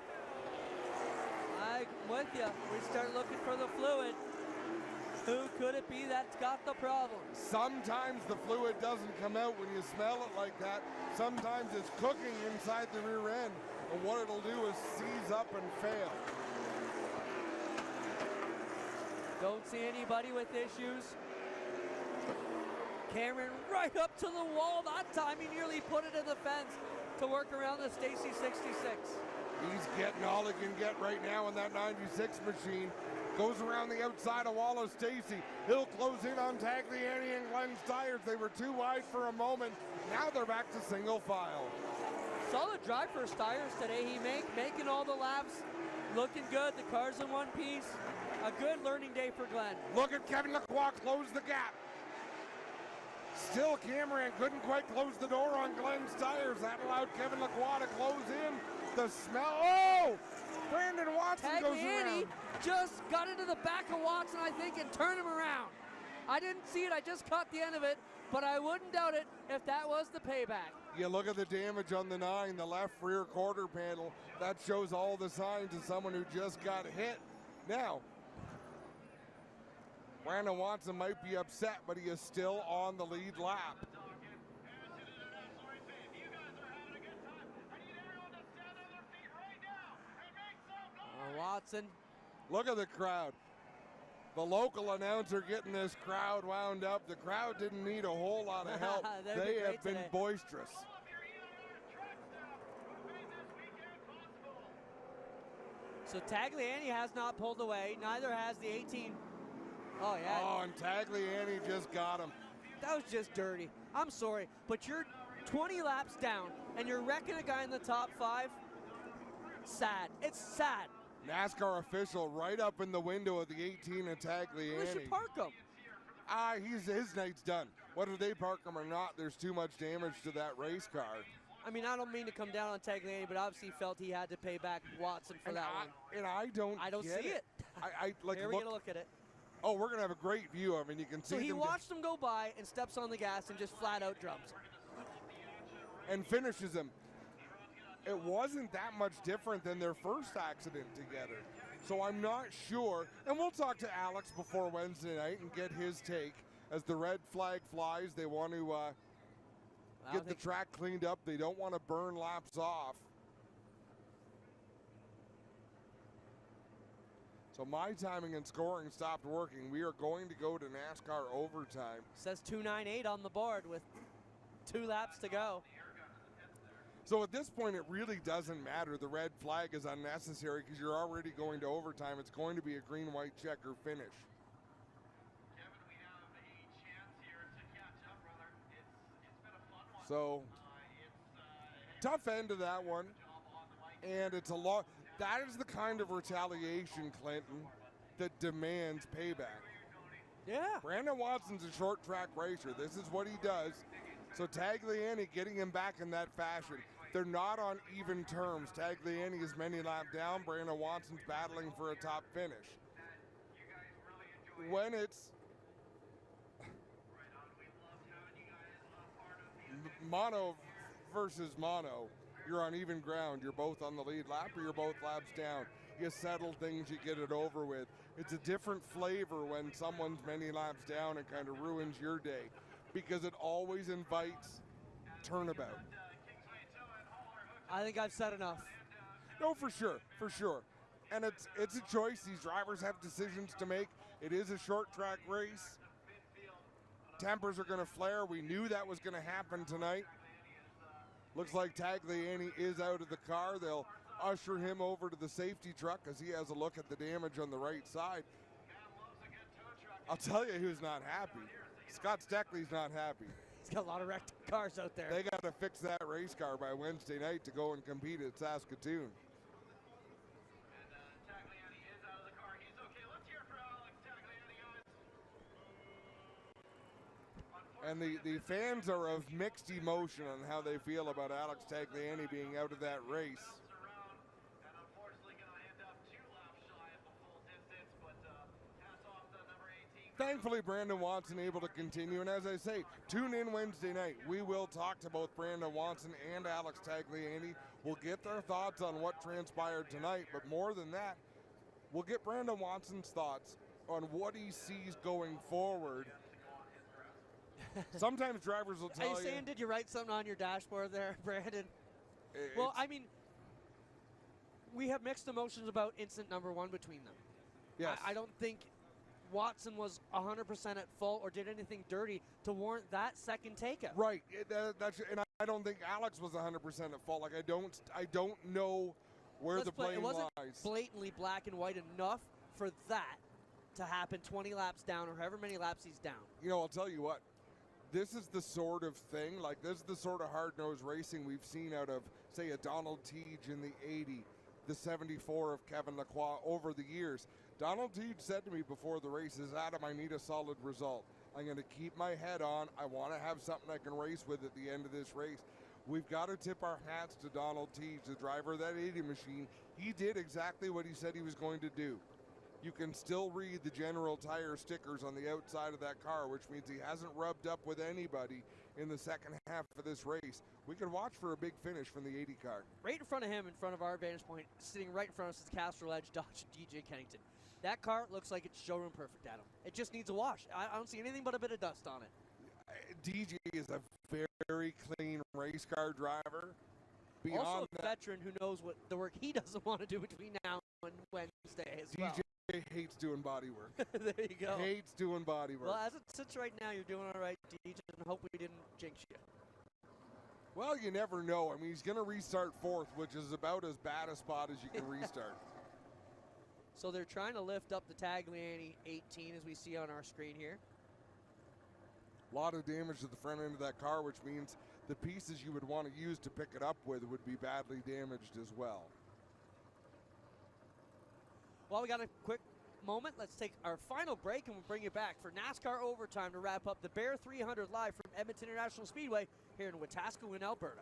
I'm with you. We start looking for the fluid. Who could it be that's got the problem? Sometimes the fluid doesn't come out when you smell it like that. Sometimes it's cooking inside the rear end, and what it'll do is seize up and fail. Don't see anybody with issues. Cameron right up to the wall. That time he nearly put it in the fence to work around the Stacy 66. He's getting all he can get right now in that 96 machine. Goes around the outside of Wallace Stacy. He'll close in on Tagliani and Glenn's tires. They were too wide for a moment. Now they're back to single file. Solid drive for Stires today. He making all the laps, looking good. The car's in one piece. A good learning day for Glenn. Look at Kevin Lacroix close the gap. Still Cameron couldn't quite close the door on Glenn's tires. That allowed Kevin Lacroix to close in. The smell, oh! Brandon Watson goes Tagliani around. just got into the back of Watson, I think, and turned him around. I didn't see it. I just caught the end of it, but I wouldn't doubt it if that was the payback. You look at the damage on the 9, the left rear quarter panel. That shows all the signs of someone who just got hit. Now, Brandon Watson might be upset, but he is still on the lead lap. Watson. Look at the crowd. The local announcer getting this crowd wound up. The crowd didn't need a whole lot of help. They have been today. boisterous. So Tagliani has not pulled away. Neither has the 18. Oh, yeah. Oh, and Tagliani just got him. That was just dirty. I'm sorry, but you're 20 laps down, and you're wrecking a guy in the top 5. Sad. It's sad. NASCAR official right up in the window of the 18 of Tagliani. We should park him. His night's done. Whether they park him or not, there's too much damage to that race car. I mean, I don't mean to come down on Tagliani, but obviously felt he had to pay back Watson for that one. And I don't see it. I like Here, we're going to look at it. Oh, we're going to have a great view. I mean, you can see So he them watched him go by and steps on the gas and just flat out drums him. and finishes him. It wasn't that much different than their first accident together. So I'm not sure. And we'll talk to Alex before Wednesday night and get his take. As the red flag flies, they want to get the track cleaned up. They don't want to burn laps off. So my timing and scoring stopped working. We are going to go to NASCAR overtime. Says 298 on the board with 2 laps to go. So at this point, it really doesn't matter. The red flag is unnecessary because you're already going to overtime. It's going to be a green-white checker finish. Kevin, we have a chance here to catch up, brother. It's been a fun one. So tough end of that one. And it's a lot. That is the kind of retaliation, Clinton, that demands payback. Yeah. Brandon Watson's a short track racer. This is what he does. So Tagliani getting him back in that fashion. They're not on even terms. Tagliani is many laps down. Brandon Watson's battling for a top finish. When it's mono versus mono, you're on even ground. You're both on the lead lap or you're both laps down. You settle things, you get it over with. It's a different flavor when someone's many laps down and kind of ruins your day because it always invites turnabout. I think I've said enough. No, for sure, for sure. And it's a choice. These drivers have decisions to make. It is a short track race. Tempers are going to flare. We knew that was going to happen tonight. Looks like Tagliani is out of the car. They'll usher him over to the safety truck as he has a look at the damage on the right side. I'll tell you who's not happy. Scott Steckley's not happy. He's got a lot of wrecked cars out there. They got to fix that race car by Wednesday night to go and compete at Saskatoon. Tagliani is out of the car. He's okay. Let's hear it for Alex Tagliani, guys. And the fans are of mixed emotion on how they feel about Alex Tagliani being out of that race. And unfortunately going to end up 2 laps shy of the full distance, but hats off to number 18. Thankfully, Brandon Watson able to continue. And as I say, tune in Wednesday night. We will talk to both Brandon Watson and Alex Tagliani. We'll get their thoughts on what transpired tonight. But more than that, we'll get Brandon Watson's thoughts on what he sees going forward. Sometimes drivers will tell you. Are you saying, did you write something on your dashboard there, Brandon? Well, I mean, we have mixed emotions about incident number 1 between them. Yes. I don't think Watson was 100% at fault or did anything dirty to warrant that second takeout. Right. And I don't think Alex was 100% at fault. Like I don't know where the blame It wasn't lies. blatantly black and white enough for that to happen 20 laps down or however many laps he's down. You know, I'll tell you what. This is the sort of thing, like this is the sort of hard-nosed racing we've seen out of, say, a Donald Teague in the 80, the 74 of Kevin Lacroix over the years. Donald Teague said to me before the races, Adam, I need a solid result. I'm going to keep my head on. I want to have something I can race with at the end of this race. We've got to tip our hats to Donald Teach, the driver of that 80 machine. He did exactly what he said he was going to do. You can still read the General Tire stickers on the outside of that car, which means he hasn't rubbed up with anybody in the second half of this race. We can watch for a big finish from the 80 car. Right in front of him, in front of our vantage point, sitting right in front of us is Castrol Edge Dodge DJ Kennington. That car looks like it's showroom perfect, Adam. It just needs a wash. I don't see anything but a bit of dust on it. DJ is a very clean race car driver. Beyond Also a that, veteran who knows what the work he doesn't want to do between now and Wednesday as well. DJ hates doing body work. There you go. Hates doing body work. Well, as it sits right now, you're doing all right, DJ, and hope we didn't jinx you. Well, you never know. I mean, he's going to restart fourth, which is about as bad a spot as you can restart. So they're trying to lift up the Tagliani 18 as we see on our screen here. A lot of damage to the front end of that car, which means the pieces you would want to use to pick it up with would be badly damaged as well. Well, we got a quick moment. Let's take our final break and we'll bring you back for NASCAR Overtime to wrap up the Bear 300 live from Edmonton International Speedway here in Wetaskiwin, Alberta.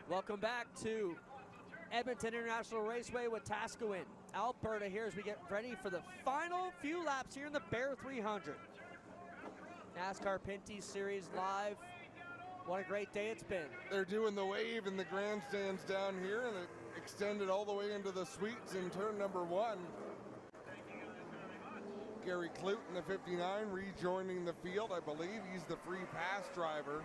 Welcome back to Edmonton International Raceway with Wetaskiwin, Alberta here as we get ready for the final few laps here in the Bear 300. NASCAR Pinty Series live. What a great day it's been. They're doing the wave in the grandstands down here, and it extended all the way into the suites in turn number 1. Gary Clute in the 59 rejoining the field. I believe he's the free pass driver.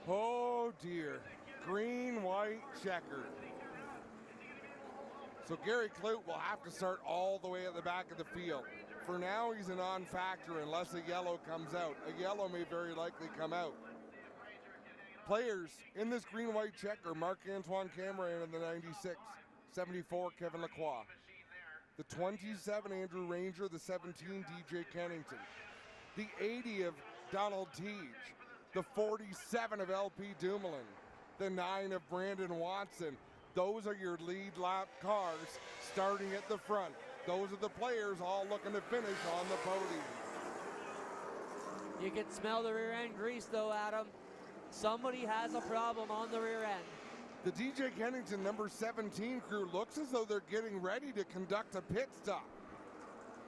Oh dear, green, white, checkered. So Gary Clute will have to start all the way at the back of the field. For now, he's a non-factor unless a yellow comes out. A yellow may very likely come out. Players in this green-white checker: Marc-Antoine Cameron in the 96, 74 Kevin Lacroix, the 27 Andrew Ranger, the 17 DJ Kennington, the 80 of Donald Teach, the 47 of LP Dumoulin, the 9 of Brandon Watson. Those are your lead lap cars starting at the front. Those are the players all looking to finish on the podium. You can smell the rear end grease though, Adam. Somebody has a problem on the rear end. The DJ Kennington number 17 crew looks as though they're getting ready to conduct a pit stop.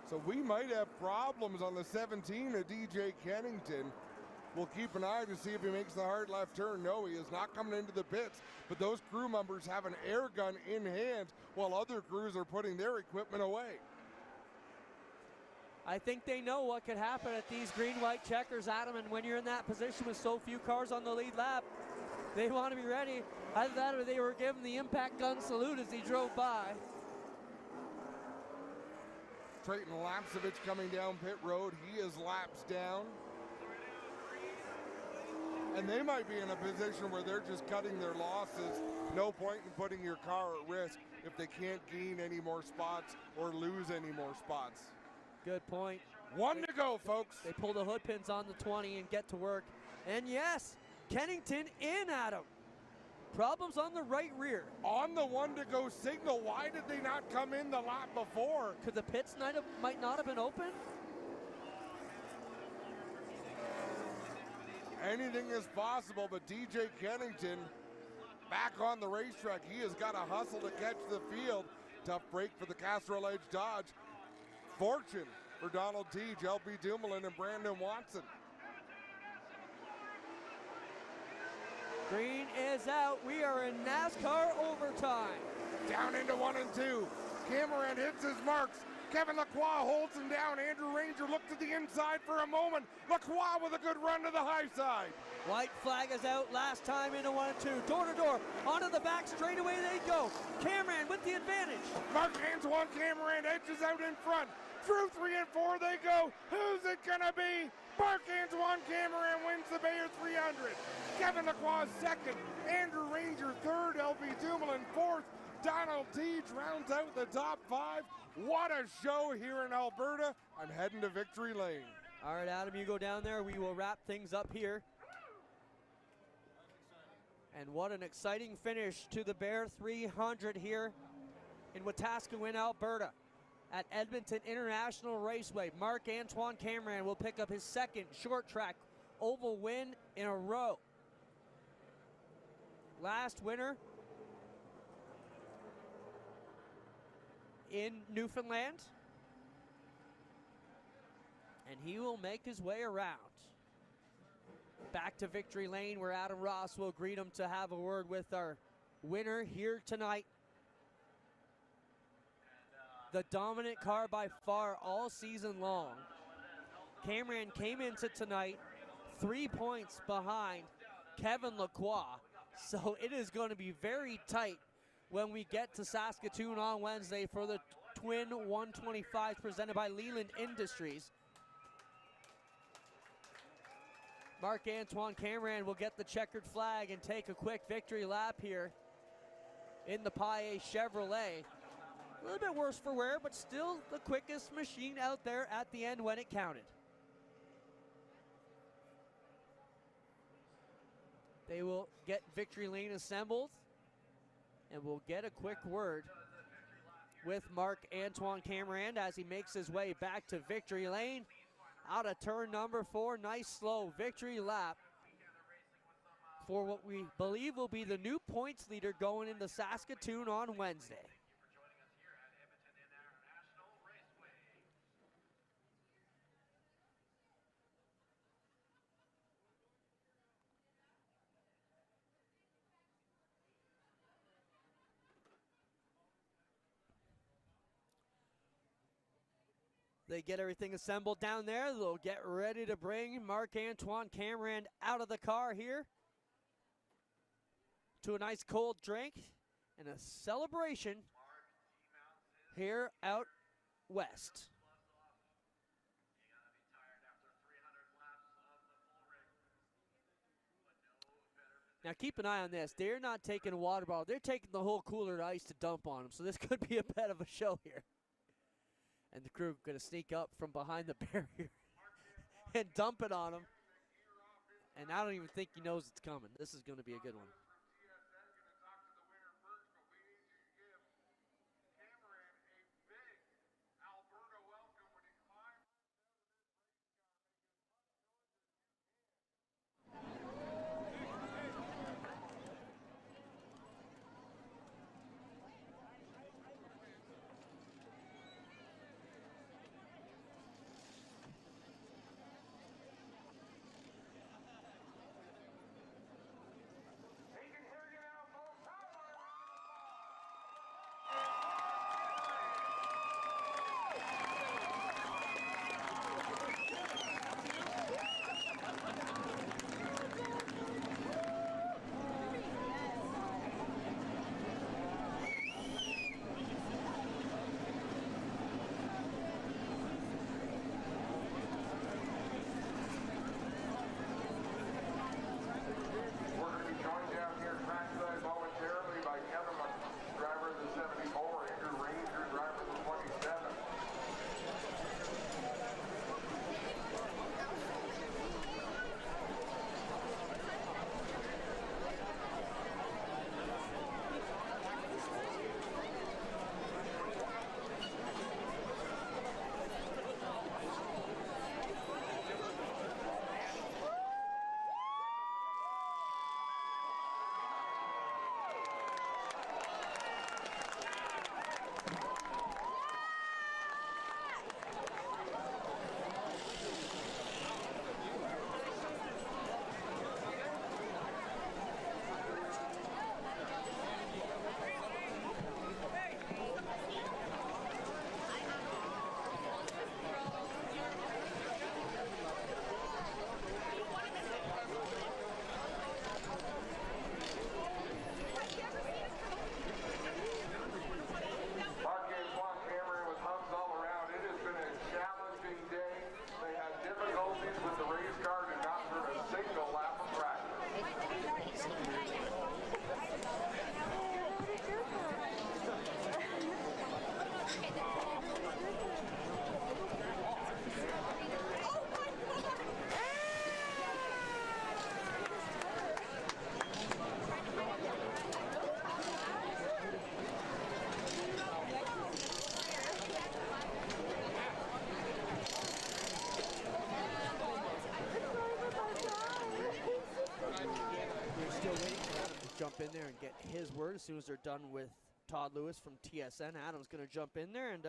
So we might have problems on the 17 of DJ Kennington. We'll keep an eye to see if he makes the hard left turn. No, he is not coming into the pits, but those crew members have an air gun in hand while other crews are putting their equipment away. I think they know what could happen at these green-white checkers, Adam, and when you're in that position with so few cars on the lead lap, they want to be ready. Either that or they were given the impact gun salute as he drove by. Trayton Lapsevich coming down pit road. He is laps down. And they might be in a position where they're just cutting their losses. No point in putting your car at risk if they can't gain any more spots or lose any more spots. Good point. One to go, folks. They pull the hood pins on the 20 and get to work. And yes, Kennington in, Adam. Problems on the right rear. On the one to go signal, why did they not come in the lap before? Could the pits might not have been open? Anything is possible, but DJ Kennington back on the racetrack. He has got to hustle to catch the field. Tough break for the Castrol Edge Dodge. Fortune for Donald Teach, LP Dumoulin, and Brandon Watson. Green is out. We are in NASCAR overtime. Down into 1 and 2. Cameron hits his marks. Kevin Lacroix holds him down. Andrew Ranger looked to the inside for a moment. Lacroix with a good run to the high side. White flag is out, last time into 1 and 2. Door to door, onto the back, straight away they go. Cameron with the advantage. Marc-Antoine Cameron edges out in front. Through 3 and 4 they go. Who's it gonna be? Marc-Antoine Cameron wins the Bayer 300. Kevin Lacroix second. Andrew Ranger third. LB Dumoulin fourth. Donald Teach rounds out the top 5. What a show here in Alberta. I'm heading to Victory Lane. All right, Adam, you go down there. We will wrap things up here. And what an exciting finish to the Bear 300 here in Wetaskiwin, Alberta at Edmonton International Raceway. Marc-Antoine Cameron will pick up his second short track oval win in a row. Last winner in Newfoundland. And he will make his way around back to Victory Lane, where Adam Ross will greet him to have a word with our winner here tonight. The dominant car by far all season long. Cameron came into tonight 3 points behind Kevin Lacroix, so it is going to be very tight when we get to Saskatoon on Wednesday for the Twin 125 presented by Leland Industries. Marc-Antoine Cameron will get the checkered flag and take a quick victory lap here in the Paille Chevrolet. A little bit worse for wear, but still the quickest machine out there at the end when it counted. They will get Victory Lane assembled, and we'll get a quick word with Marc-Antoine Cameron as he makes his way back to Victory Lane. Out of turn number 4, nice slow victory lap for what we believe will be the new points leader going into Saskatoon on Wednesday. They get everything assembled down there. They'll get ready to bring Marc-Antoine Cameron out of the car here to a nice cold drink and a celebration here out west. Now keep an eye on this. They're not taking a water bottle. They're taking the whole cooler of ice to dump on them. So this could be a bit of a show here. And the crew going to sneak up from behind the barrier and dump it on him. And I don't even think he knows it's coming. This is going to be a good one. his word as soon as they're done with Todd Lewis from TSN. Adam's going to jump in there and